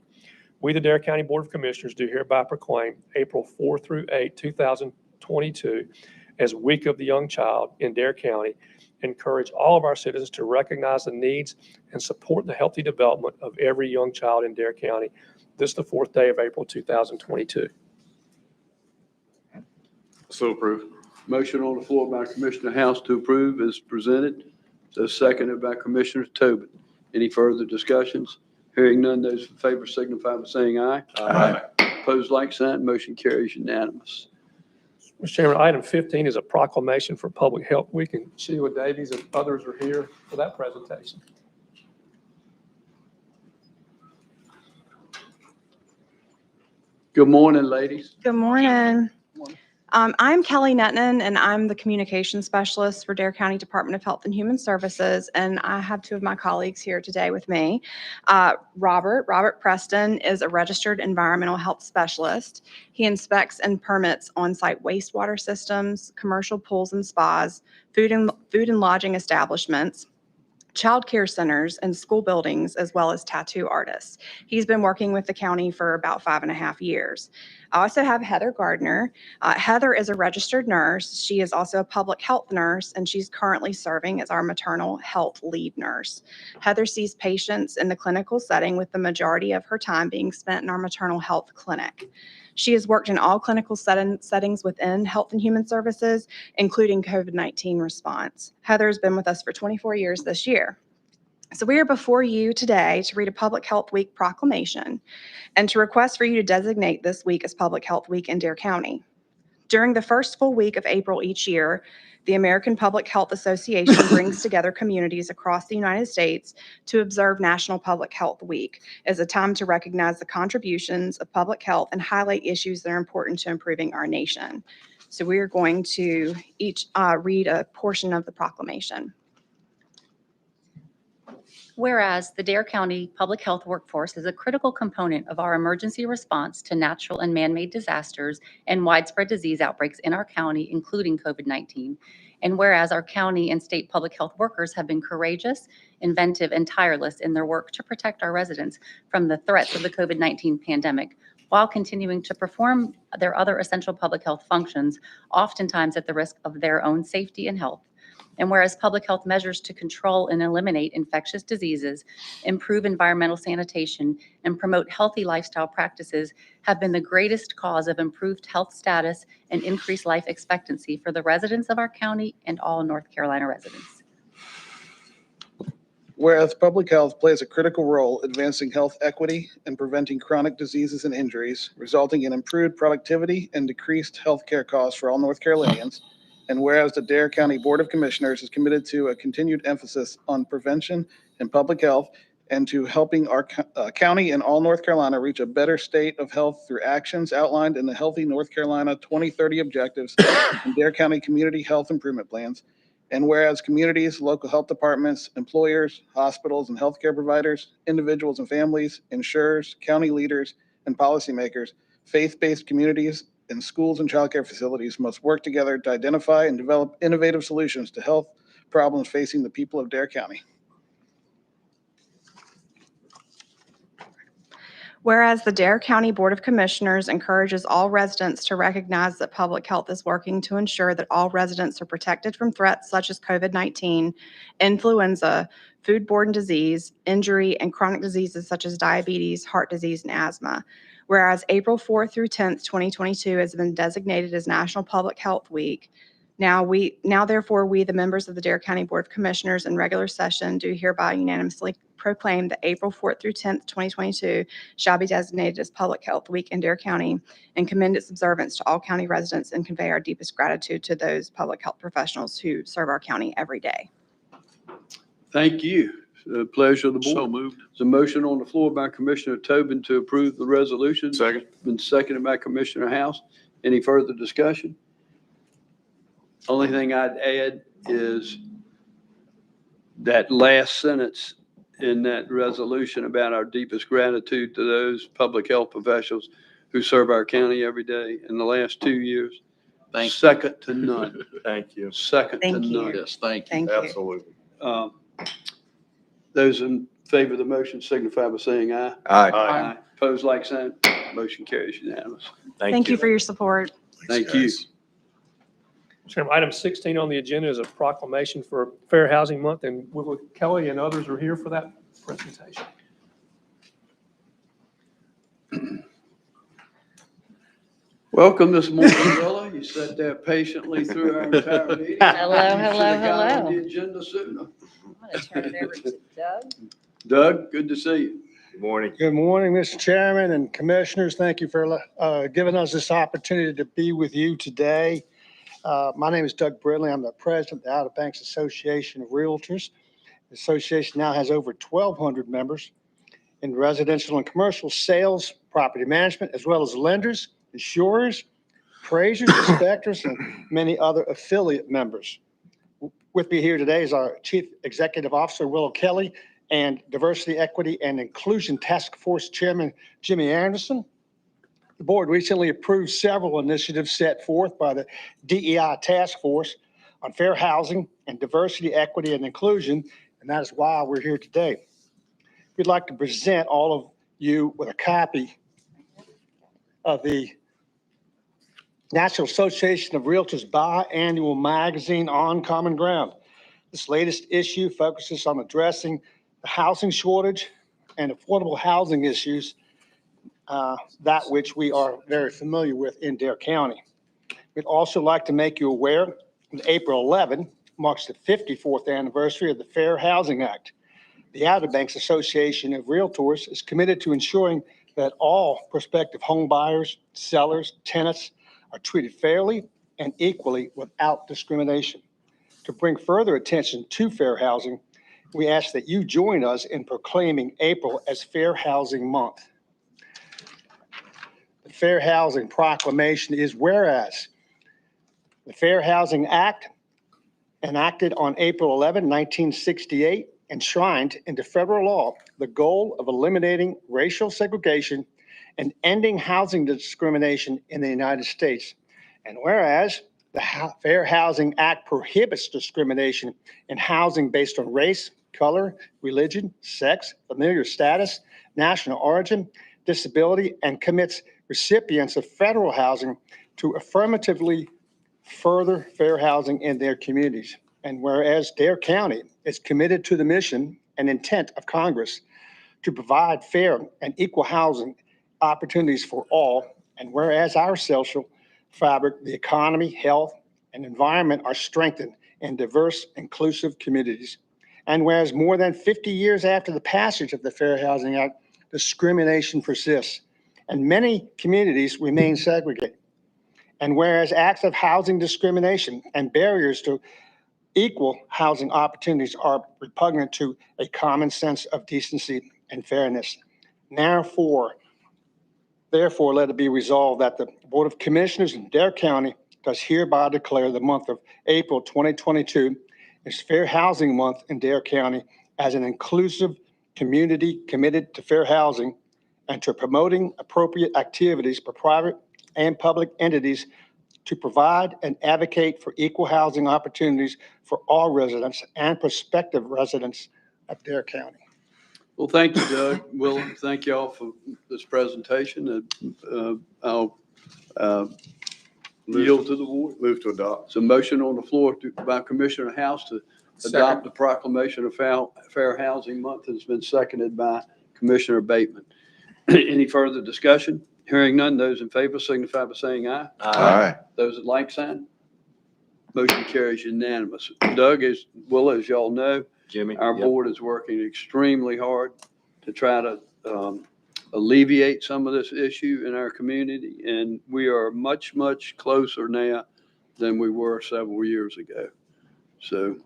We, the Dare County Board of Commissioners, do hereby proclaim April 4 through 8, 2022 as Week of the Young Child in Dare County. Encourage all of our citizens to recognize the needs and support the healthy development of every young child in Dare County. This is the 4th day of April, 2022. So approved. Motion on the floor by Commissioner House to approve is presented. So seconded by Commissioner Tobin. Any further discussions? Hearing none, those in favor signify by saying aye. Aye. Opposed, like sign. Motion carries unanimous. Mr. Chairman, item 15 is a proclamation for Public Health Week, and Sheila Davies and others are here for that presentation. Good morning, ladies. Good morning. I'm Kelly Netton, and I'm the Communications Specialist for Dare County Department of Health and Human Services, and I have two of my colleagues here today with me. Robert Preston is a registered environmental health specialist. He inspects and permits on-site wastewater systems, commercial pools and spas, food and lodging establishments, child care centers, and school buildings, as well as tattoo artists. He's been working with the county for about 5.5 years. I also have Heather Gardner. Heather is a registered nurse. She is also a public health nurse, and she's currently serving as our maternal health lead nurse. Heather sees patients in the clinical setting, with the majority of her time being spent in our maternal health clinic. She has worked in all clinical settings within Health and Human Services, including COVID-19 response. Heather has been with us for 24 years this year. So we are before you today to read a Public Health Week proclamation and to request for you to designate this week as Public Health Week in Dare County. During the first full week of April each year, the American Public Health Association brings together communities across the United States to observe National Public Health Week as a time to recognize the contributions of public health and highlight issues that are important to improving our nation. So we are going to each read a portion of the proclamation. Whereas the Dare County public health workforce is a critical component of our emergency response to natural and man-made disasters and widespread disease outbreaks in our county, including COVID-19. And whereas our county and state public health workers have been courageous, inventive, and tireless in their work to protect our residents from the threats of the COVID-19 pandemic, while continuing to perform their other essential public health functions, oftentimes at the risk of their own safety and health. And whereas public health measures to control and eliminate infectious diseases, improve environmental sanitation, and promote healthy lifestyle practices have been the greatest cause of improved health status and increased life expectancy for the residents of our county and all North Carolina residents. Whereas public health plays a critical role advancing health equity and preventing chronic diseases and injuries, resulting in improved productivity and decreased healthcare costs for all North Carolinians. And whereas the Dare County Board of Commissioners is committed to a continued emphasis on prevention and public health and to helping our county and all North Carolina reach a better state of health through actions outlined in the Healthy North Carolina 2030 objectives and Dare County Community Health Improvement Plans. And whereas communities, local health departments, employers, hospitals, and healthcare providers, individuals and families, insurers, county leaders, and policymakers, faith-based communities, and schools and childcare facilities must work together to identify and develop innovative solutions to health problems facing the people of Dare County. Whereas the Dare County Board of Commissioners encourages all residents to recognize that public health is working to ensure that all residents are protected from threats such as COVID-19, influenza, foodborne disease, injury, and chronic diseases such as diabetes, heart disease, and asthma. Whereas April 4th through 10th, 2022 has been designated as National Public Health Week. Now therefore, we, the members of the Dare County Board of Commissioners in regular session, do hereby unanimously proclaim that April 4th through 10th, 2022 shall be designated as Public Health Week in Dare County and commend its observance to all county residents and convey our deepest gratitude to those public health professionals who serve our county every day. Thank you. Pleasure of the board. So moved. There's a motion on the floor by Commissioner Tobin to approve the resolution. Second. Been seconded by Commissioner House. Any further discussion? Only thing I'd add is that last sentence in that resolution about our deepest gratitude to those public health professionals who serve our county every day in the last 2 years. Thank you. Second to none. Thank you. Second to Thank you. none. Yes, thank you. Thank you. Absolutely. Those in favor of the motion signify by saying aye. Aye. Opposed, like sign. Motion carries unanimous. Thank you for your support. Thank you. Chairman, item 16 on the agenda is a proclamation for Fair Housing Month, and Willie Kelly and others are here for that presentation. Welcome this morning, Willa. You sat there patiently through our entire meeting. Hello, You should hello, have got on hello. the agenda sooner. I'm going to turn it over to Doug. Doug, good to see you. Good morning. Good morning, Mr. Chairman and Commissioners. Thank you for giving us this opportunity to be with you today. My name is Doug Bridley. I'm the president of the Outer Banks Association of Realtors. The association now has over 1,200 members in residential and commercial sales, property management, as well as lenders, insurers, appraisers, inspectors, and many other affiliate members. With me here today is our Chief Executive Officer, Willow Kelly, and Diversity, Equity, and Inclusion Task Force Chairman, Jimmy Anderson. The board recently approved several initiatives set forth by the DEI Task Force on fair housing and diversity, equity, and inclusion, and that is why we're here today. We'd like to present all of you with a copy of the National Association of Realtors biannual magazine, On Common Ground. This latest issue focuses on addressing the housing shortage and affordable housing issues, that which we are very familiar with in Dare County. We'd also like to make you aware that April 11 marks the 54th anniversary of the Fair Housing Act. The Outer Banks Association of Realtors is committed to ensuring that all prospective home buyers, sellers, tenants are treated fairly and equally without discrimination. To bring further attention to fair housing, we ask that you join us in proclaiming April as Fair Housing Month. The Fair Housing Proclamation is whereas the Fair Housing Act, enacted on April 11, 1968, enshrined into federal law the goal of eliminating racial segregation and ending housing discrimination in the United States. And whereas the Fair Housing Act prohibits discrimination in housing based on race, color, religion, sex, familiar status, national origin, disability, and commits recipients of federal housing to affirmatively further fair housing in their communities. And whereas Dare County is committed to the mission and intent of Congress to provide fair and equal housing opportunities for all, and whereas our social fabric, the economy, health, and environment are strengthened in diverse, inclusive communities. And whereas more than 50 years after the passage of the Fair Housing Act, discrimination persists, and many communities remain segregated. And whereas acts of housing discrimination and barriers to equal housing opportunities are repugnant to a common sense of decency and fairness. Therefore, let it be resolved that the Board of Commissioners in Dare County does hereby declare the month of April 2022 as Fair Housing Month in Dare County as an inclusive community committed to fair housing and to promoting appropriate activities for private and public entities to provide and advocate for equal housing opportunities for all residents and prospective residents of Dare County. Well, thank you, Doug. Will, thank you all for this presentation. I'll yield to the board. Move to adopt. It's a motion on the floor by Commissioner House to adopt the proclamation of Fair Housing Month. It's been seconded by Commissioner Bateman. Any further discussion? Hearing none, those in favor signify by saying aye. Aye. Those at like sign? Motion carries unanimous. Doug, as well as y'all know, Jimmy. our board is working extremely hard to try to alleviate some of this issue in our community, and we are much, much closer now than we were several years ago. So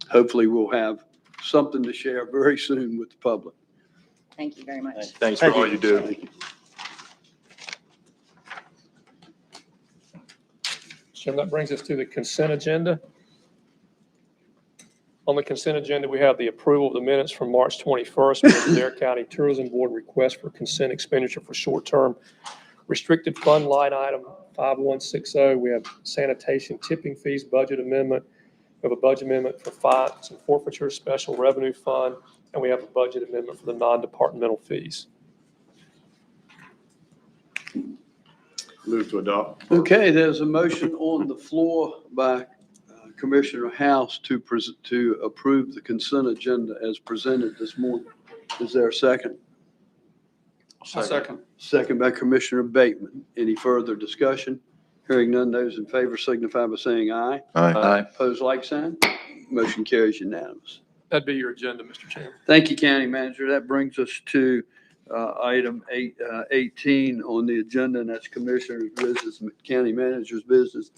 hopefully we'll have something to share very soon with the public. Thank you very much. Thanks for all you do. Chairman, that brings us to the consent agenda. On the consent agenda, we have the approval of the minutes from March 21st with the Dare County Tourism Board request for consent expenditure for short-term restricted fund line item 5160. We have sanitation tipping fees budget amendment. We have a budget amendment for fines and forfeiture special revenue fund, and we have a budget amendment for the non-departmental fees. Move to adopt. Okay, there's a motion on the floor by Commissioner House to approve the consent agenda as presented this morning. Is there a second? Second. Second by Commissioner Bateman. Any further discussion? Hearing none, those in favor signify by saying aye. Aye. Opposed, like sign. Motion carries unanimous. That'd be your agenda, Mr. Chairman. Thank you, County Manager. That brings us to item 18 on the agenda, and that's Commissioner's business, County Manager's business.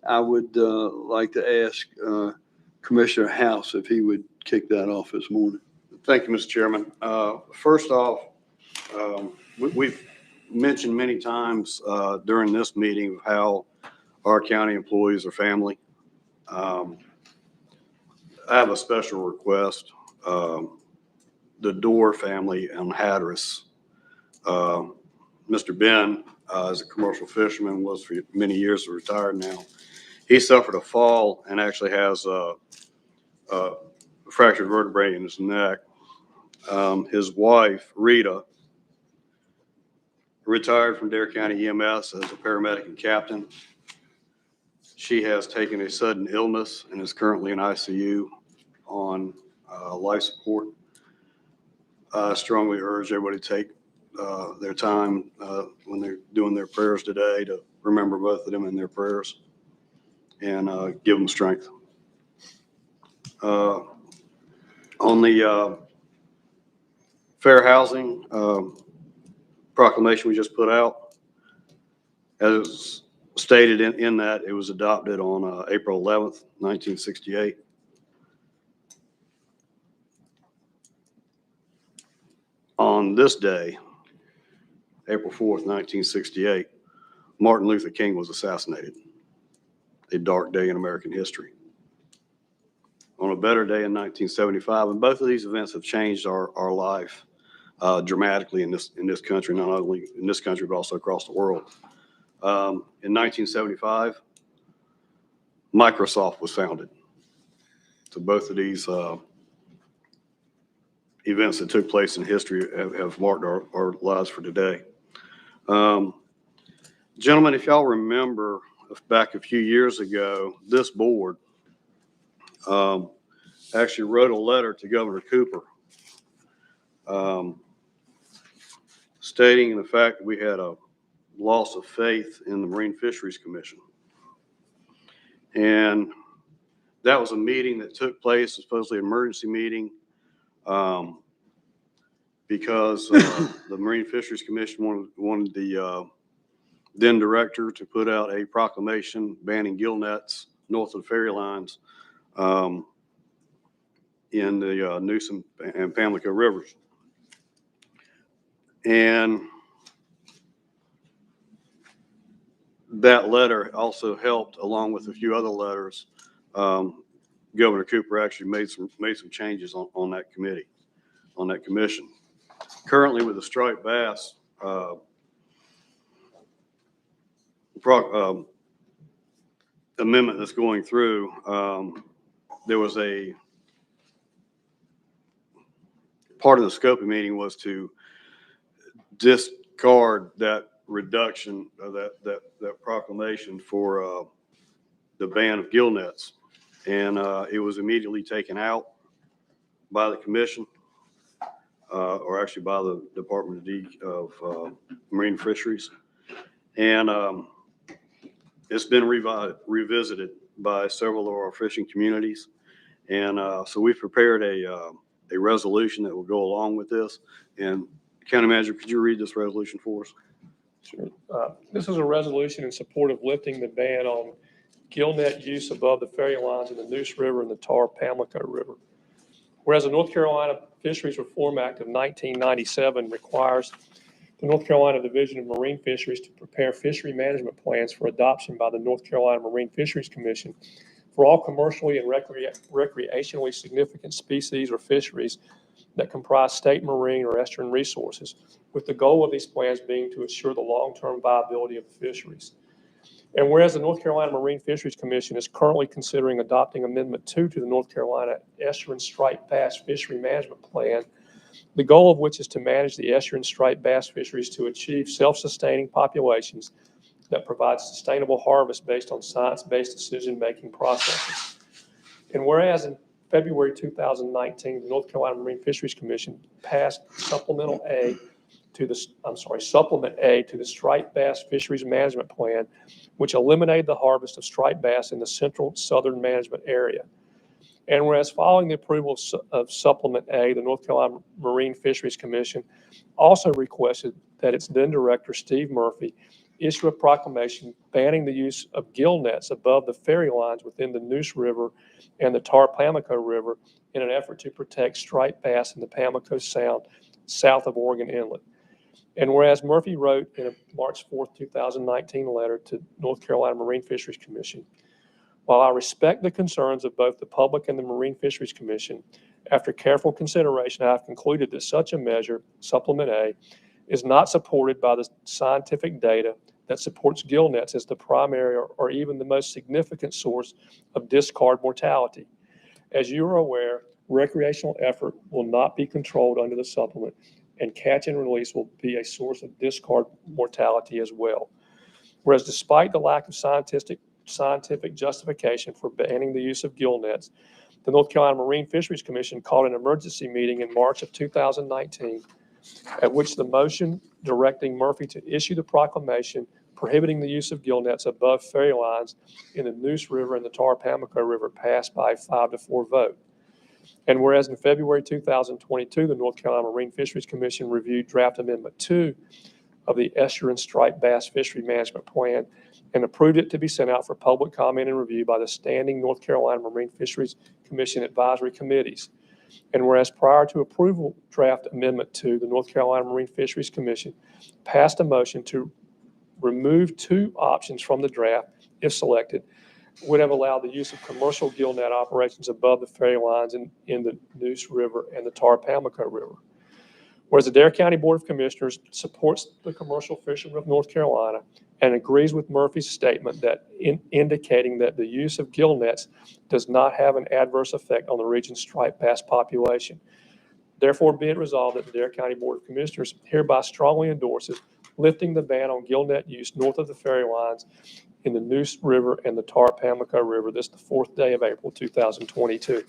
I would like to ask Commissioner House if he would kick that off this morning. Thank you, Mr. Chairman. First off, we've mentioned many times during this meeting of how our county employees are family. I have a special request. The Dorr family on Hatteras. Mr. Ben is a commercial fisherman, was for many years, retired now. He suffered a fall and actually has a fractured vertebrae in his neck. His wife, Rita, retired from Dare County EMS as a paramedic and captain. She has taken a sudden illness and is currently in ICU on life support. I strongly urge everybody to take their time when they're doing their prayers today to remember both of them in their prayers and give them strength. On the fair housing proclamation we just put out, as stated in that, it was adopted on April 11th, 1968. On this day, April 4th, 1968, Martin Luther King was assassinated. A dark day in American history. On a better day in 1975, and both of these events have changed our life dramatically in this country, not only in this country, but also across the world. In 1975, Microsoft was founded. So both of these events that took place in history have marked our lives for today. Gentlemen, if y'all remember back a few years ago, this board actually wrote a letter to Governor Cooper stating the fact that we had a loss of faith in the Marine Fisheries Commission. And that was a meeting that took place, supposedly an emergency meeting, because the Marine Fisheries Commission wanted the then director to put out a proclamation banning gill nets north of the ferry lines in the Newsom and Pamlico rivers. And that letter also helped, along with a few other letters. Governor Cooper actually made some changes on that committee, on that commission. Currently, with the striped bass amendment that's going through, there was a part of the scoping meeting was to discard that reduction of that proclamation for the ban of gill nets, and it was immediately taken out by the commission, or actually by the Department of Marine Fisheries, and it's been revisited by several of our fishing communities, and so we've prepared a resolution that will go along with this. And County Manager, could you read this resolution for us? Sure. This is a resolution in support of lifting the ban on gill net use above the ferry lines in the Neuse River and the Tar-Pamlico River. Whereas the North Carolina Fisheries Reform Act of 1997 requires the North Carolina Division of Marine Fisheries to prepare fishery management plans for adoption by the North Carolina Marine Fisheries Commission for all commercially and recreationally significant species or fisheries that comprise state marine or estuarine resources, with the goal of these plans being to assure the long-term viability of the fisheries. And whereas the North Carolina Marine Fisheries Commission is currently considering adopting Amendment 2 to the North Carolina Estuarine Striped Bass Fishery Management Plan, the goal of which is to manage the estuarine striped bass fisheries to achieve self-sustaining populations that provide sustainable harvest based on science-based decision-making processes. And whereas in February 2019, the North Carolina Marine Fisheries Commission passed Supplement A to the Striped Bass Fisheries Management Plan, which eliminated the harvest of striped bass in the central southern management area. And whereas following the approval of Supplement A, the North Carolina Marine Fisheries Commission also requested that its then director, Steve Murphy, issue a proclamation banning the use of gill nets above the ferry lines within the Neuse River and the Tar-Pamlico River in an effort to protect striped bass in the Pamlico Sound south of Oregon Inlet. And whereas Murphy wrote in a March 4th, 2019 letter to North Carolina Marine Fisheries Commission, while I respect the concerns of both the public and the Marine Fisheries Commission, after careful consideration, I have concluded that such a measure, Supplement A, is not supported by the scientific data that supports gill nets as the primary or even the most significant source of discard mortality. As you are aware, recreational effort will not be controlled under the supplement, and catch and release will be a source of discard mortality as well. Whereas despite the lack of scientific justification for banning the use of gill nets, the North Carolina Marine Fisheries Commission called an emergency meeting in March of 2019, at which the motion directing Murphy to issue the proclamation prohibiting the use of gill nets above ferry lines in the Neuse River and the Tar-Pamlico River passed by a 5-4 vote. And whereas in February 2022, the North Carolina Marine Fisheries Commission reviewed draft Amendment 2 of the Estuarine Striped Bass Fishery Management Plan and approved it to be sent out for public comment and review by the standing North Carolina Marine Fisheries Commission advisory committees. And whereas prior to approval draft Amendment 2, the North Carolina Marine Fisheries Commission passed a motion to remove 2 options from the draft, if selected, would have allowed the use of commercial gill net operations above the ferry lines in the Neuse River and the Tar-Pamlico River. Whereas the Dare County Board of Commissioners supports the commercial fishermen of North Carolina and agrees with Murphy's statement that indicating that the use of gill nets does not have an adverse effect on the region's striped bass population. Therefore, be it resolved that the Dare County Board of Commissioners hereby strongly endorses lifting the ban on gill net use north of the ferry lines in the Neuse River and the Tar-Pamlico River. This is the 4th day of April, 2022.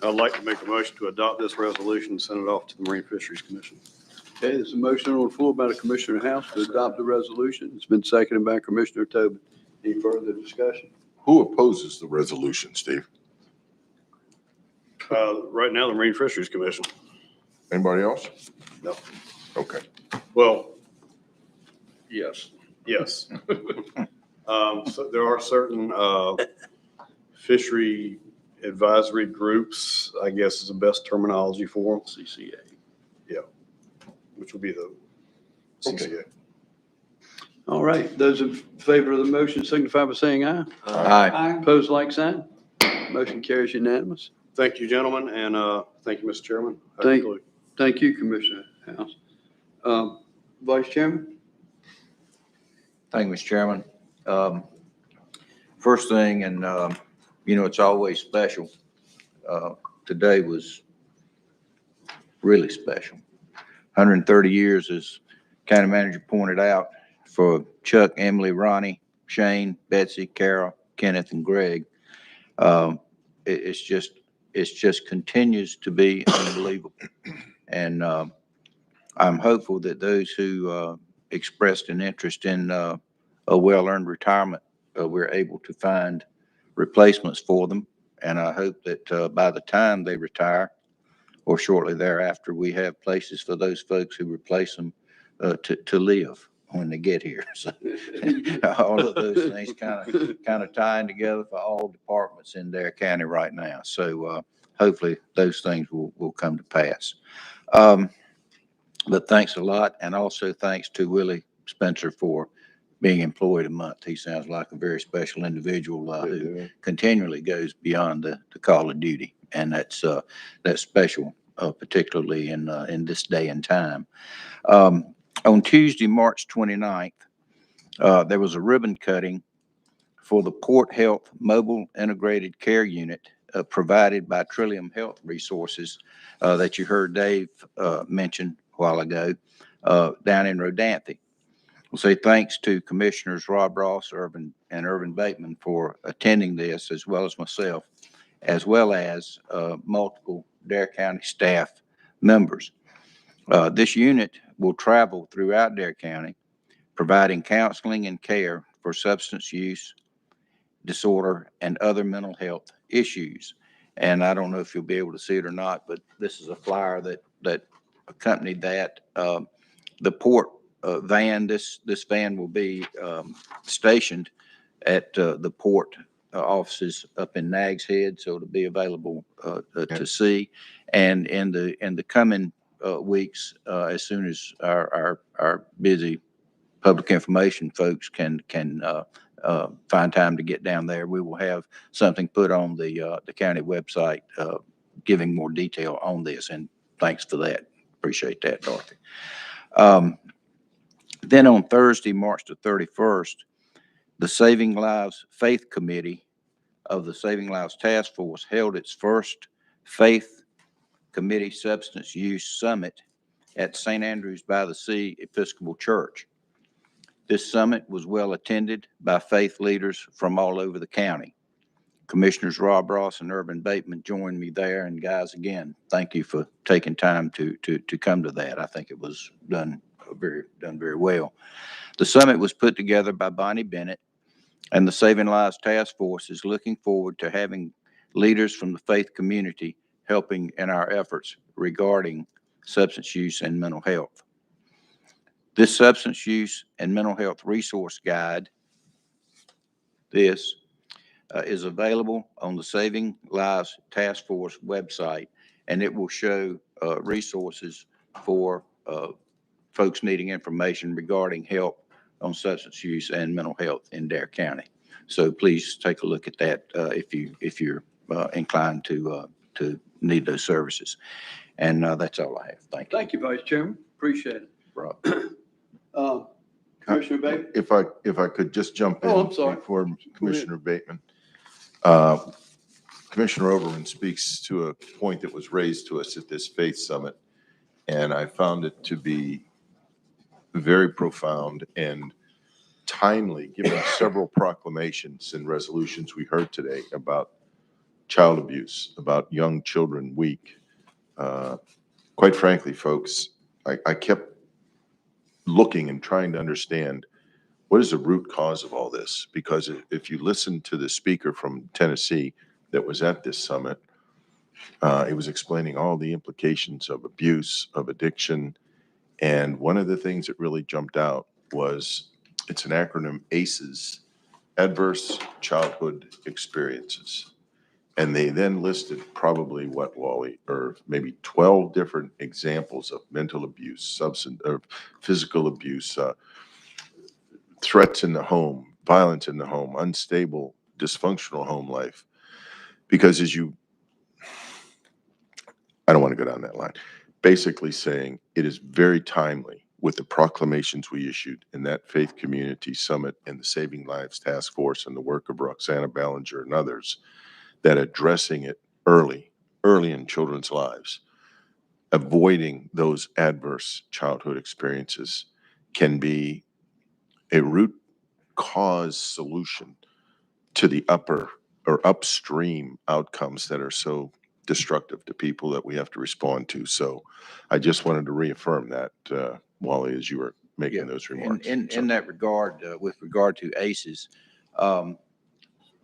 I'd like to make a motion to adopt this resolution and send it off to the Marine Fisheries Commission. Okay, there's a motion on the floor by the Commissioner House to adopt the resolution. It's been seconded by Commissioner Tobin. Any further discussion? Who opposes the resolution, Steve? Right now, the Marine Fisheries Commission. Anybody else? No. Okay. Well, yes. So there are certain fishery advisory groups, I guess is the best terminology for them. CCA. Yeah, which will be the CCA. All right, those in favor of the motion signify by saying aye. Aye. Opposed, like sign. Motion carries unanimous. Thank you, gentlemen, and thank you, Mr. Chairman. I Thank- conclude. Thank you, Commissioner House. Vice Chairman? Thank you, Mr. Chairman. First thing, and, it's always special. Today was really special. 130 years, as County Manager pointed out, for Chuck, Emily, Ronnie, Shane, Betsy, Carol, Kenneth, and Greg. It's just continues to be unbelievable. And I'm hopeful that those who expressed an interest in a well-earned retirement, we're able to find replacements for them. And I hope that by the time they retire or shortly thereafter, we have places for those folks who replace them to live when they get here. So all of those things kind of tying together for all departments in Dare County right now. So hopefully those things will come to pass. But thanks a lot. And also thanks to Willie Spencer for being employed a month. He sounds like a very special individual who continually goes beyond the call of duty. And that's special, particularly in this day and time. On Tuesday, March 29th, there was a ribbon cutting for the Port Health Mobile Integrated Care Unit provided by Trillium Health Resources that you heard Dave mention a while ago down in Rodanthe. We'll say thanks to Commissioners Rob Ross, Urban Bateman for attending this, as well as myself, as well as multiple Dare County staff members. This unit will travel throughout Dare County, providing counseling and care for substance use disorder and other mental health issues. And I don't know if you'll be able to see it or not, but this is a flyer that accompanied that. The port van, this van will be stationed at the port offices up in Nags Head, so it'll be available to see. And in the coming weeks, as soon as our busy public information folks can find time to get down there, we will have something put on the county website giving more detail on this. And thanks for that. Appreciate that, Dorothy. Then on Thursday, March the 31st, the Saving Lives Faith Committee of the Saving Lives Task Force held its first Faith Committee Substance Use Summit at St. Andrews by the Sea Episcopal Church. This summit was well attended by faith leaders from all over the county. Commissioners Rob Ross and Urban Bateman joined me there. And guys, again, thank you for taking time to come to that. I think it was done very well. The summit was put together by Bonnie Bennett, and the Saving Lives Task Force is looking forward to having leaders from the faith community helping in our efforts regarding substance use and mental health. This substance use and mental health resource guide, is available on the Saving Lives Task Force website, and it will show resources for folks needing information regarding help on substance use and mental health in Dare County. So please take a look at that if you're inclined to need those services. And that's all I have. Thank you. Thank you, Vice Chairman. Appreciate it. Rob. Commissioner Bateman? If I could just jump in. Oh, I'm sorry. Before Commissioner Bateman. Commissioner Overman speaks to a point that was raised to us at this faith summit, and I found it to be very profound and timely, given several proclamations and resolutions we heard today about child abuse, about Young Children Week. Quite frankly, folks, I kept looking and trying to understand what is the root cause of all this? Because if you listen to the speaker from Tennessee that was at this summit, he was explaining all the implications of abuse, of addiction. And one of the things that really jumped out was, it's an acronym, ACEs, Adverse Childhood Experiences. And they then listed probably what, Wally, or maybe 12 different examples of mental abuse, substance or physical abuse, threats in the home, violence in the home, unstable, dysfunctional home life. Because I don't want to go down that line, basically saying it is very timely with the proclamations we issued in that Faith Community Summit and the Saving Lives Task Force and the work of Roxana Ballinger and others, that addressing it early in children's lives, avoiding those adverse childhood experiences, can be a root cause solution to the upper or upstream outcomes that are so destructive to people that we have to respond to. So I just wanted to reaffirm that, Wally, as you were making those remarks. In that regard, with regard to ACEs,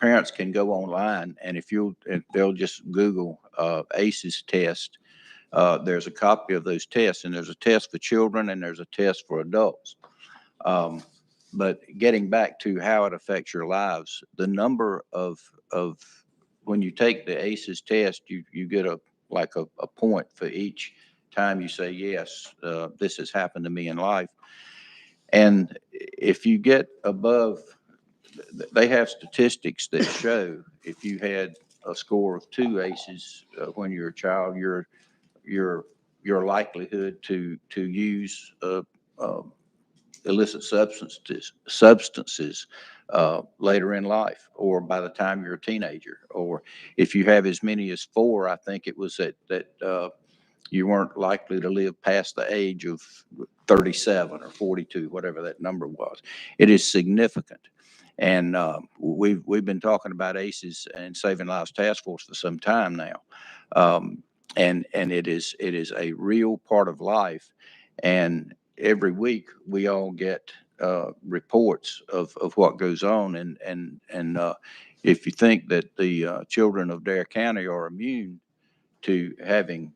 parents can go online, and if they'll just Google ACEs test, there's a copy of those tests, and there's a test for children and there's a test for adults. But getting back to how it affects your lives, the number of when you take the ACEs test, you get a point for each time you say, yes, this has happened to me in life. And if you get above, they have statistics that show if you had a score of 2 ACEs when you're a child, your likelihood to use illicit substances later in life, or by the time you're a teenager, or if you have as many as 4, I think it was that you weren't likely to live past the age of 37 or 42, whatever that number was. It is significant. And we've been talking about ACEs and Saving Lives Task Force for some time now. And it is a real part of life. And every week we all get reports of what goes on. And if you think that the children of Dare County are immune to having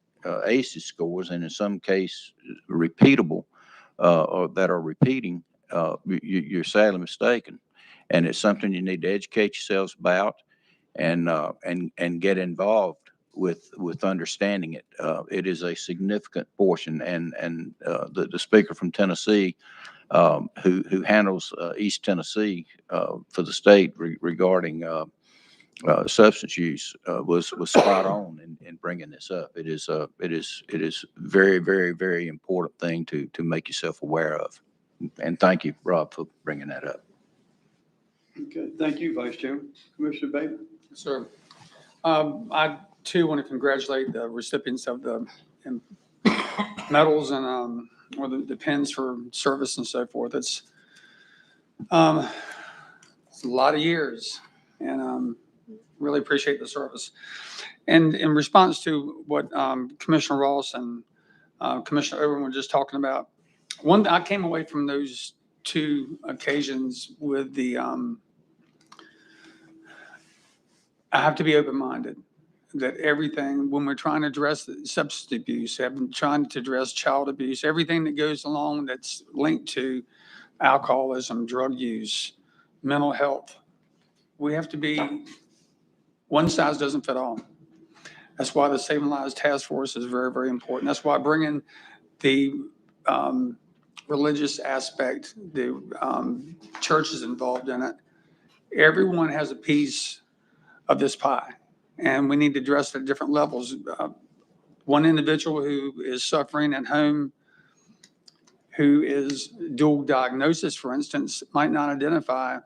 ACEs scores, and in some case repeatable, or that are repeating, you're sadly mistaken. And it's something you need to educate yourselves about and get involved with understanding it. It is a significant portion, and the speaker from Tennessee, who handles East Tennessee for the state regarding substance use, was spot on in bringing this up. It is very, very, very important thing to make yourself aware of. And thank you, Rob, for bringing that up. Okay, thank you, Vice Chairman. Commissioner Baker? Yes, sir. I too want to congratulate the recipients of the medals and or the pins for service and so forth. It's a lot of years, and really appreciate the service. And in response to what Commissioner Ross and Commissioner Owen were just talking about, I came away from those 2 occasions with the I have to be open-minded that everything, when we're trying to address substance abuse, trying to address child abuse, everything that goes along that's linked to alcoholism, drug use, mental health, we have to be, one size doesn't fit all. That's why the Saving Lives Task Force is very, very important. That's why bringing the religious aspect, the churches involved in it, everyone has a piece of this pie, and we need to address it at different levels. One individual who is suffering at home, who is dual diagnosis, for instance, might not identify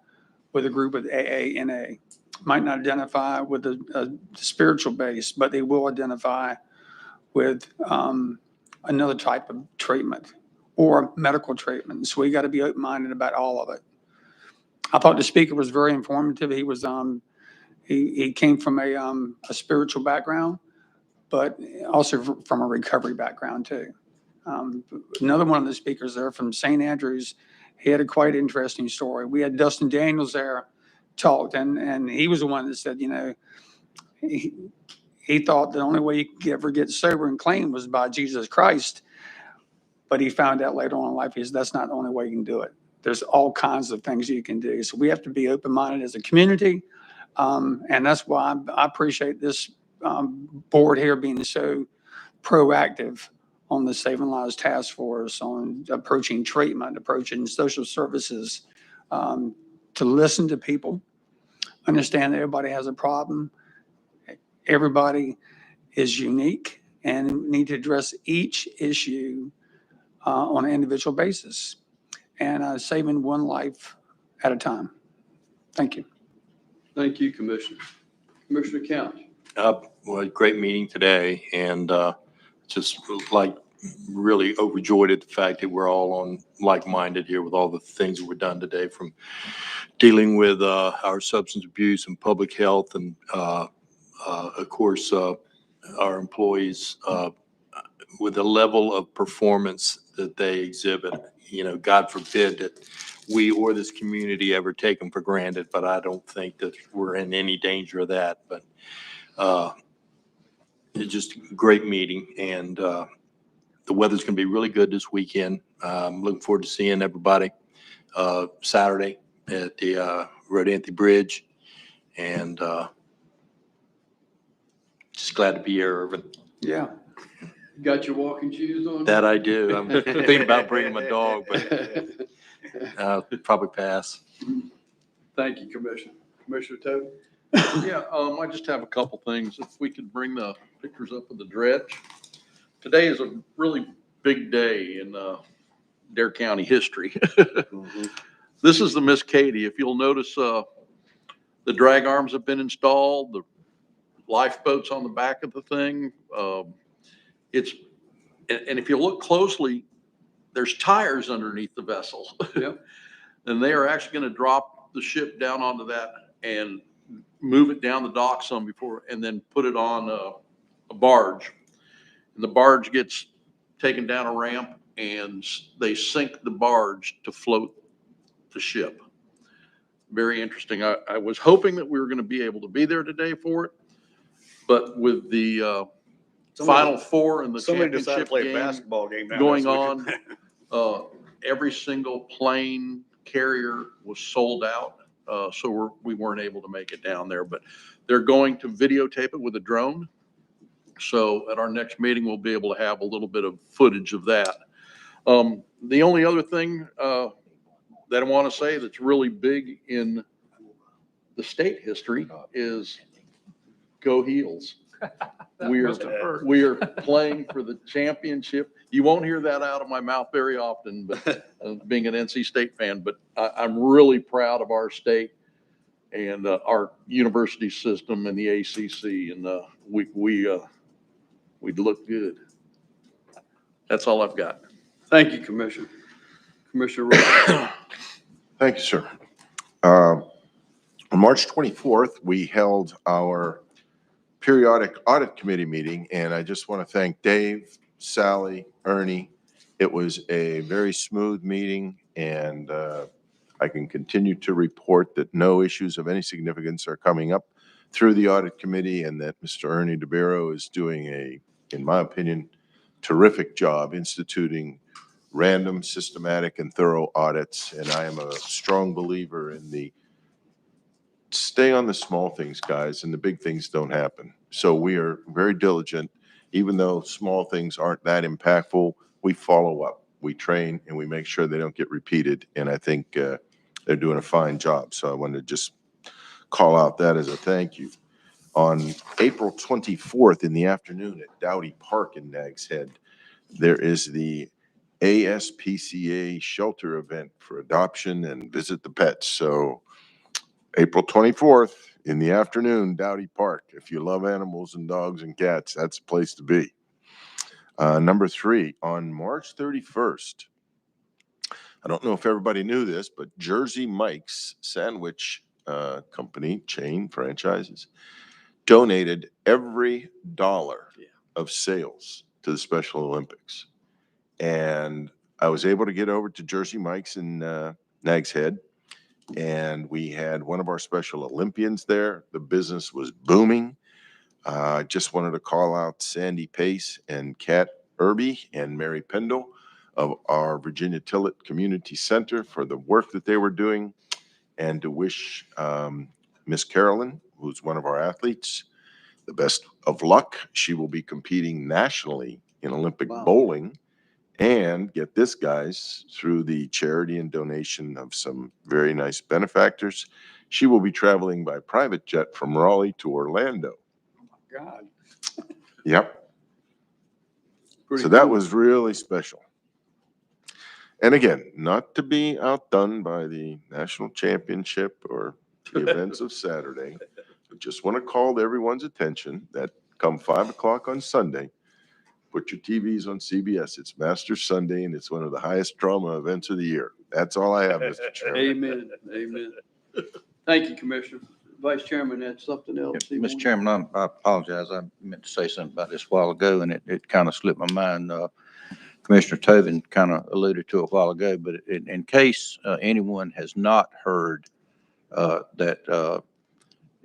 with a group of AA, NA, might not identify with a spiritual base, but they will identify with another type of treatment or medical treatment. So we got to be open-minded about all of it. I thought the speaker was very informative. He was, he came from a spiritual background, but also from a recovery background too. Another one of the speakers there from St. Andrews, he had a quite interesting story. We had Dustin Daniels there talked, and he was the one that said, you know, he thought the only way you could ever get sober and clean was by Jesus Christ. But he found out later on in life, that's not the only way you can do it. There's all kinds of things you can do. So we have to be open-minded as a community. And that's why I appreciate this board here being so proactive on the Saving Lives Task Force, on approaching treatment, approaching social services, to listen to people, understand that everybody has a problem. Everybody is unique and need to address each issue on an individual basis and saving one life at a time. Thank you. Thank you, Commissioner. Commissioner Couch. Well, great meeting today, and just like really overjoyed at the fact that we're all on like-minded here with all the things that were done today, from dealing with our substance abuse and public health, and of course our employees with the level of performance that they exhibit. You know, God forbid that we or this community ever take them for granted, but I don't think that we're in any danger of that. But it's just a great meeting, and the weather's going to be really good this weekend. I'm looking forward to seeing everybody Saturday at the Rodanthe Bridge, and just glad to be here, Irvin. Yeah. You got your walking shoes on? That I do. I'm thinking about bringing my dog, but probably pass. Thank you, Commissioner. Commissioner Toby? Yeah, I just have a couple things. If we could bring the pictures up of the dredge. Today is a really big day in Dare County history. This is the Miss Katie. If you'll notice, the drag arms have been installed, the lifeboats on the back of the thing. And if you look closely, there's tires underneath the vessel. Yep. And they are actually going to drop the ship down onto that and move it down the dock some before, and then put it on a barge. And the barge gets taken down a ramp, and they sink the barge to float the ship. Very interesting. I was hoping that we were going to be able to be there today for it, but with the Final Four and the championship game going on, every single plane carrier was sold out. So we weren't able to make it down there, but they're going to videotape it with a drone. So at our next meeting, we'll be able to have a little bit of footage of that. The only other thing that I want to say that's really big in the state history is Go Heels. We are playing for the championship. You won't hear that out of my mouth very often, but being an NC State fan, but I'm really proud of our state and our university system and the ACC, and we'd look good. That's all I've got. Thank you, Commissioner. Commissioner Rowe. Thank you, sir. On March 24th, we held our periodic audit committee meeting, and I just want to thank Dave, Sally, Ernie. It was a very smooth meeting, and I can continue to report that no issues of any significance are coming up through the audit committee, and that Mr. Ernie DeBarrow is doing in my opinion, terrific job instituting random, systematic, and thorough audits. And I am a strong believer in the stay on the small things, guys, and the big things don't happen. So we are very diligent. Even though small things aren't that impactful, we follow up, we train, and we make sure they don't get repeated. And I think they're doing a fine job. So I wanted to just call out that as a thank you. On April 24th in the afternoon at Dowdy Park in Nags Head, there is the ASPCA shelter event for adoption and visit the pets. So April 24th in the afternoon, Dowdy Park. If you love animals and dogs and cats, that's a place to be. Number 3, on March 31st, I don't know if everybody knew this, but Jersey Mike's Sandwich Company chain franchises donated every dollar of sales to the Special Olympics. And I was able to get over to Jersey Mike's in Nags Head, and we had one of our Special Olympians there. The business was booming. I just wanted to call out Sandy Pace and Kat Irby and Mary Pendle of our Virginia Tillett Community Center for the work that they were doing, and to wish Miss Carolyn, who's one of our athletes, the best of luck. She will be competing nationally in Olympic bowling, and get this, guys, through the charity and donation of some very nice benefactors, she will be traveling by private jet from Raleigh to Orlando. God. Yep. Pretty So that cool. was really special. And again, not to be outdone by the national championship or the events of Saturday, I just want to call everyone's attention that come 5 o'clock on Sunday, put your TVs on CBS. It's Masters Sunday, and it's one of the highest drama events of the year. That's all I have, Mr. Chairman. Amen. Amen. Thank you, Commissioner. Vice Chairman had something else. he Mr. wanted- Chairman, I apologize. I meant to say something about this a while ago, and it kind of slipped my mind. Commissioner Tobin kind of alluded to it a while ago, but in case anyone has not heard that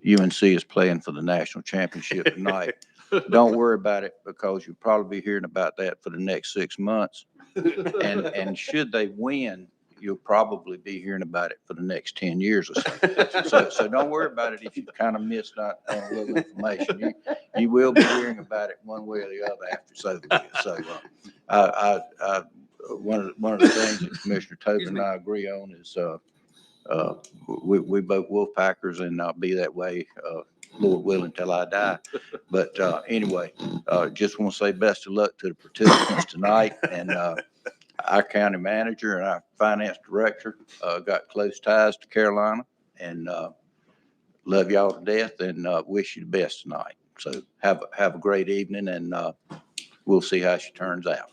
UNC is playing for the national championship tonight, don't worry about it, because you'll probably be hearing about that for the next 6 months. And should they win, you'll probably be hearing about it for the next 10 years or so. So don't worry about it if you kind of missed out on a little information. You will be hearing about it one way or the other after so. One of the things that Commissioner Tobin and I agree on is we both Wolfpackers, and I'll be that way, Lord willing, till I die. But anyway, just want to say best of luck to the participants tonight, and our county manager and our finance director got close ties to Carolina, and love y'all to death, and wish you the best tonight. So have a great evening, and we'll see how she turns out.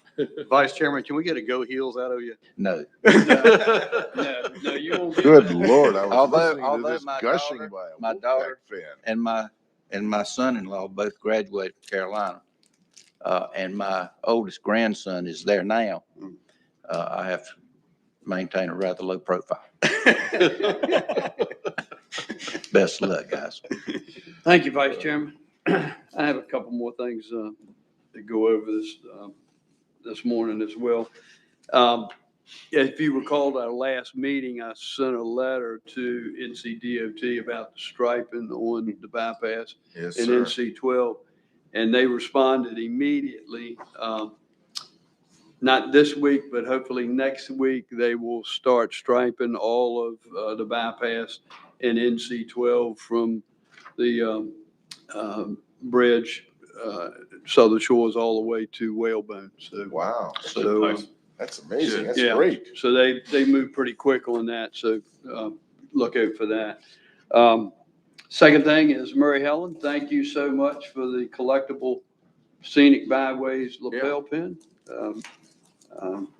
Vice Chairman, can we get a go heels out of you? No. No, you won't. Good Lord, I was Although listening to this my gushing daughter- by a my Wolfpack daughter fan. and my son-in-law both graduated from Carolina, and my oldest grandson is there now. I have to maintain a rather low profile. Best of luck, guys. Thank you, Vice Chairman. I have a couple more things to go over this morning as well. If you recall our last meeting, I sent a letter to NCDOT about the striping on the bypass Yes, in sir. NC 12, and they responded immediately. Not this week, but hopefully next week, they will start striping all of the bypass in NC 12 from the bridge, Southern Shores, all the way to Whalebone. So, Wow. so That's amazing. That's yeah. great. So they move pretty quick on that. So look out for that. Second thing is Murray Helen. Thank you so much for the collectible Scenic Byways lapel pin.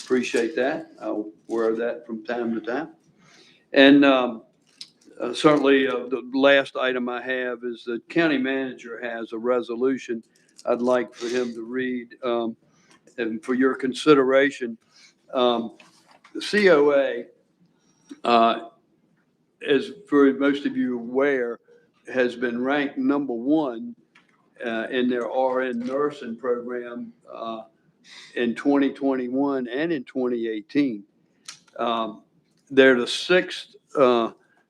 Appreciate that. I'll wear that from time to time. And certainly the last item I have is the county manager has a resolution I'd like for him to read, and for your consideration. The COA, as for most of you aware, has been ranked number one in their RN nursing program in 2021 and in 2018. They're the sixth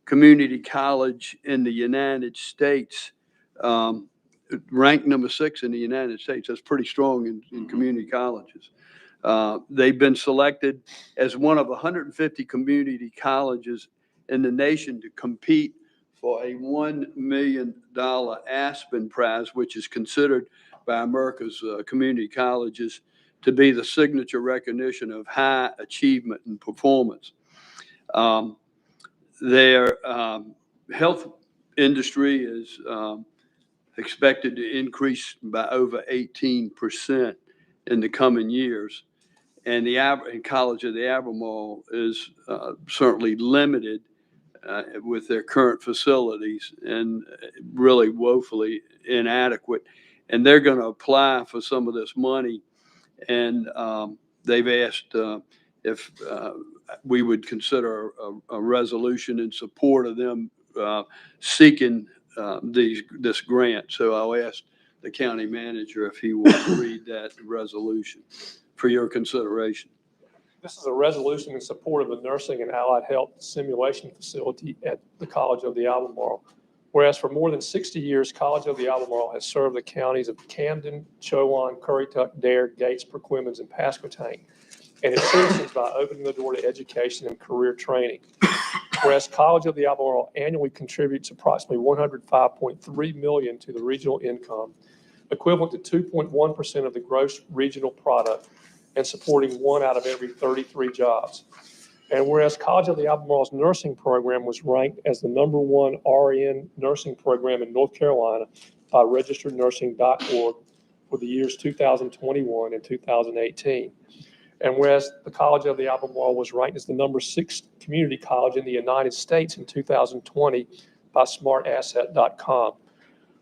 community college in the United States, ranked number 6 in the United States. That's pretty strong in community colleges. They've been selected as one of 150 community colleges in the nation to compete for a $1 million Aspen Prize, which is considered by America's community colleges to be the signature recognition of high achievement and performance. Their health industry is expected to increase by over 18% in the coming years. And and College of the Albemarle is certainly limited with their current facilities and really woefully inadequate. And they're going to apply for some of this money. And they've asked if we would consider a resolution in support of them seeking this grant. So I'll ask the county manager if he will read that resolution for your consideration. This is a resolution in support of the Nursing and Allied Health Simulation Facility at the College of the Albemarle. Whereas for more than 60 years, College of the Albemarle has served the counties of Camden, Chowan, Currituck, Dare, Gates, Perquimans, and Pasquotank, and its citizens by opening the door to education and career training. Whereas College of the Albemarle annually contributes approximately $105.3 million to the regional income, equivalent to 2.1% of the gross regional product, and supporting 1 out of every 33 jobs. And whereas College of the Albemarle's nursing program was ranked as the #1 RN nursing program in North Carolina by registerednursing.org for the years 2021 and 2018. And whereas the College of the Albemarle was ranked as the #6 community college in the United States in 2020 by smartasset.com.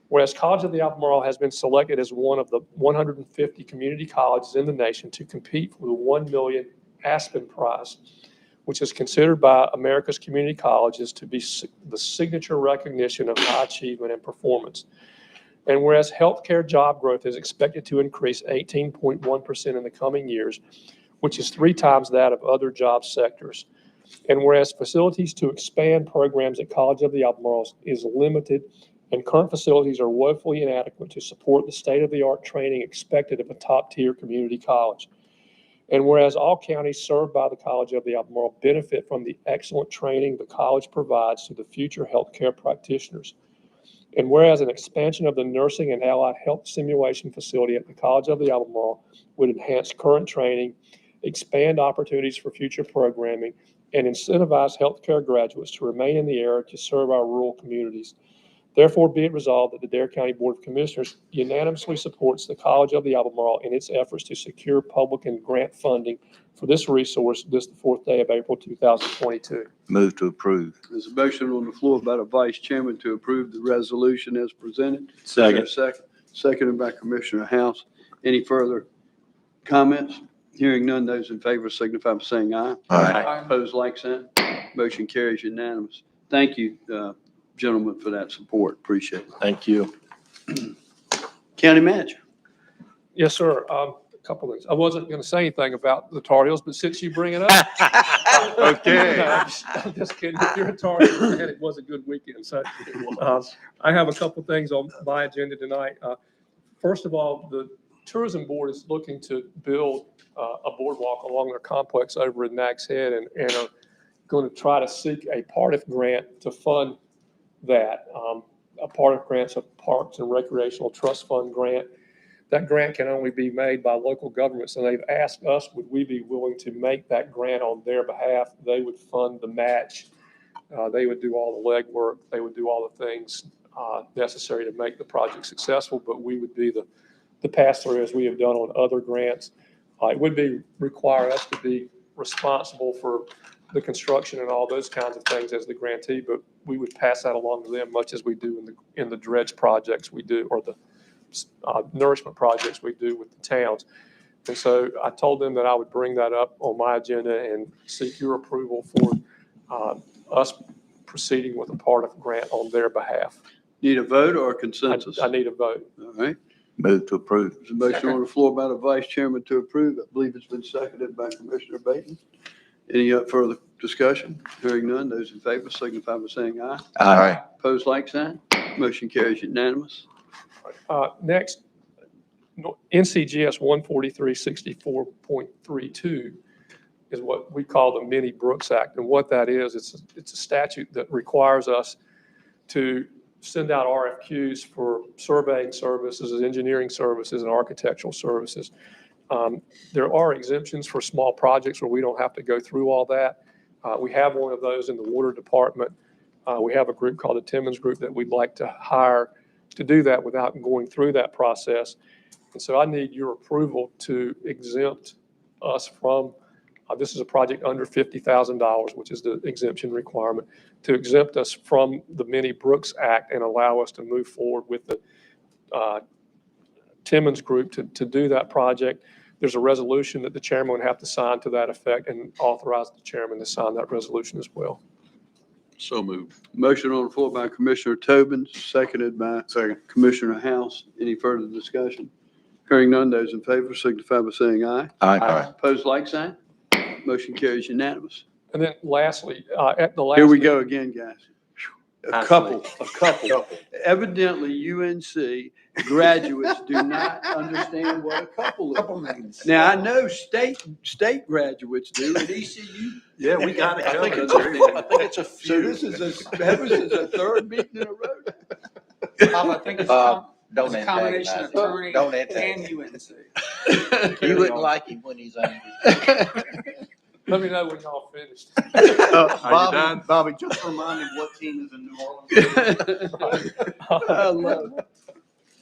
Whereas College of the Albemarle has been selected as one of the 150 community colleges in the nation to compete for the $1 million Aspen Prize, which is considered by America's community colleges to be the signature recognition of high achievement and performance. And whereas healthcare job growth is expected to increase 18.1% in the coming years, which is 3 times that of other job sectors. And whereas facilities to expand programs at College of the Albemarle is limited, and current facilities are woefully inadequate to support the state-of-the-art training expected of a top-tier community college. And whereas all counties served by the College of the Albemarle benefit from the excellent training the college provides to the future healthcare practitioners. And whereas an expansion of the nursing and allied health simulation facility at the College of the Albemarle would enhance current training, expand opportunities for future programming, and incentivize healthcare graduates to remain in the area to serve our rural communities. Therefore, be it resolved that the Dare County Board of Commissioners unanimously supports the College of the Albemarle in its efforts to secure public and grant funding for this resource this the 4th day of April 2022. Move to approve. There's a motion on the floor by the Vice Chairman to approve the resolution as presented. Second. Seconded by Commissioner House. Any further comments? Hearing none, those in favor signify by saying aye. Aye. Opposed, like sign. Motion carries unanimous. Thank you, gentlemen, for that support. Appreciate it. Thank you. County Manager. Yes, sir. A couple of things. I wasn't going to say anything about the Tar Heels, but since you bring it up. Okay. I'm just kidding. If you're a Tar Heel fan, it was a good weekend. So I have a couple things on my agenda tonight. First of all, the Tourism Board is looking to build a boardwalk along their complex over in Nags Head and are going to try to seek a PARTIF grant to fund that. A PARTIF grant's a Parks and Recreational Trust Fund grant. That grant can only be made by local governments, and they've asked us, would we be willing to make that grant on their behalf? They would fund the match. They would do all the legwork. They would do all the things necessary to make the project successful, but we would be the pass-through as we have done on other grants. It would require us to be responsible for the construction and all those kinds of things as the grantee, but we would pass that along to them, much as we do in the dredge projects we do, or the nourishment projects we do with the towns. And so I told them that I would bring that up on my agenda and seek your approval for us proceeding with a PARTIF grant on their behalf. Need a vote or a consensus? I need a vote. All right. Move to approve. There's a motion on the floor by the Vice Chairman to approve. I believe it's been seconded by Commissioner Baton. Any further discussion? Hearing none, those in favor signify by saying aye. Aye. Opposed, like sign. Motion carries unanimous. Next, NCGS 14364.32 is what we call the Mini Brooks Act. And what that is, it's a statute that requires us to send out RFQs for surveying services, engineering services, and architectural services. There are exemptions for small projects where we don't have to go through all that. We have one of those in the water department. We have a group called the Timmons Group that we'd like to hire to do that without going through that process. And so I need your approval to exempt us from, this is a project under $50,000, which is the exemption requirement, to exempt us from the Mini Brooks Act and allow us to move forward with the Timmons Group to do that project. There's a resolution that the chairman would have to sign to that effect and authorize the chairman to sign that resolution as well. So moved. Motion on the floor by Commissioner Tobin, seconded by Commissioner House. Any further discussion? Hearing none, those in favor signify by saying aye. Aye. Opposed, like sign. Motion carries unanimous. And then lastly, at the last. Here we go again, guys. A couple. Evidently, UNC graduates do not understand what a couple means. Now, I know state graduates do, and ECU. Yeah, we got it. I think it's a So this is a third meeting in a row. I think it's Don't a combination of attorney Don't and UNC. You wouldn't like him when he's angry. Let me know when y'all finished. Bobby, just remind him what team is in New Orleans. I love it.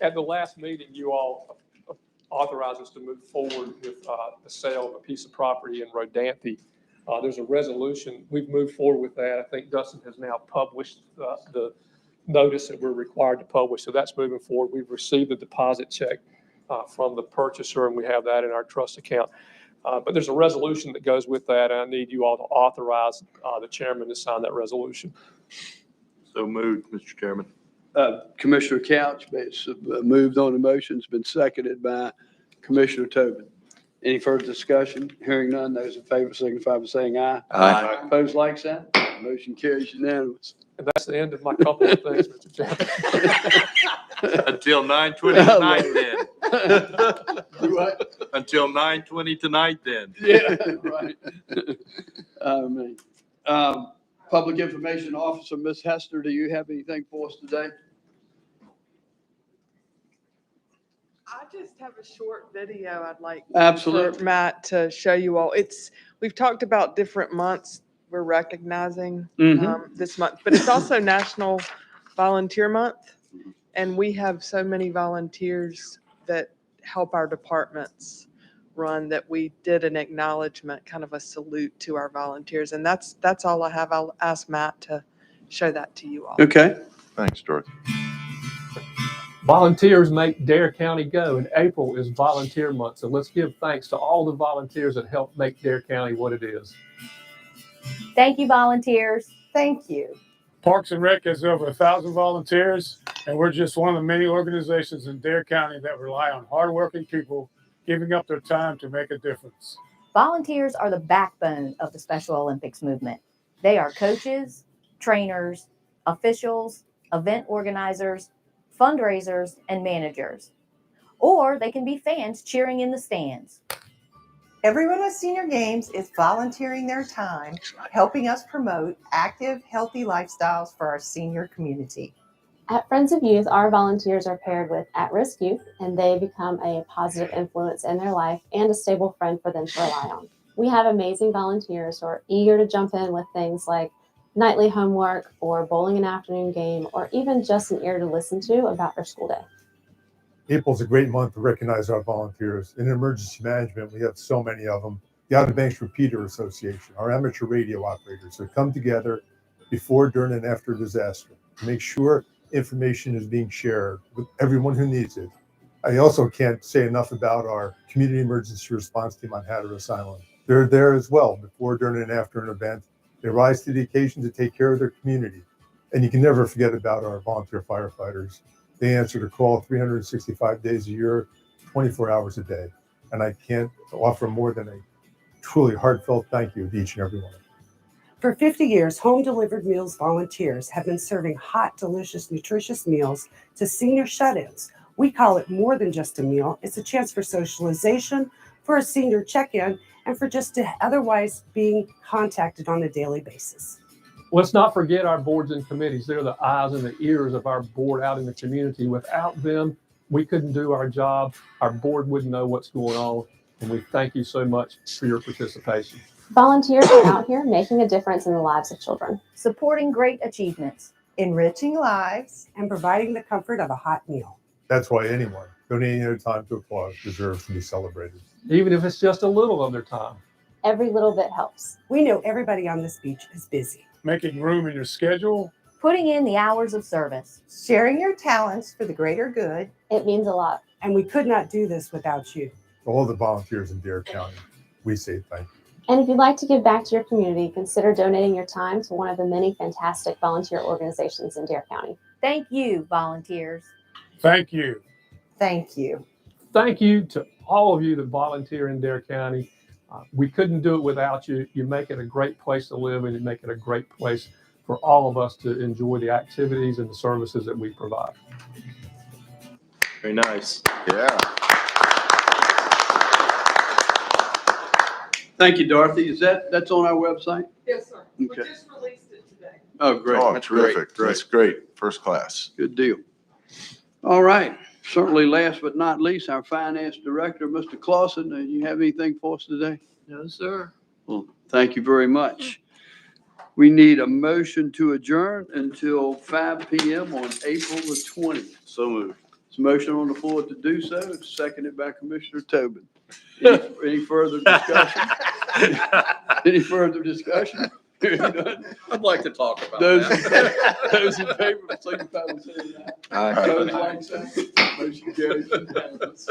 At the last meeting, you all authorized us to move forward with the sale of a piece of property in Rodanthe. There's a resolution. We've moved forward with that. I think Dustin has now published the notice that we're required to publish. So that's moving forward. We've received a deposit check from the purchaser, and we have that in our trust account. But there's a resolution that goes with that, and I need you all to authorize the chairman to sign that resolution. So moved, Mr. Chairman. Commissioner Couch, it's moved on the motion. It's been seconded by Commissioner Tobin. Any further discussion? Hearing none, those in favor signify by saying aye. Aye. Opposed, like sign. Motion carries unanimous. And that's the end of my couple of things, Mr. Chairman. Until 9:20 tonight then. Until 9:20 tonight then. Yeah, right. Man. Public Information Officer, Ms. Hester, do you have anything for us today? I just have a short video I'd like Absolutely. for Matt to show you all. We've talked about different months we're recognizing this month, but it's also National Volunteer Month. And we have so many volunteers that help our departments run that we did an acknowledgement, kind of a salute to our volunteers. And that's all I have. I'll ask Matt to show that to you all. Okay. Thanks, Dorothy. Volunteers make Dare County go, and April is Volunteer Month. So let's give thanks to all the volunteers that help make Dare County what it is. Thank you, volunteers. Thank you. Parks and Rec has over 1,000 volunteers, and we're just one of the many organizations in Dare County that rely on hardworking people giving up their time to make a difference. Volunteers are the backbone of the Special Olympics movement. They are coaches, trainers, officials, event organizers, fundraisers, and managers. Or they can be fans cheering in the stands. Everyone with Senior Games is volunteering their time, helping us promote active, healthy lifestyles for our senior community. At Friends of Youth, our volunteers are paired with at-risk youth, and they become a positive influence in their life and a stable friend for them to rely on. We have amazing volunteers who are eager to jump in with things like nightly homework or bowling an afternoon game, or even just an ear to listen to about their school day. April's a great month to recognize our volunteers. In emergency management, we have so many of them. The Outer Banks Repeater Association, our amateur radio operators, that come together before, during, and after disaster to make sure information is being shared with everyone who needs it. I also can't say enough about our community emergency response team on Hatteras Island. They're there as well before, during, and after an event. They rise to the occasion to take care of their community. And you can never forget about our volunteer firefighters. They answer the call 365 days a year, 24 hours a day. And I can't offer more than a truly heartfelt thank you to each and every one of them. For 50 years, Home Delivered Meals volunteers have been serving hot, delicious, nutritious meals to senior shut-ins. We call it more than just a meal. It's a chance for socialization, for a senior check-in, and for just to otherwise being contacted on a daily basis. Let's not forget our boards and committees. They're the eyes and the ears of our board out in the community. Without them, we couldn't do our job. Our board wouldn't know what's going on. And we thank you so much for your participation. Volunteers are out here making a difference in the lives of children. Supporting great achievements. Enriching lives. And providing the comfort of a hot meal. That's why anyone donating their time to a cause deserves to be celebrated. even if it's just a little of their time. Every little bit helps. We know everybody on this beach is busy. Making room in your schedule. Putting in the hours of service. Sharing your talents for the greater good. It means a lot. And we could not do this without you. All the volunteers in Dare County, we say thank you. And if you'd like to give back to your community, consider donating your time to one of the many fantastic volunteer organizations in Dare County. Thank you, volunteers. Thank you. Thank you. Thank you to all of you that volunteer in Dare County. We couldn't do it without you. You make it a great place to live, and you make it a great place for all of us to enjoy the activities and the services that we provide. Very nice. Yeah. Thank you, Dorothy. That's on our website? Yes, sir. We Okay. just released it today. Oh, great. Oh, That's terrific. great. That's great. First class. Good deal. All right. Certainly last but not least, our finance director, Mr. Clausen. Do you have anything for us today? No, sir. Well, thank you very much. We need a motion to adjourn until 5 p.m. on April the 20th. So moved. There's a motion on the floor to do so. It's seconded by Commissioner Tobin. Any further discussion? Any further discussion? I'd like to talk about Those that. those in favor, signify by saying aye. Aye. Opposed, like sign. Motion carries unanimous.